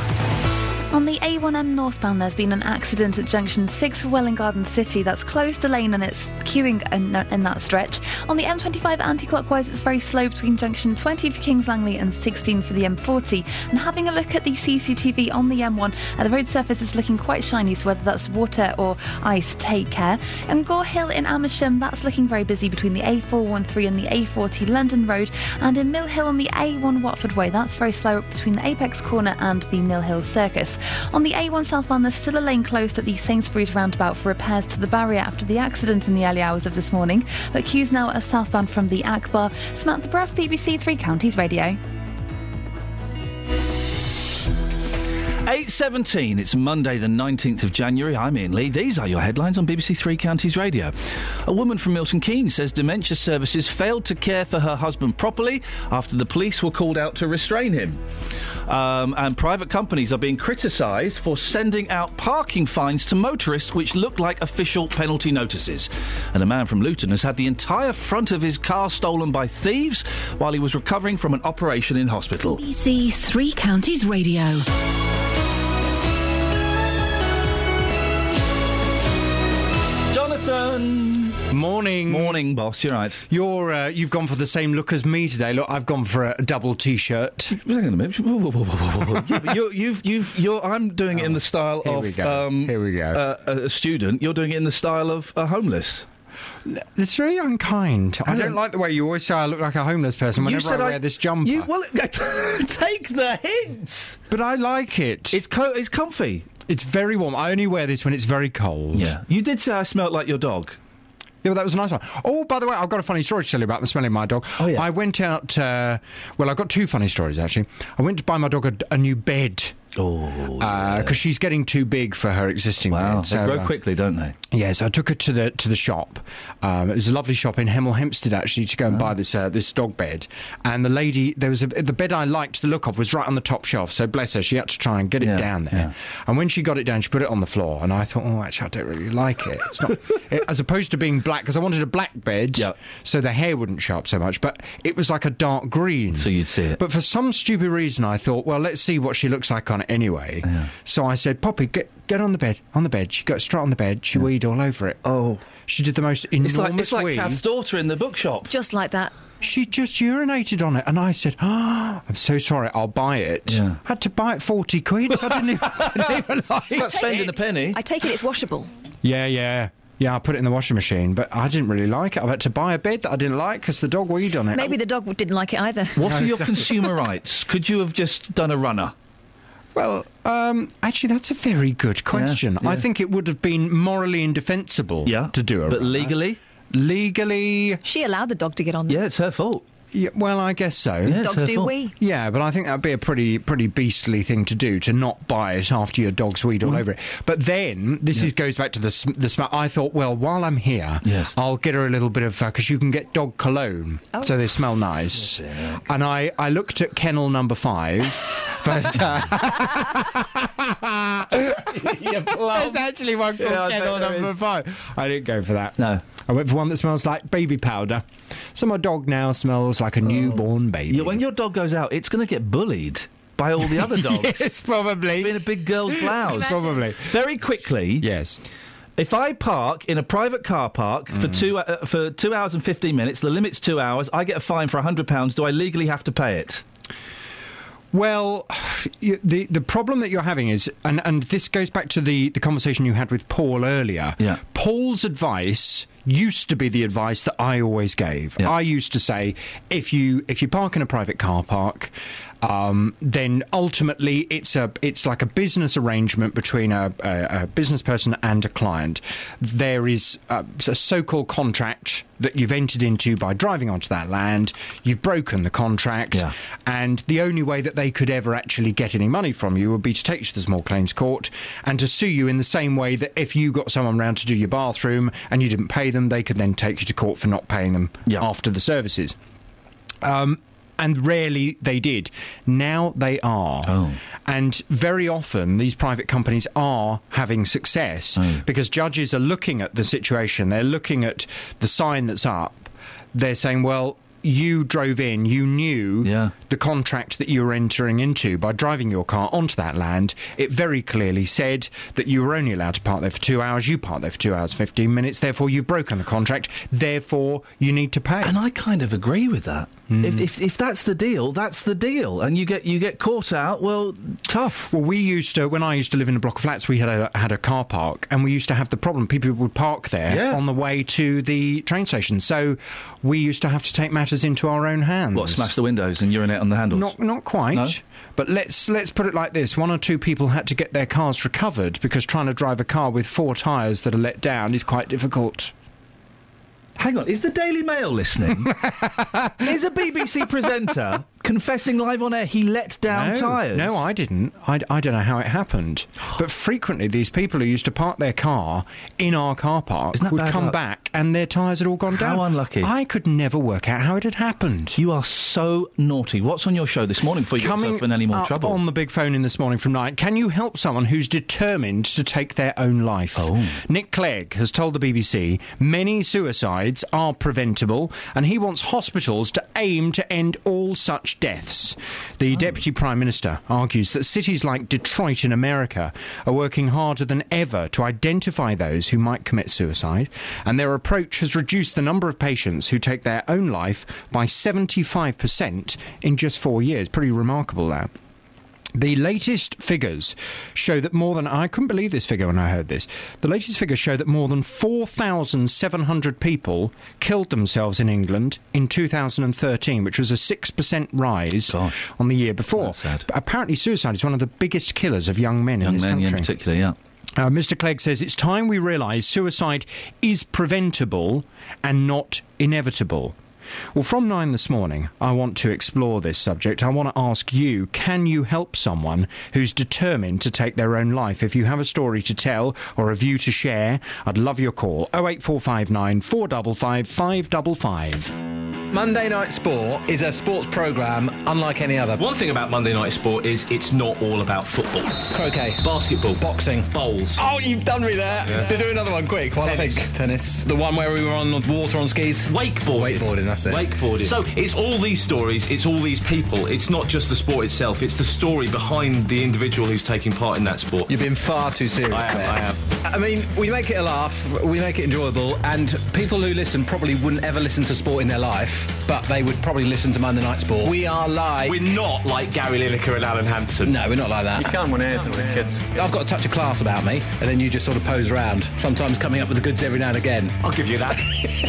On the A1M northbound, there's been an accident at junction 6 for Welwyn Garden City. That's closed to lane and it's queuing in that stretch. On the M25 anti-clockwise, it's very slow between junction 20 for Kings Langley and 16 for the M40. And having a look at the CCTV on the M1, the road surface is looking quite shiny, so whether that's water or ice, take care. And Gore Hill in Amersham, that's looking very busy between the A413 and the A40 London Road. And in Mill Hill on the A1 Watford Way, that's very slow between the Apex Corner and the Mill Hill Circus. On the A1 southbound, there's still a lane closed at the Sainsbury's roundabout for repairs to the barrier after the accident in the early hours of this morning. But queues now are southbound from the Akbar. Samantha Bruff, BBC Three Counties Radio. 8:17, it's Monday the 19th of January. I'm Iain Lee. These are your headlines on BBC Three Counties Radio. A woman from Milton Keynes says dementia services failed to care for her husband properly after the police were called out to restrain him. And private companies are being criticised for sending out parking fines to motorists which look like official penalty notices. And a man from Luton has had the entire front of his car stolen by thieves while he was recovering from an operation in hospital. BBC Three Counties Radio. Jonathan! Morning, boss. You're right. You've gone for the same look as me today. Look, I've gone for a double T-shirt. Hang on a minute. I'm doing it in the style of. Here we go. A student. You're doing it in the style of a homeless. That's very unkind. I don't like the way you always say I look like a homeless person whenever I wear this jumper. Take the hint. But I like it. It's comfy. It's very warm. I only wear this when it's very cold. Yeah. You did say I smelled like your dog. Yeah, well, that was a nice one. Oh, by the way, I've got a funny story to tell you about the smelling my dog. Oh, yeah. I went out... I've got two funny stories, actually. I went to buy my dog a new bed. Oh, because she's getting too big for her existing bed. So, they grow quickly, don't they? Yeah, so I took her to the shop. It was a lovely shop in Hemel Hempstead, actually, to go and buy this dog bed. And the lady, the bed I liked the look of was right on the top shelf. So bless her, she had to try and get it down there. Yeah. And when she got it down, she put it on the floor. And I thought, actually, I don't really like it. It's not, as opposed to being black, because I wanted a black bed, so the hair wouldn't show up so much. But it was like a dark green. So you'd see it. But for some stupid reason, I thought, well, let's see what she looks like on it anyway. Yeah. So I said, Poppy, get on the bed. On the bed. She got straight on the bed. She weed all over it. Oh. She did the most enormous It's like Kath's daughter in the bookshop. Just like that. She just urinated on it. And I said, I'm so sorry, I'll buy it. Yeah. Had to buy it 40 quid. I didn't even like it. It's like spending a penny. I take it it's washable. Yeah, I put it in the washing machine, but I didn't really like it. I had to buy a bed that I didn't like because the dog weed on it. Maybe the dog didn't like it either. What are your consumer rights? Could you have just done a runner? Well, actually, that's a very good question. Yeah. I think it would have been morally indefensible to do a runner. But legally? Legally... She allowed the dog to get on there. Yeah, it's her fault. Yeah, well, I guess so. Yeah, dogs do wee. Yeah, but I think that'd be a pretty beastly thing to do, to not buy it after your dog's weed all over it. But then, goes back to the smell. I thought, well, while I'm here, I'll get her a little bit of... because you can get dog cologne, so they smell nice. And I looked at kennel number 5, but... There's actually one called kennel number 5. I didn't go for that. No. I went for one that smells like baby powder. So my dog now smells like a newborn baby. Yeah, when your dog goes out, it's going to get bullied by all the other dogs. Yes, probably. Being a big girl's blouse. Probably. Very quickly. Yes. If I park in a private car park for 2 hours and 15 minutes, the limit's 2 hours, I get a fine for £100, do I legally have to pay it? Well, the problem that you're having is, and this goes back to the conversation you had with Paul earlier. Yeah. Paul's advice used to be the advice that I always gave. Yeah. I used to say, if you park in a private car park, then ultimately it's like a business arrangement between a business person and a client. There is a so-called contract that you've entered into by driving onto that land. You've broken the contract, and the only way that they could ever actually get any money from you would be to take you to the small claims court and to sue you in the same way that if you got someone round to do your bathroom and you didn't pay them, they could then take you to court for not paying them after the services. And rarely they did. Now they are. Oh. And very often these private companies are having success because judges are looking at the situation. They're looking at the sign that's up. They're saying, well, you drove in, you knew the contract that you were entering into by driving your car onto that land. It very clearly said that you were only allowed to park there for 2 hours. You parked there for 2 hours, 15 minutes. Therefore, you've broken the contract. Therefore, you need to pay. And I kind of agree with that. If that's the deal, that's the deal, and you get caught out. Well, tough. Well, when I used to live in a block of flats, we had a car park, and we used to have the problem. People would park there on the way to the train station, so we used to have to take matters into our own hands. What, smash the windows and urinate on the handles? Not quite. No? But let's put it like this: 1 or 2 people had to get their cars recovered because trying to drive a car with 4 tyres that are let down is quite difficult. Hang on, is the Daily Mail listening? Is a BBC presenter confessing live on air he let down tyres? No, I didn't. I don't know how it happened. But frequently these people who used to park their car in our car park would come back and their tyres had all gone down. How unlucky. I could never work out how it had happened. You are so naughty. What's on your show this morning before you get yourself in any more trouble? On the big phone in this morning from 9, can you help someone who's determined to take their own life? Oh. Nick Clegg has told the BBC many suicides are preventable and he wants hospitals to aim to end all such deaths. The Deputy Prime Minister argues that cities like Detroit in America are working harder than ever to identify those who might commit suicide, and their approach has reduced the number of patients who take their own life by 75% in just 4 years. Pretty remarkable, that. The latest figures show that I couldn't believe this figure when I heard this. The latest figures show that more than 4,700 people killed themselves in England in 2013, which was a 6% rise on the year before. That's sad. But apparently suicide is one of the biggest killers of young men in this country. Young men in particular, yeah. Mr. Clegg says it's time we realise suicide is preventable and not inevitable. Well, from 9 this morning, I want to explore this subject. I want to ask you, can you help someone who's determined to take their own life? If you have a story to tell or a view to share, I'd love your call. 08459 455 555. Monday Night Sport is a sports programme unlike any other. One thing about Monday Night Sport is it's not all about football. Croquet. Basketball. Boxing. Bowls. Oh, you've done me there. Yeah. Do another one quick while I think. Tennis. The one where we were on water on skis. Wakeboarding, that's it. Wakeboarding. So it's all these stories, it's all these people. It's not just the sport itself, it's the story behind the individual who's taking part in that sport. You're being far too serious. I am. I mean, we make it a laugh, we make it enjoyable, and people who listen probably wouldn't ever listen to sport in their life, but they would probably listen to Monday Night Sport. We are like... We're not like Gary Lineker and Alan Hansen. No, we're not like that. You can't win anything with kids. I've got a touch of class about me, and then you just sort of pose around, sometimes coming up with the goods every now and again. I'll give you that.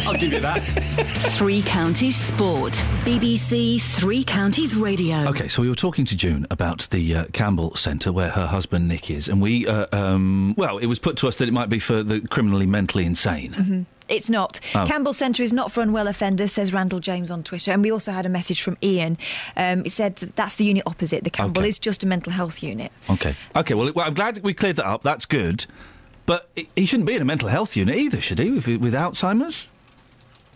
I'll give you that. 3 Counties Sport. BBC 3 Counties Radio. OK, so we were talking to June about the Campbell Centre where her husband Nick is, and we, well, it was put to us that it might be for the criminally mentally insane. Mm-hmm. It's not. Oh. Campbell Centre is not for unwell offenders, says Randall James on Twitter. And we also had a message from Iain. He said that's the unit opposite. The Campbell is just a mental health unit. OK, well, I'm glad we cleared that up. That's good. But he shouldn't be in a mental health unit either, should he, with Alzheimer's?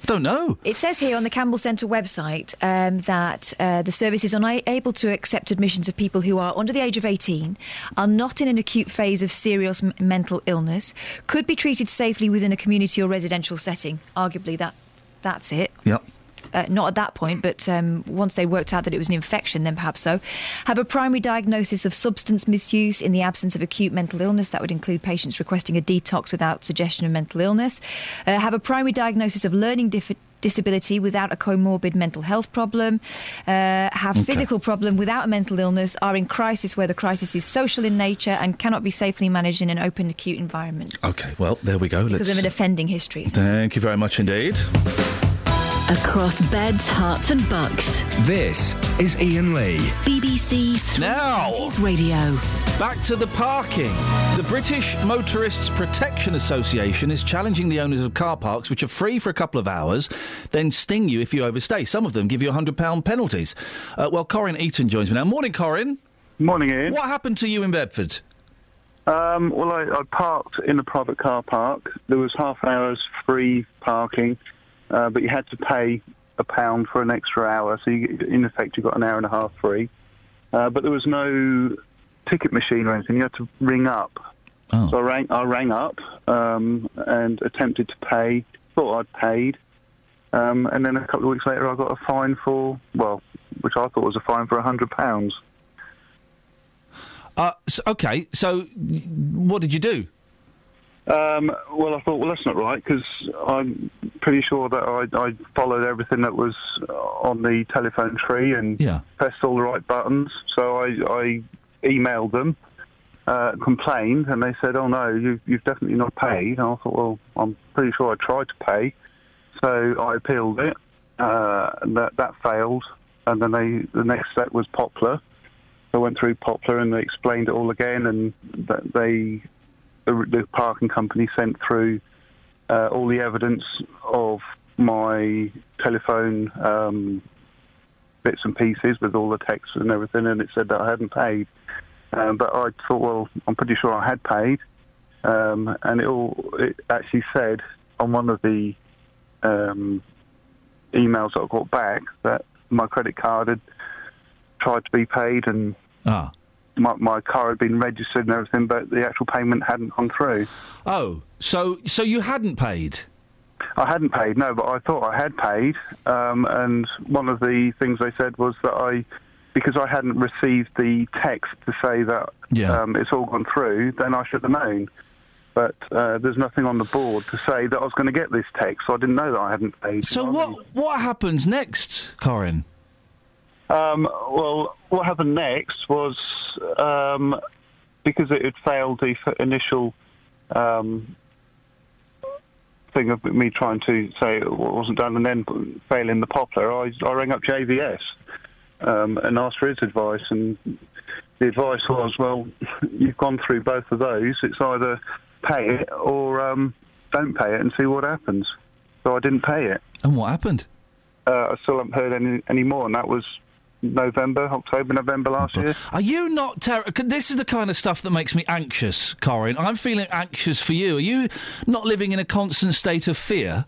I don't know. It says here on the Campbell Centre website that the service is unable to accept admissions of people who are under the age of 18, are not in an acute phase of serious mental illness, could be treated safely within a community or residential setting. Arguably, that's it. Yep. Not at that point, but once they worked out that it was an infection, then perhaps so. Have a primary diagnosis of substance misuse in the absence of acute mental illness. That would include patients requesting a detox without suggestion of mental illness. Have a primary diagnosis of learning disability without a comorbid mental health problem, have physical problem without a mental illness, are in crisis where the crisis is social in nature and cannot be safely managed in an open, acute environment. OK, well, there we go. Because of an offending history. Thank you very much indeed. Across beds, hearts and bucks. This is Iain Lee. BBC Three Counties Radio. Back to the parking. The British Motorists Protection Association is challenging the owners of car parks which are free for a couple of hours, then sting you if you overstay. Some of them give you £100 penalties. Well, Corin Eaton joins me now. Morning, Corin. Morning, Ian. What happened to you in Bedford? Well, I parked in a private car park. There was half an hour's free parking. But you had to pay £1 for an extra hour, so in effect you got an hour and a half free. But there was no ticket machine or anything. You had to ring up. Oh. So I rang up and attempted to pay. Thought I'd paid, and then a couple of weeks later I got a fine for which I thought was a fine for £100. OK, so what did you do? Well, I thought, that's not right, because I'm pretty sure that I followed everything that was on the telephone tree and pressed all the right buttons. So I emailed them, complained, and they said, oh, no, you've definitely not paid. And I thought, well, I'm pretty sure I tried to pay. So I appealed it. That failed. And then the next step was Poplar. So I went through Poplar and they explained it all again, and that the parking company sent through all the evidence of my telephone bits and pieces with all the texts and everything, and it said that I hadn't paid. But I thought, well, I'm pretty sure I had paid. And it actually said on one of the emails that I got back that my credit card had tried to be paid and... My car had been registered and everything, but the actual payment hadn't gone through. Oh, so you hadn't paid? I hadn't paid, no, but I thought I had paid. And one of the things they said was that because I hadn't received the text to say that it's all gone through, then I should have known. But there's nothing on the board to say that I was going to get this text, so I didn't know that I hadn't paid. So what happens next, Corin? Well, what happened next was because it had failed the initial thing of me trying to say it wasn't done and then failing the Poplar, I rang up JVS and asked for his advice, and the advice was, well, you've gone through both of those. It's either pay it or don't pay it and see what happens. So I didn't pay it. And what happened? I still haven't heard any more, and that was October, November last year. Are you not this is the kind of stuff that makes me anxious, Corin. I'm feeling anxious for you. Are you not living in a constant state of fear?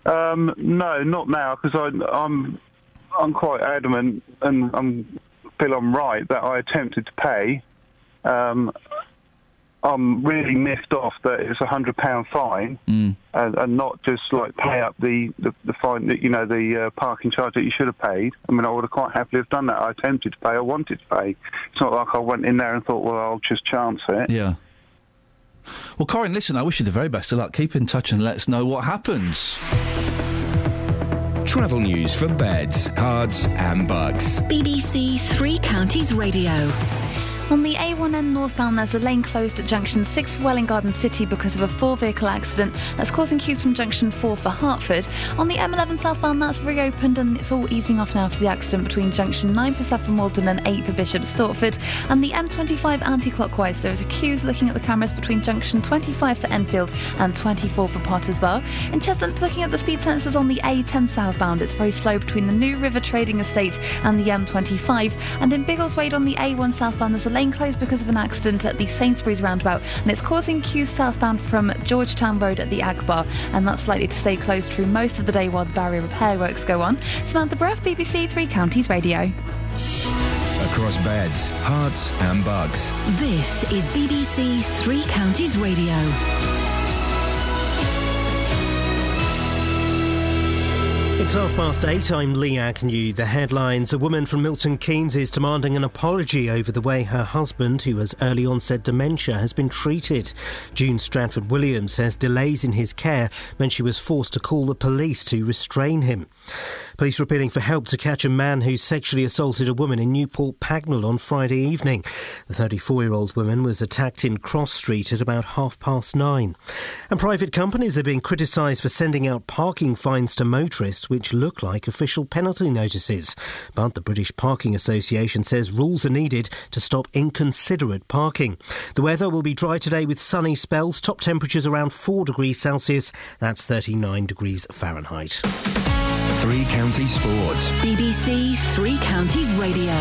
No, not now, because I'm quite adamant and feel I'm right that I attempted to pay. I'm really miffed off that it's £100 fine and not just like pay up the fine, the parking charge that you should have paid. I mean, I would have quite happily have done that. I attempted to pay. I wanted to pay. It's not like I went in there and thought, well, I'll just chance it. Yeah. Well, Corin, listen, I wish you the very best of luck. Keep in touch and let us know what happens. Travel news for beds, cards and bugs. BBC Three Counties Radio. On the A1N northbound, there's a lane closed at junction 6 for Welwyn Garden City because of a 4-vehicle accident that's causing queues from junction 4 for Hertford. On the M11 southbound, that's reopened and it's all easing off now after the accident between junction 9 for Saffron Walden and 8 for Bishop Stortford. And the M25 anti-clockwise, there is a queues looking at the cameras between junction 25 for Enfield and 24 for Potters Bar. In Cheshunt, looking at the speed sensors on the A10 southbound, it's very slow between the New River Trading Estate and the M25. And in Biggleswade on the A1 southbound, there's a lane closed because of an accident at the Sainsbury's roundabout, and it's causing queues southbound from Georgetown Road at the Agbar, and that's likely to stay closed through most of the day while the barrier repair works go on. Samantha Bruff, BBC Three Counties Radio. Across beds, hearts and bugs. This is BBC Three Counties Radio. It's 8:30. I'm Lee Agnew. The headlines: a woman from Milton Keynes is demanding an apology over the way her husband, who has early onset dementia, has been treated. June Stratford-Williams says delays in his care meant she was forced to call the police to restrain him. Police are appealing for help to catch a man who sexually assaulted a woman in Newport Pagnell on Friday evening. The 34-year-old woman was attacked in Cross Street at about 9:30. And private companies are being criticised for sending out parking fines to motorists which look like official penalty notices. But the British Parking Association says rules are needed to stop inconsiderate parking. The weather will be dry today with sunny spells, top temperatures around 4 degrees Celsius, that's 39 degrees Fahrenheit. Three Counties Sports. BBC Three Counties Radio.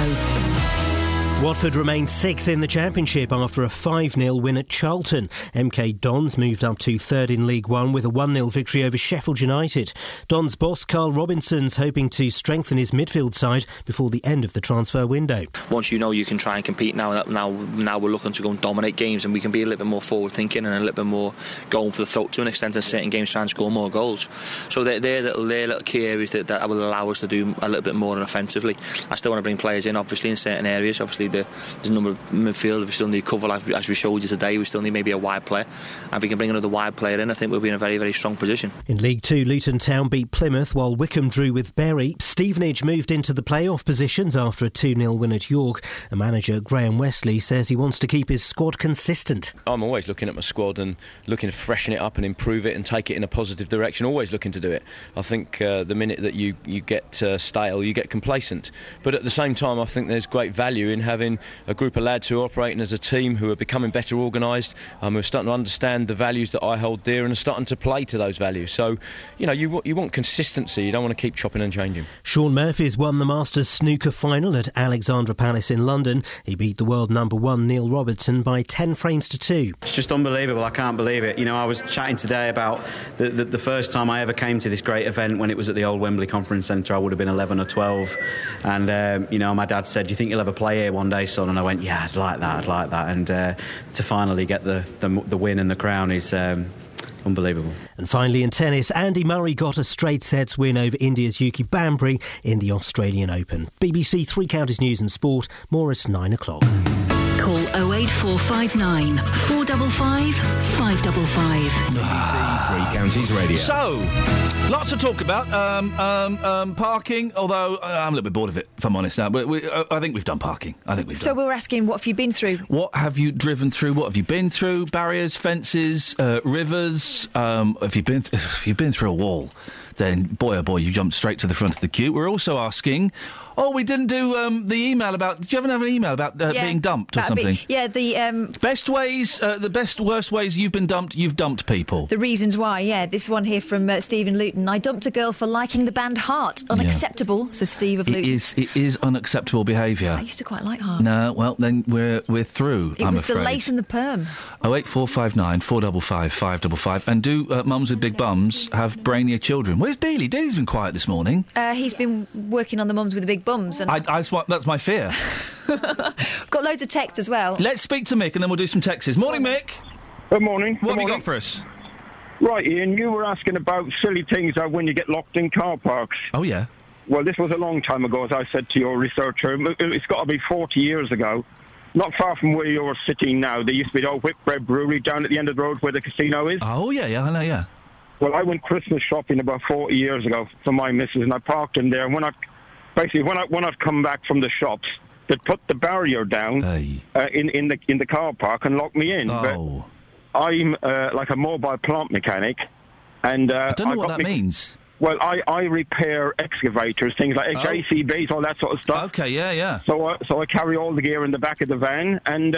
Watford remained 6th in the Championship after a 5-0 win at Charlton. MK Dons moved up to 3rd in League One with a 1-0 victory over Sheffield United. Dons boss Carl Robinson's hoping to strengthen his midfield side before the end of the transfer window. Once you know you can try and compete now we're looking to go and dominate games, and we can be a little bit more forward thinking and a little bit more going for the throat to an extent in certain games, trying to score more goals. So they're little key areas that will allow us to do a little bit more offensively. I still want to bring players in, obviously, in certain areas. Obviously, there's a number of midfielders we still need cover, as we showed you today. We still need maybe a wide player, and if we can bring another wide player in, I think we'll be in a very, very strong position. In League 2, Luton Town beat Plymouth while Wycombe drew with Bury. Stevenage moved into the playoff positions after a 2-0 win at York. And manager Graham Wesley says he wants to keep his squad consistent. I'm always looking at my squad and looking to freshen it up and improve it and take it in a positive direction, always looking to do it. I think the minute that you get stale, you get complacent, but at the same time I think there's great value in having a group of lads who are operating as a team, who are becoming better organised, who are starting to understand the values that I hold dear and are starting to play to those values. So, you want consistency, you don't want to keep chopping and changing. Shaun Murphy's won the Masters snooker final at Alexandra Palace in London. He beat the world number 1 Neil Robertson by 10 frames to 2. It's just unbelievable, I can't believe it. I was chatting today about the first time I ever came to this great event when it was at the old Wembley Conference Centre. I would have been 11 or 12, and my dad said, "Do you think you'll ever play here one day, son?" And I went, "Yeah, I'd like that." And to finally get the win and the crown is unbelievable. And finally in tennis, Andy Murray got a straight sets win over India's Yuki Bambry in the Australian Open. BBC Three Counties News and Sport, more at 9 o'clock. Call 08459 455 555. BBC Three Counties Radio. So, lots to talk about. Parking, although I'm a little bit bored of it, if I'm honest now. But I think we've done parking. So we were asking, what have you been through? What have you driven through? What have you been through? Barriers, fences, rivers. If you've been through a wall, then boy oh boy, you jumped straight to the front of the queue. We're also asking. Oh, we didn't do the email about... Did you ever have an email about being dumped or something? The best ways, worst ways you've been dumped, you've dumped people. The reasons why, this one here from Stephen Luton. I dumped a girl for liking the band Heart. Unacceptable, says Steve of Luton. It is unacceptable behaviour. I used to quite like Heart. No, well, then we're through, I'm afraid. It was the lace and the perm. 08459 455 555. And do mums with big bums have brainier children? Where's Dealey? Dealey's been quiet this morning. He's been working on the mums with the big bums. And that's my fear. Got loads of texts as well. Let's speak to Mick and then we'll do some texts. Morning, Mick. Good morning. What have you got for us? Right, Ian, you were asking about silly things like when you get locked in car parks. Oh, yeah. Well, this was a long time ago, as I said to your researcher. It's got to be 40 years ago. Not far from where you're sitting now, there used to be the old Whitbread Brewery down at the end of the road where the casino is. Oh, yeah, I know, yeah. Well, I went Christmas shopping about 40 years ago for my missus, and I parked in there. And when I'd come back from the shops, they'd put the barrier down in the car park and lock me in. Oh. But I'm like a mobile plant mechanic, and I don't know what that means. Well, I repair excavators, things like JCBs, all that sort of stuff. Okay, yeah. So I carry all the gear in the back of the van, and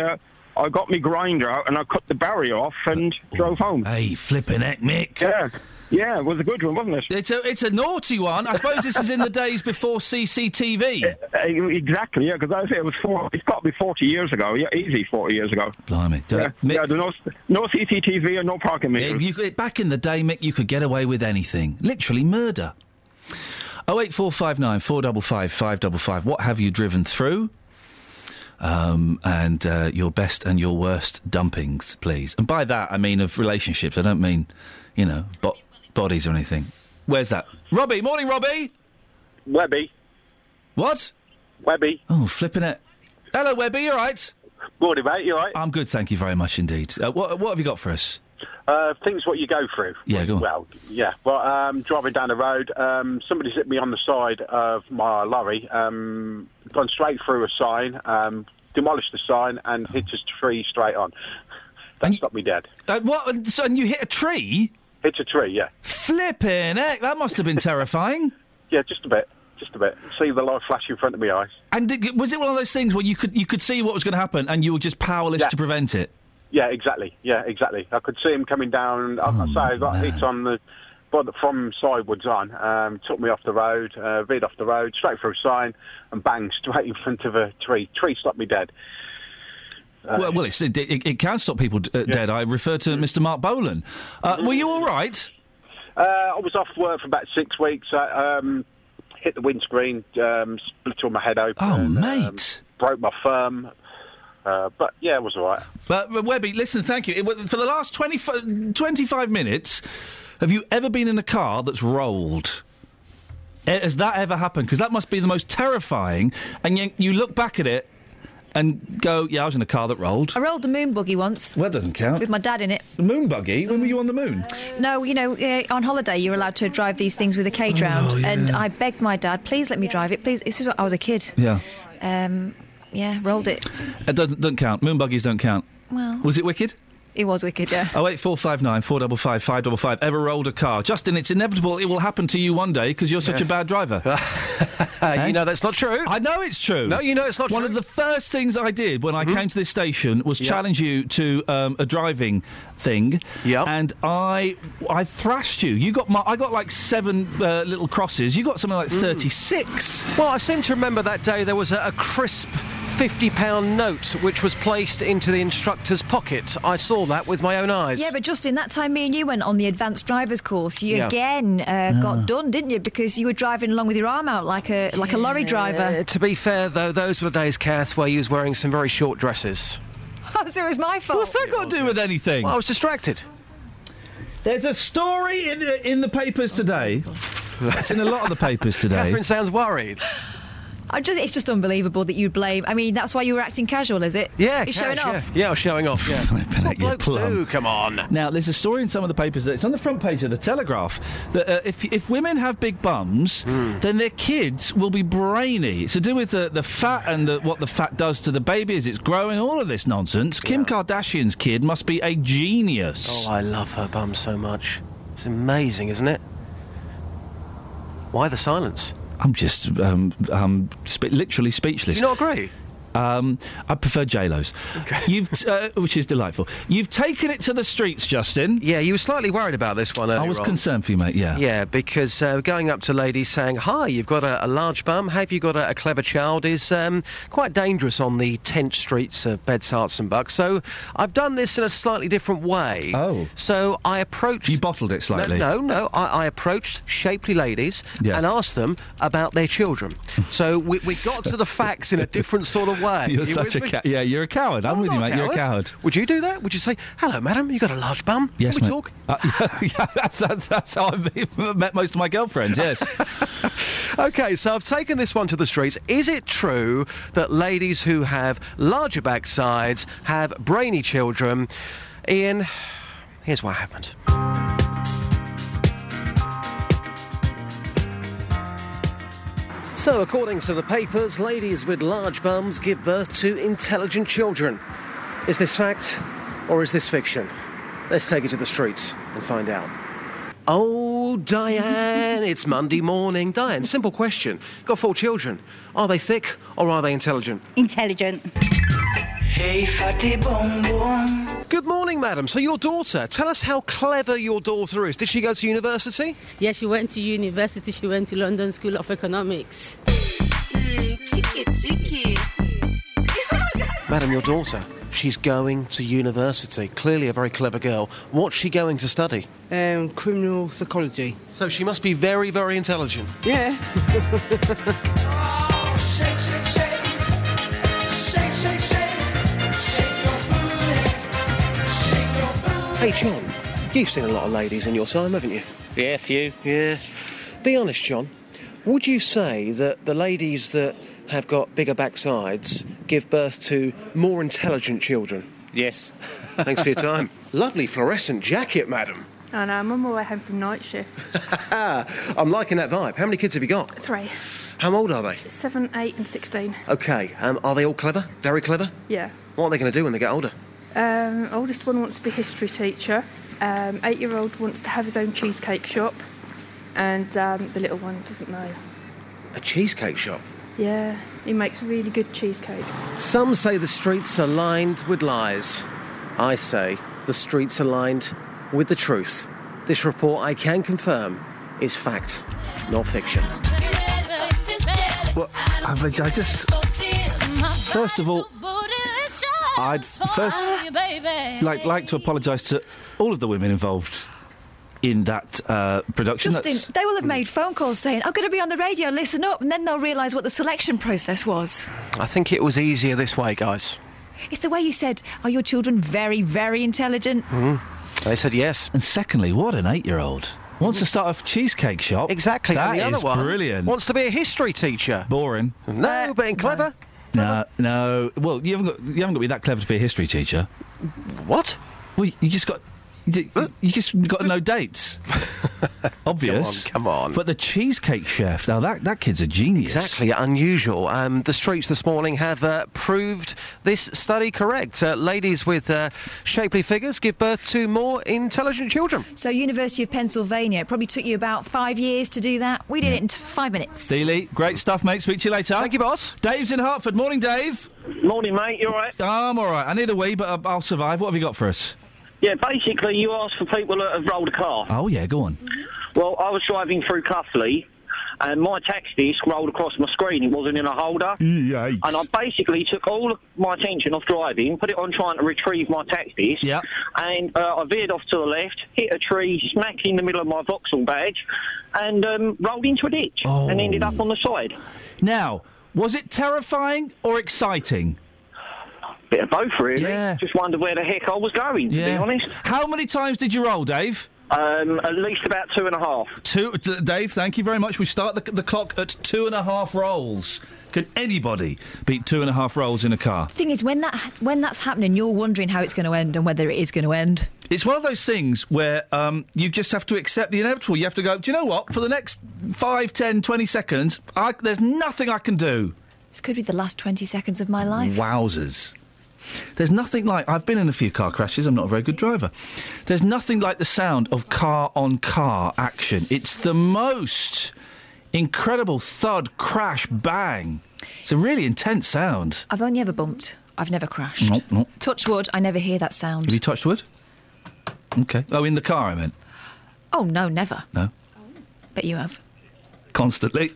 I got my grinder out and I cut the barrier off and drove home. Hey, flipping heck, Mick. Yeah, it was a good one, wasn't it? It's a naughty one. I suppose this is in the days before CCTV. Exactly, yeah, because I say it's got to be 40 years ago. Yeah, easy 40 years ago. Blimey. There's no CCTV and no parking meters. Back in the day, Mick, you could get away with anything. Literally murder. 08459 455 555. What have you driven through? And your best and your worst dumpings, please. And by that, I mean of relationships. I don't mean, bodies or anything. Where's that? Robbie. Morning, Robbie. Webby. What? Webby. Oh, flipping it. Hello, Webby. You all right? Morning, mate. You all right? I'm good, thank you very much indeed. What have you got for us? Things what you go through. Yeah, go on. Well, yeah. Well, driving down the road, somebody's hit me on the side of my lorry, gone straight through a sign, demolished the sign, and hit a tree straight on. That stopped me dead. What? So, and you hit a tree? Hit a tree, yeah. Flipping heck, that must have been terrifying. Yeah, just a bit. See the light flash in front of my eyes. And was it one of those things where you could see what was going to happen and you were just powerless to prevent it? Yeah, exactly. I could see him coming down. I got hit on from sideways on. Took me off the road, veered off the road, straight through a sign, and bang, straight in front of a tree. Tree stopped me dead. Well, it can stop people dead. I refer to Mr. Mark Bolan. Were you all right? I was off work for about 6 weeks. Hit the windscreen, split all my head open. Oh, mate. Broke my thumb. But, yeah, it was all right. But Webby, listen, thank you. For the last 25 minutes, have you ever been in a car that's rolled? Has that ever happened? Because that must be the most terrifying. And you look back at it and go, yeah, I was in a car that rolled. I rolled a moon buggy once. Well, that doesn't count. With my dad in it. The moon buggy? When were you on the moon? No, on holiday you're allowed to drive these things with a cage round. Yeah. And I begged my dad, please let me drive it, please. This is what I was a kid. Yeah. Yeah, rolled it. It doesn't count. Moon buggies don't count. Well... Was it wicked? It was wicked, yeah. 08459 455 555. Ever rolled a car? Justin, it's inevitable it will happen to you one day because you're such a bad driver. You know that's not true. I know it's true. No, you know it's not true. One of the first things I did when I came to this station was challenge you to a driving thing. Yeah. And I thrashed you. I got like 7 little crosses. You got something like 36. Well, I seem to remember that day there was a crisp £50 note which was placed into the instructor's pocket. I saw that with my own eyes. Yeah, but Justin, that time me and you went on the advanced driver's course, you again got done, didn't you? Because you were driving along with your arm out like a lorry driver. To be fair, though, those were the days, Kath, where you was wearing some very short dresses. Oh, so it was my fault. What's that got to do with anything? Well, I was distracted. There's a story in the papers today. It's in a lot of the papers today. Catherine sounds worried. It's just unbelievable that you blame... I mean, that's why you were acting casual, is it? Yeah, You're showing off. Yeah, I was showing off, yeah. That's what blokes do, come on. Now, there's a story in some of the papers, it's on the front page of the Telegraph, that if women have big bums, then their kids will be brainy. It's to do with the fat and what the fat does to the baby as it's growing, all of this nonsense. Kim Kardashian's kid must be a genius. Oh, I love her bum so much. It's amazing, isn't it? Why the silence? I'm just literally speechless. Do you not agree? I prefer J-Lo's. Okay. Which is delightful. You've taken it to the streets, Justin. Yeah, you were slightly worried about this one earlier. I was concerned for you, mate, yeah. Yeah, because going up to ladies saying, hi, you've got a large bum, have you got a clever child, is quite dangerous on the tense streets of Beds, Herts and Bucks. So I've done this in a slightly different way. Oh. So I approached... You bottled it slightly? No. I approached shapely ladies and asked them about their children. So we got to the facts in a different sort of way. You're such a coward. Yeah, you're a coward. I'm with you, mate. You're a coward. Would you do that? Would you say, hello, madam, you got a large bum? Yes, Can we talk? Yeah, that's how I've met most of my girlfriends, yes. OK, so I've taken this one to the streets. Is it true that ladies who have larger backsides have brainy children? Ian, here's what happened. So, according to the papers, ladies with large bums give birth to intelligent children. Is this fact or is this fiction? Let's take it to the streets and find out. Oh, Diane, it's Monday morning. Diane, simple question. Got 4 children. Are they thick or are they intelligent? Intelligent. Hey, fatty boom boom. Good morning, madam. So your daughter, tell us how clever your daughter is. Did she go to university? Yeah, she went to university. She went to London School of Economics. Cheeky. Madam, your daughter, she's going to university. Clearly a very clever girl. What's she going to study? Criminal psychology. So she must be very, very intelligent. Yeah. Shake, shake, shake. Shake, shake, shake. Shake your booty. Shake your booty. Hey, John, you've seen a lot of ladies in your time, haven't you? Yeah, a few. Yeah. Be honest, John. Would you say that the ladies that have got bigger backsides give birth to more intelligent children? Yes. Thanks for your time. Lovely fluorescent jacket, madam. I know, I'm on my way home from night shift. I'm liking that vibe. How many kids have you got? 3. How old are they? 7, 8 and 16. OK, are they all clever? Very clever? Yeah. What are they going to do when they get older? Oldest one wants to be a history teacher. 8-year-old wants to have his own cheesecake shop. And the little one doesn't know. A cheesecake shop? Yeah, he makes really good cheesecake. Some say the streets are lined with lies. I say the streets are lined with the truth. This report, I can confirm, is fact, not fiction. Well, I just... First of all, I'd first like to apologise to all of the women involved in that production. Justin, they will have made phone calls saying, I'm going to be on the radio, listen up, and then they'll realise what the selection process was. I think it was easier this way, guys. It's the way you said, are your children very, very intelligent? They said yes. And secondly, what an 8-year-old. Wants to start a cheesecake shop. Exactly. That and the is other one brilliant. wants to be a history teacher. Boring. No, but clever. No. Well, you haven't got to be that clever to be a history teacher. What? Well, you just got to know dates. Obvious. Come on. But the cheesecake chef, now that kid's a genius. Exactly, unusual. The streets this morning have proved this study correct. Ladies with shapely figures give birth to more intelligent children. So, University of Pennsylvania, it probably took you about 5 years to do that. We did it in 5 minutes. Dealey, great stuff, mate. Speak to you later. Thank you, boss. Dave's in Hertford. Morning, Dave. Morning, mate. You all right? I'm all right. I need a wee, but I'll survive. What have you got for us? Yeah, basically, you asked for people that have rolled a car. Oh, yeah, go on. Well, I was driving through Cuffley, and my tax disc rolled across my screen. It wasn't in a holder. Yikes. And I basically took all of my attention off driving, put it on trying to retrieve my tax disc, and I veered off to the left, hit a tree, smack in the middle of my Vauxhall badge, and rolled into a ditch, and ended up on the side. Now, was it terrifying or exciting? Bit of both, really. Yeah. Just wondered where the heck I was going, to be honest. How many times did you roll, Dave? At least about 2.5. Dave, thank you very much. We start the clock at 2.5 rolls. Can anybody beat 2.5 rolls in a car? Thing is, when that's happening, you're wondering how it's going to end and whether it is going to end. It's one of those things where you just have to accept the inevitable. You have to go, do you know what? For the next 5, 10, 20 seconds, there's nothing I can do. This could be the last 20 seconds of my life. Wowzers. There's nothing like... I've been in a few car crashes. I'm not a very good driver. There's nothing like the sound of car-on-car action. It's the most incredible thud, crash, bang. It's a really intense sound. I've only ever bumped. I've never crashed. No. Touch wood, I never hear that sound. Have you touched wood? OK. Oh, in the car, I meant. Oh, no, never. No? Bet you have. Constantly.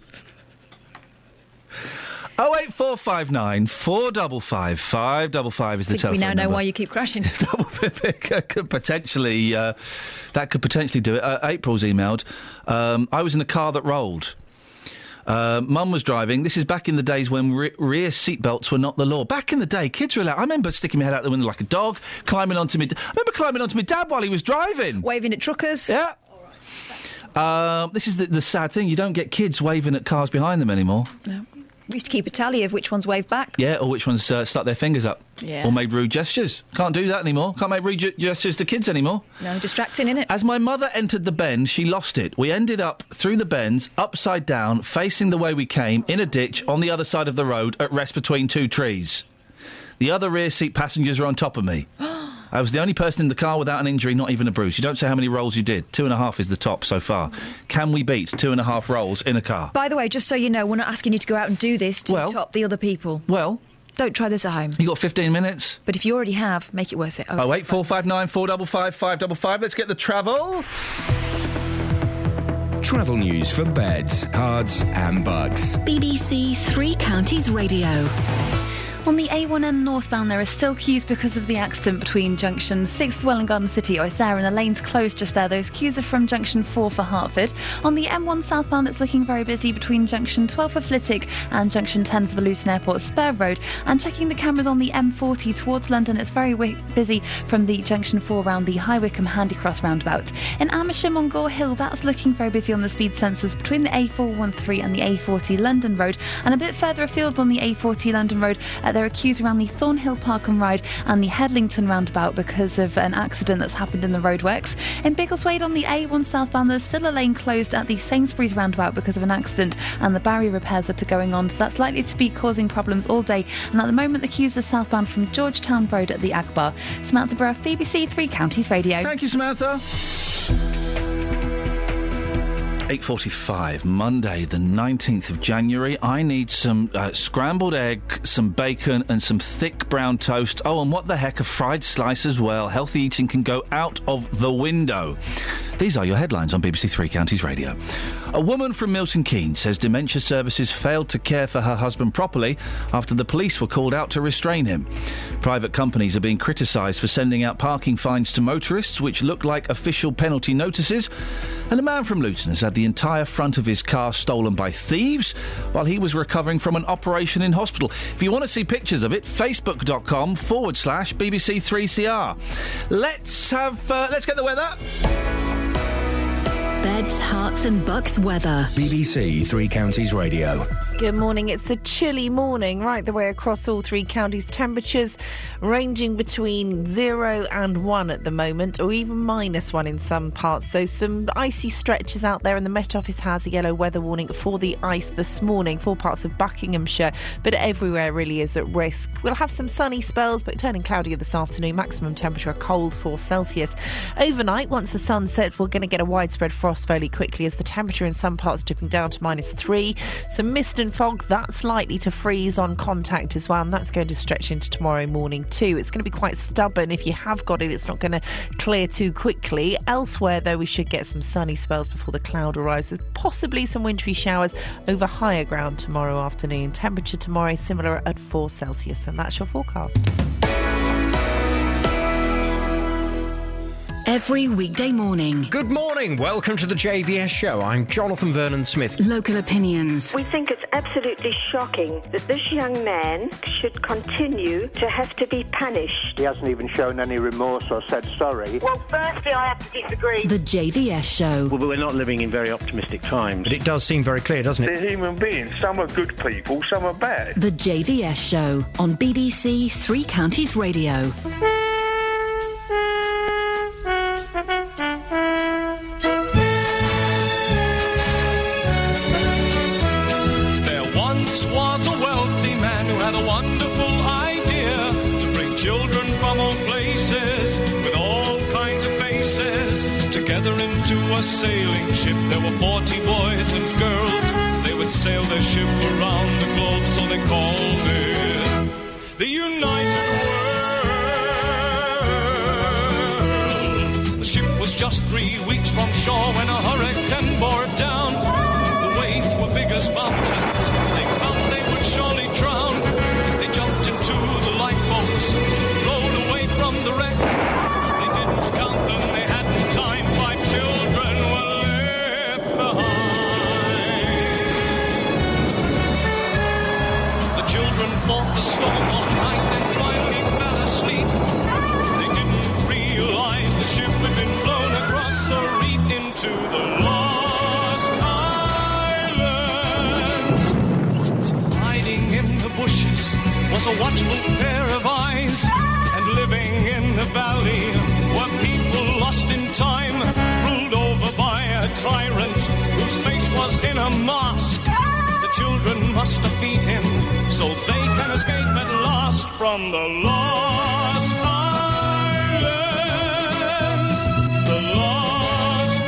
08459 455 555 is the telephone we now know number. why you keep crashing. That could potentially do it. April's emailed. I was in a car that rolled. Mum was driving. This is back in the days when rear seatbelts were not the law. Back in the day, kids were allowed. I remember sticking my head out the window like a dog, climbing onto me. I remember climbing onto my dad while he was driving. Waving at truckers. Yeah. This is the sad thing. You don't get kids waving at cars behind them anymore. No. We used to keep a tally of which ones waved back. Yeah, or which ones stuck their fingers up. Yeah. Or made rude gestures. Can't do that anymore. Can't make rude gestures to kids anymore. No, distracting, innit? As my mother entered the bend, she lost it. We ended up through the bends, upside down, facing the way we came, in a ditch on the other side of the road, at rest between 2 trees. The other rear seat passengers were on top of me. I was the only person in the car without an injury, not even a bruise. You don't say how many rolls you did. 2.5 is the top so far. Can we beat 2.5 rolls in a car? By the way, just so you know, we're not asking you to go out and do this to top the other people. Well... Don't try this at home. You got 15 minutes? But if you already have, make it worth it. 08459 455 555. Let's get the travel. Travel news for beds, cards and bugs. BBC Three Counties Radio. On the A1M northbound, there are still queues because of the accident between junction 6 for Welwyn Garden City. Oh, it's there, and the lane's closed just there. Those queues are from junction 4 for Hertford. On the M1 southbound, it's looking very busy between junction 12 for Flitwick and junction 10 for the Luton Airport Spur Road. And checking the cameras on the M40 towards London, it's very busy from the junction 4 around the High Wycombe Handy Cross roundabout. In Amersham on Gore Hill, that's looking very busy on the speed sensors between the A413 and the A40 London Road. And a bit further afield on the A40 London Road, there are queues around the Thornhill Park and Ride and the Headlington roundabout because of an accident that's happened in the roadworks. In Biggleswade on the A1 southbound, there's still a lane closed at the Sainsbury's roundabout because of an accident, and the barrier repairs that are going on, so that's likely to be causing problems all day. And at the moment, the queues are southbound from Georgetown Road at the Agbar. Samantha Burrough, BBC Three Counties Radio. Thank you, Samantha. 8:45, Monday the 19th of January. I need some scrambled egg, some bacon and some thick brown toast. Oh, and what the heck, a fried slice as well. Healthy eating can go out of the window. These are your headlines on BBC Three Counties Radio. A woman from Milton Keynes says dementia services failed to care for her husband properly after the police were called out to restrain him. Private companies are being criticised for sending out parking fines to motorists, which look like official penalty notices. And a man from Luton has had the entire front of his car stolen by thieves while he was recovering from an operation in hospital. If you want to see pictures of it, facebook.com/BBC3CR. Let's get the weather. Beds, Herts and Bucks weather. BBC Three Counties Radio. Good morning. It's a chilly morning right the way across all three counties. Temperatures ranging between 0 and 1 at the moment, or even -1 in some parts. So some icy stretches out there, and the Met Office has a yellow weather warning for the ice this morning for parts of Buckinghamshire, but everywhere really is at risk. We'll have some sunny spells, but turning cloudier this afternoon. Maximum temperature a cold 4 Celsius. Overnight, once the sun sets, we're going to get a widespread frost fairly quickly as the temperature in some parts dipping down to -3. Some mist and fog, that's likely to freeze on contact as well, and that's going to stretch into tomorrow morning too. It's going to be quite stubborn. If you have got it, it's not going to clear too quickly. Elsewhere, though, we should get some sunny spells before the cloud arrives, with possibly some wintry showers over higher ground tomorrow afternoon. Temperature tomorrow similar at 4 Celsius, and that's your forecast. Every weekday morning. Good morning. Welcome to the JVS show. I'm Jonathan Vernon Smith. Local opinions. We think it's absolutely shocking that this young man should continue to have to be punished. He hasn't even shown any remorse or said sorry. Well, firstly, I have to disagree. The JVS show. Well, but we're not living in very optimistic times. But it does seem very clear, doesn't it? They're human beings. Some are good people, some are bad. The JVS show on BBC Three Counties Radio. Was a wealthy man who had a wonderful idea to bring children from all places with all kinds of faces together into a sailing ship. There were 40 boys and girls. They would sail their ship around the globe, so they called it the United World. The ship was just 3 weeks from shore when a hurricane bore it down. The waves were big as mountains. They found they would surely drown. They jumped into the lifeboats, rowed away from the wreck. They didn't count them, they hadn't time. 5 children were left behind. The children fought the storm all night and finally fell asleep. They didn't realize the ship had been blown across a reef into the lost islands. Hiding in the bushes was a watchful pair of eyes, and living in the valley were people lost in time, ruled over by a tyrant whose face was in a mask. The children must defeat him so they can escape at last from the lost islands. The lost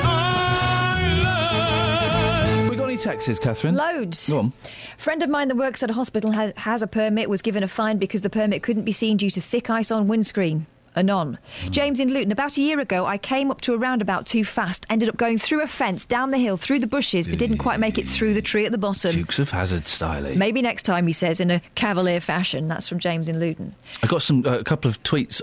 islands. We got any texts, Catherine? Loads. Go on. Friend of mine that works at a hospital has a permit, was given a fine because the permit couldn't be seen due to thick ice on windscreen. Anon. James in Luton. About a year ago, I came up to a roundabout too fast, ended up going through a fence, down the hill, through the bushes, but didn't quite make it through the tree at the bottom. Dukes of Hazzard styling. Maybe next time, he says, in a cavalier fashion. That's from James in Luton. I got a couple of tweets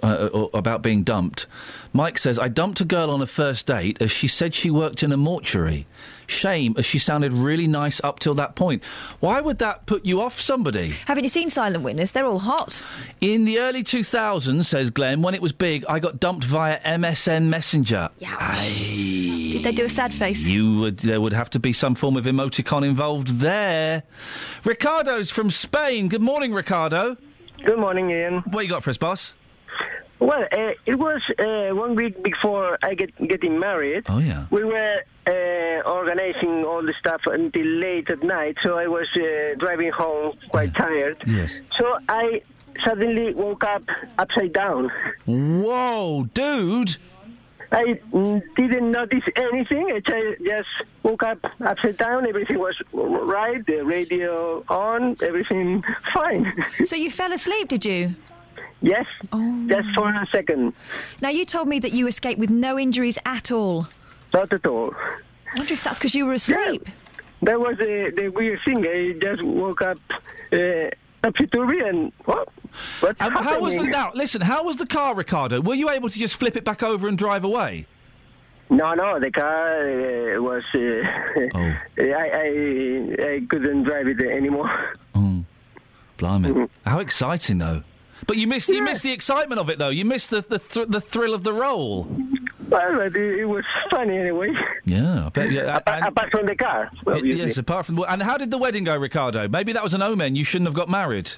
about being dumped. Mike says, I dumped a girl on a first date as she said she worked in a mortuary. Shame, as she sounded really nice up till that point. Why would that put you off somebody? Haven't you seen Silent Witness? They're all hot. In the early 2000s, says Glenn, when it was big, I got dumped via MSN Messenger. Did they do a sad face? There would have to be some form of emoticon involved there. Ricardo's from Spain. Good morning, Ricardo. Good morning, Ian. What you got for us, boss? Well, it was 1 week before I getting married. Oh, yeah. We were organizing all the stuff until late at night, so I was driving home quite tired. Yes. So I suddenly woke up upside down. Whoa, dude! I didn't notice anything. I just woke up upside down. Everything was right, the radio on, everything fine. So you fell asleep, did you? Yes, just for a second. Now, you told me that you escaped with no injuries at all. Not at all. I wonder if that's because you were asleep. Yeah. That was the weird thing. I just woke up topsy-turvy and what's how was now? Listen, how was the car, Ricardo? Were you able to just flip it back over and drive away? No, the car was. I couldn't drive it anymore. Oh, blimey! How exciting, though. But you missed the excitement of it, though. You missed the thrill of the role. Well, it was funny anyway. Yeah, I bet. Yeah, apart from the car. Yes, apart from. And how did the wedding go, Ricardo? Maybe that was an omen. You shouldn't have got married.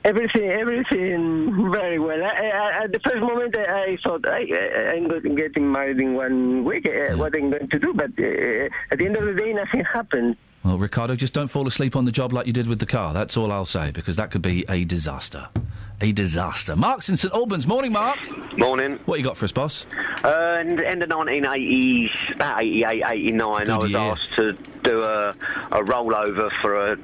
Everything very well. At the first moment, I thought I'm getting married in 1 week. What I'm going to do, but at the end of the day, nothing happened. Well, Ricardo, just don't fall asleep on the job like you did with the car. That's all I'll say, because that could be a disaster. A disaster. Mark's in St Albans. Morning, Mark. Morning. What you got for us, boss? In the end of 1980s, about 88, 89, I was asked to do a rollover for a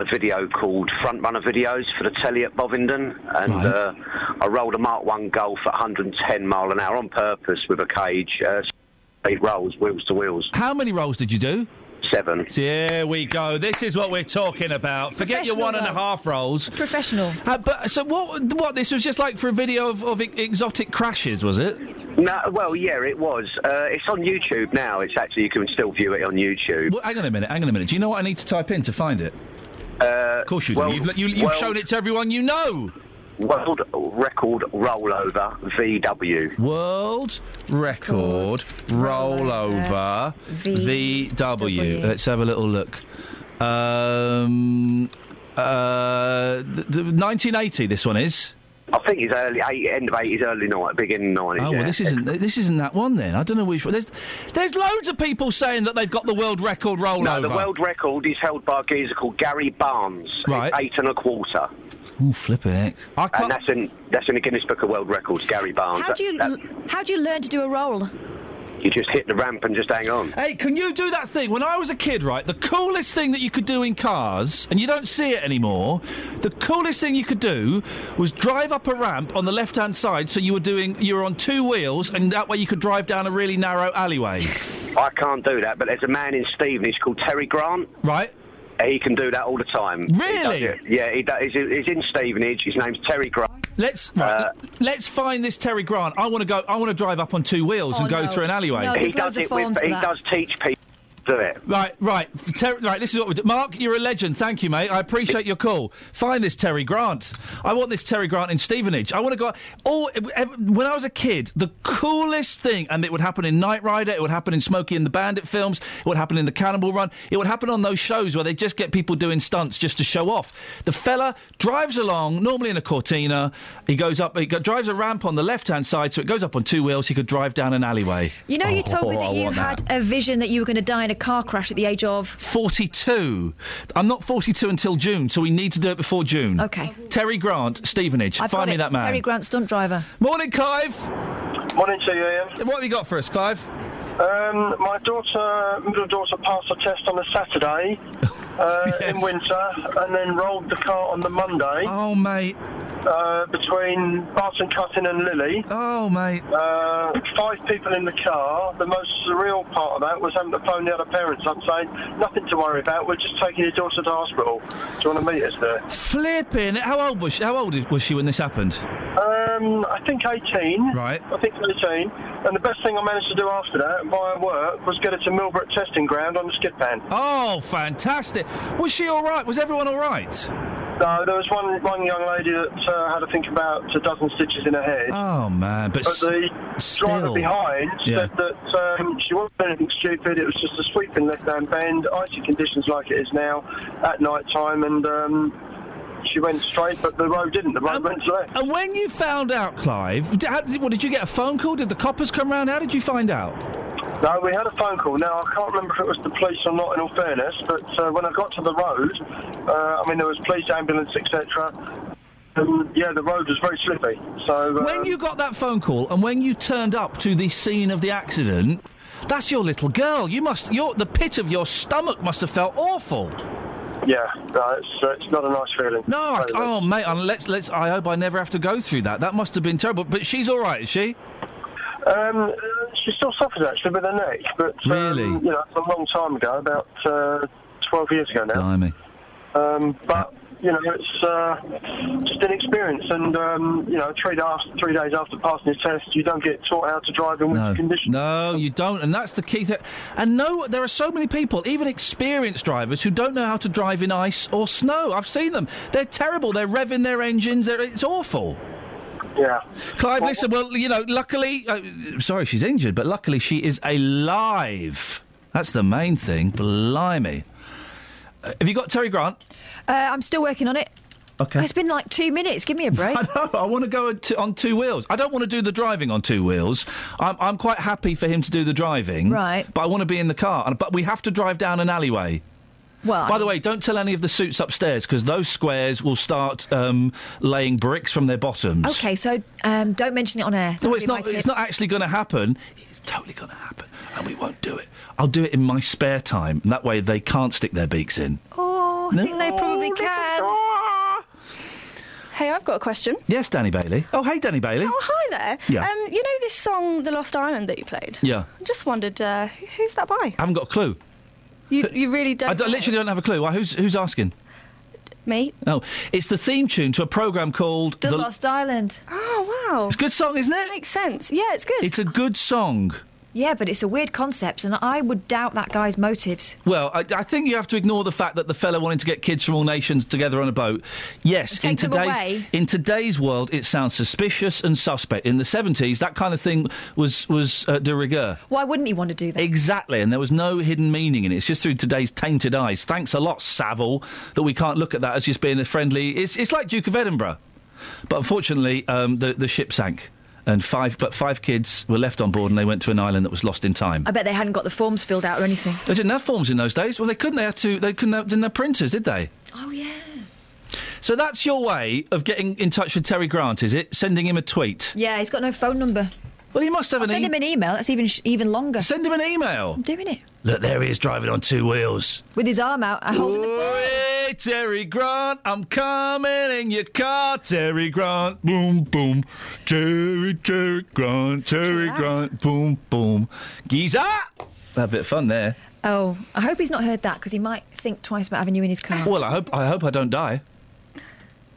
video called Front Runner Videos for the telly at Bovingdon, and I rolled a Mark 1 Golf at 110 mile an hour on purpose with a cage, 8 rolls, wheels to wheels. How many rolls did you do? 7. Here we go. This is what we're talking about. Forget your 1.5 rolls. Professional. But so what? This was just like for a video of exotic crashes, was it? No, well, yeah, it was. It's on YouTube now. It's actually, you can still view it on YouTube. Well, hang on a minute. Do you know what I need to type in to find it? Of course you do. You've shown it to everyone you know. World Record Rollover VW. World Record Rollover VW. Let's have a little look. 1980. This one is. I think it's end of 80s, early 90s, beginning 90s. Oh, well, this isn't that one then. I don't know which one. There's loads of people saying that they've got the world record rollover. No, the world record is held by a geezer called Gary Barnes. Right. 8 1/4. Oh, flipping heck. And that's in the Guinness Book of World Records, Gary Barnes. How do you learn to do a roll? You just hit the ramp and just hang on. Hey, can you do that thing? When I was a kid, right, the coolest thing that you could do in cars, and you don't see it anymore, the coolest thing you could do was drive up a ramp on the left-hand side, so you were on 2 wheels, and that way you could drive down a really narrow alleyway. I can't do that, but there's a man in Stevenage called Terry Grant. Right. He can do that all the time. Really? He does. He's in Stevenage. His name's Terry Grant. Let's find this Terry Grant. I want to drive up on 2 wheels and go through an alleyway. No, he does teach people to do it. Right. This is what we do. Mark, you're a legend. Thank you, mate. I appreciate your call. Find this Terry Grant. I want this Terry Grant in Stevenage. I want to go. When I was a kid, the coolest thing, and it would happen in Knight Rider, it would happen in Smokey and the Bandit films, it would happen in the Cannonball Run, it would happen on those shows where they just get people doing stunts just to show off. The fella drives along, normally in a Cortina. He drives a ramp on the left-hand side, so it goes up on 2 wheels. He could drive down an alleyway. You know, you told me that you had a vision that you were going to die in a car crash at the age of 42. I'm not 42 until June, so we need to do it before June. Okay. Terry Grant, Stevenage. Find me that man. Terry Grant, stunt driver. Morning, Clive. Morning to you, Ian. What have you got for us, Clive? My middle daughter passed a test on a Saturday, in winter, and then rolled the car on the Monday. Oh, mate. Between Barton Cutting and Lily. Oh, mate. 5 people in the car. The most surreal part of that was having to phone the other parents up saying, nothing to worry about, we're just taking your daughter to hospital. Do you want to meet us there? Flipping. How old was she when this happened? I think 18. Right. I think 18. And the best thing I managed to do after that, via work, was get her to Millbrook Testing Ground on the skid pan. Oh, fantastic. Was she all right? Was everyone all right? No, there was one young lady that had to think about a dozen stitches in her head. Oh, man, but the driver behind said that she wasn't doing anything stupid. It was just a sweeping left-hand bend, icy conditions like it is now at night time, and she went straight, but the road didn't. The road went left. And when you found out, Clive, did you get a phone call? Did the coppers come round? How did you find out? No, we had a phone call. Now, I can't remember if it was the police or not, in all fairness, but when I got to the road, there was police, ambulance, etc. The road was very slippy. So when you got that phone call and when you turned up to the scene of the accident, that's your little girl. The pit of your stomach must have felt awful. Yeah, no, it's not a nice feeling. No, mate, I hope I never have to go through that. That must have been terrible. But she's all right, is she? She still suffers, actually, with her neck. But, really? It's a long time ago, about 12 years ago now. Blimey. But, it's just an experience. And, 3 days after passing the test, you don't get taught how to drive in winter conditions. No, you don't. And that's the key thing. And there are so many people, even experienced drivers, who don't know how to drive in ice or snow. I've seen them. They're terrible. They're revving their engines. It's awful. Yeah. Clive, listen, luckily... sorry, she's injured, but luckily she is alive. That's the main thing. Blimey. Have you got Terry Grant? I'm still working on it. Okay. It's been like 2 minutes. Give me a break. I know. I want to go on 2 wheels. I don't want to do the driving on 2 wheels. I'm quite happy for him to do the driving. Right. But I want to be in the car. But we have to drive down an alleyway. Well, by the way, don't tell any of the suits upstairs, because those squares will start laying bricks from their bottoms. OK, so don't mention it on air. No, it's not actually going to happen. It's totally going to happen, and we won't do it. I'll do it in my spare time, and that way they can't stick their beaks in. Oh, I think they probably can. Hey, I've got a question. Yes, Danny Bailey. Oh, hey, Danny Bailey. Oh, hi there. Yeah. You know this song, The Lost Island, that you played? Yeah. I just wondered, who's that by? I haven't got a clue. You really don't? I literally don't have a clue. Why? Who's asking? Me. Oh, it's the theme tune to a programme called The Lost Island. Oh, wow. It's a good song, isn't it? Makes sense. Yeah, it's good. It's a good song. Yeah, but it's a weird concept, and I would doubt that guy's motives. Well, I think you have to ignore the fact that the fella wanted to get kids from all nations together on a boat. Yes, in today's world, it sounds suspicious and suspect. In the 70s, that kind of thing was de rigueur. Why wouldn't he want to do that? Exactly, and there was no hidden meaning in it. It's just through today's tainted eyes. Thanks a lot, Savile, that we can't look at that as just being a friendly... It's like Duke of Edinburgh. But unfortunately, the ship sank. And five kids were left on board and they went to an island that was lost in time. I bet they hadn't got the forms filled out or anything. They didn't have forms in those days. Well, they couldn't. Didn't have printers, did they? Oh, yeah. So that's your way of getting in touch with Terry Grant, is it? Sending him a tweet? Yeah, he's got no phone number. Well, he must have send him an email. That's even longer. Send him an email. I'm doing it. Look, there he is driving on 2 wheels. With his arm out and holding the ball. Hey, Terry Grant, I'm coming in your car, Terry Grant. Boom, boom. Terry Grant, Terry Grant. Boom, boom. Geezer! Had a bit of fun there. Oh, I hope he's not heard that, because he might think twice about having you in his car. Well, I hope I don't die.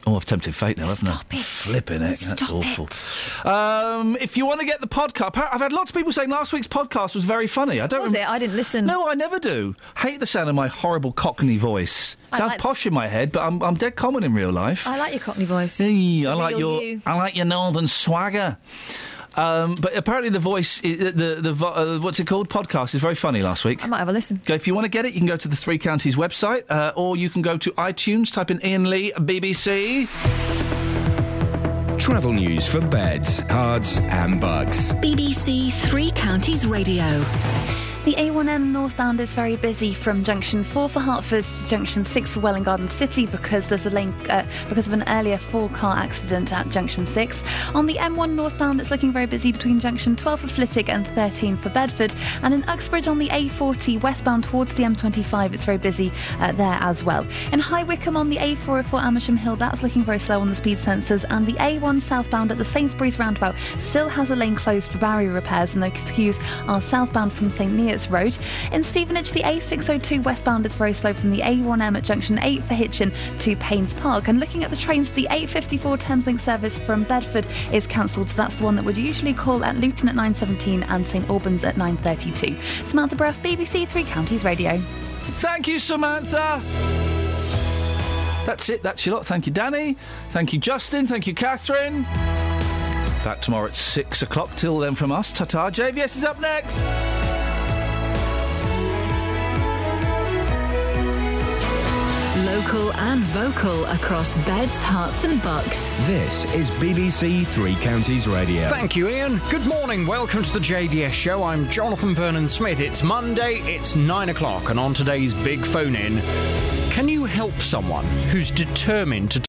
Oh, I've tempted fate now, haven't I? Stop it. Flipping it. Stop That's awful. If you want to get the podcast... I've had lots of people saying last week's podcast was very funny. I didn't listen. No, I never do. Hate the sound of my horrible Cockney voice. Sounds posh in my head, but I'm dead common in real life. I like your Cockney voice. Hey, I like your northern swagger. But apparently the voice, what's it called? Podcast is very funny last week. I might have a listen. If you want to get it, you can go to the Three Counties website, or you can go to iTunes, type in Iain Lee, BBC. Travel news for beds, cards and bugs. BBC Three Counties Radio. The A1M northbound is very busy from junction 4 for Hertford to junction 6 for Welwyn Garden City because there's a lane because of an earlier 4-car accident at junction 6. On the M1 northbound, it's looking very busy between junction 12 for Flitwick and 13 for Bedford. And in Uxbridge on the A40 westbound towards the M25, it's very busy there as well. In High Wycombe on the A404 Amersham Hill, that's looking very slow on the speed sensors. And the A1 southbound at the Sainsbury's roundabout still has a lane closed for barrier repairs, and those queues are southbound from St Neots Road. In Stevenage, the A602 westbound is very slow from the A1M at junction 8 for Hitchin to Paynes Park. And looking at the trains, the 8:54 Thameslink service from Bedford is cancelled, so that's the one that would usually call at Luton at 9:17 and St Albans at 9:32. Samantha Bruff, BBC Three Counties Radio. Thank you, Samantha. That's it. That's your lot. Thank you, Danny. Thank you, Justin. Thank you, Catherine. Back tomorrow at 6 o'clock. Till then from us, ta-ta. JVS is up next. Local and vocal across Beds, Herts and Bucks. This is BBC Three Counties Radio. Thank you, Ian. Good morning. Welcome to the JVS show. I'm Jonathan Vernon Smith. It's Monday, it's 9 o'clock, and on today's big phone-in, can you help someone who's determined to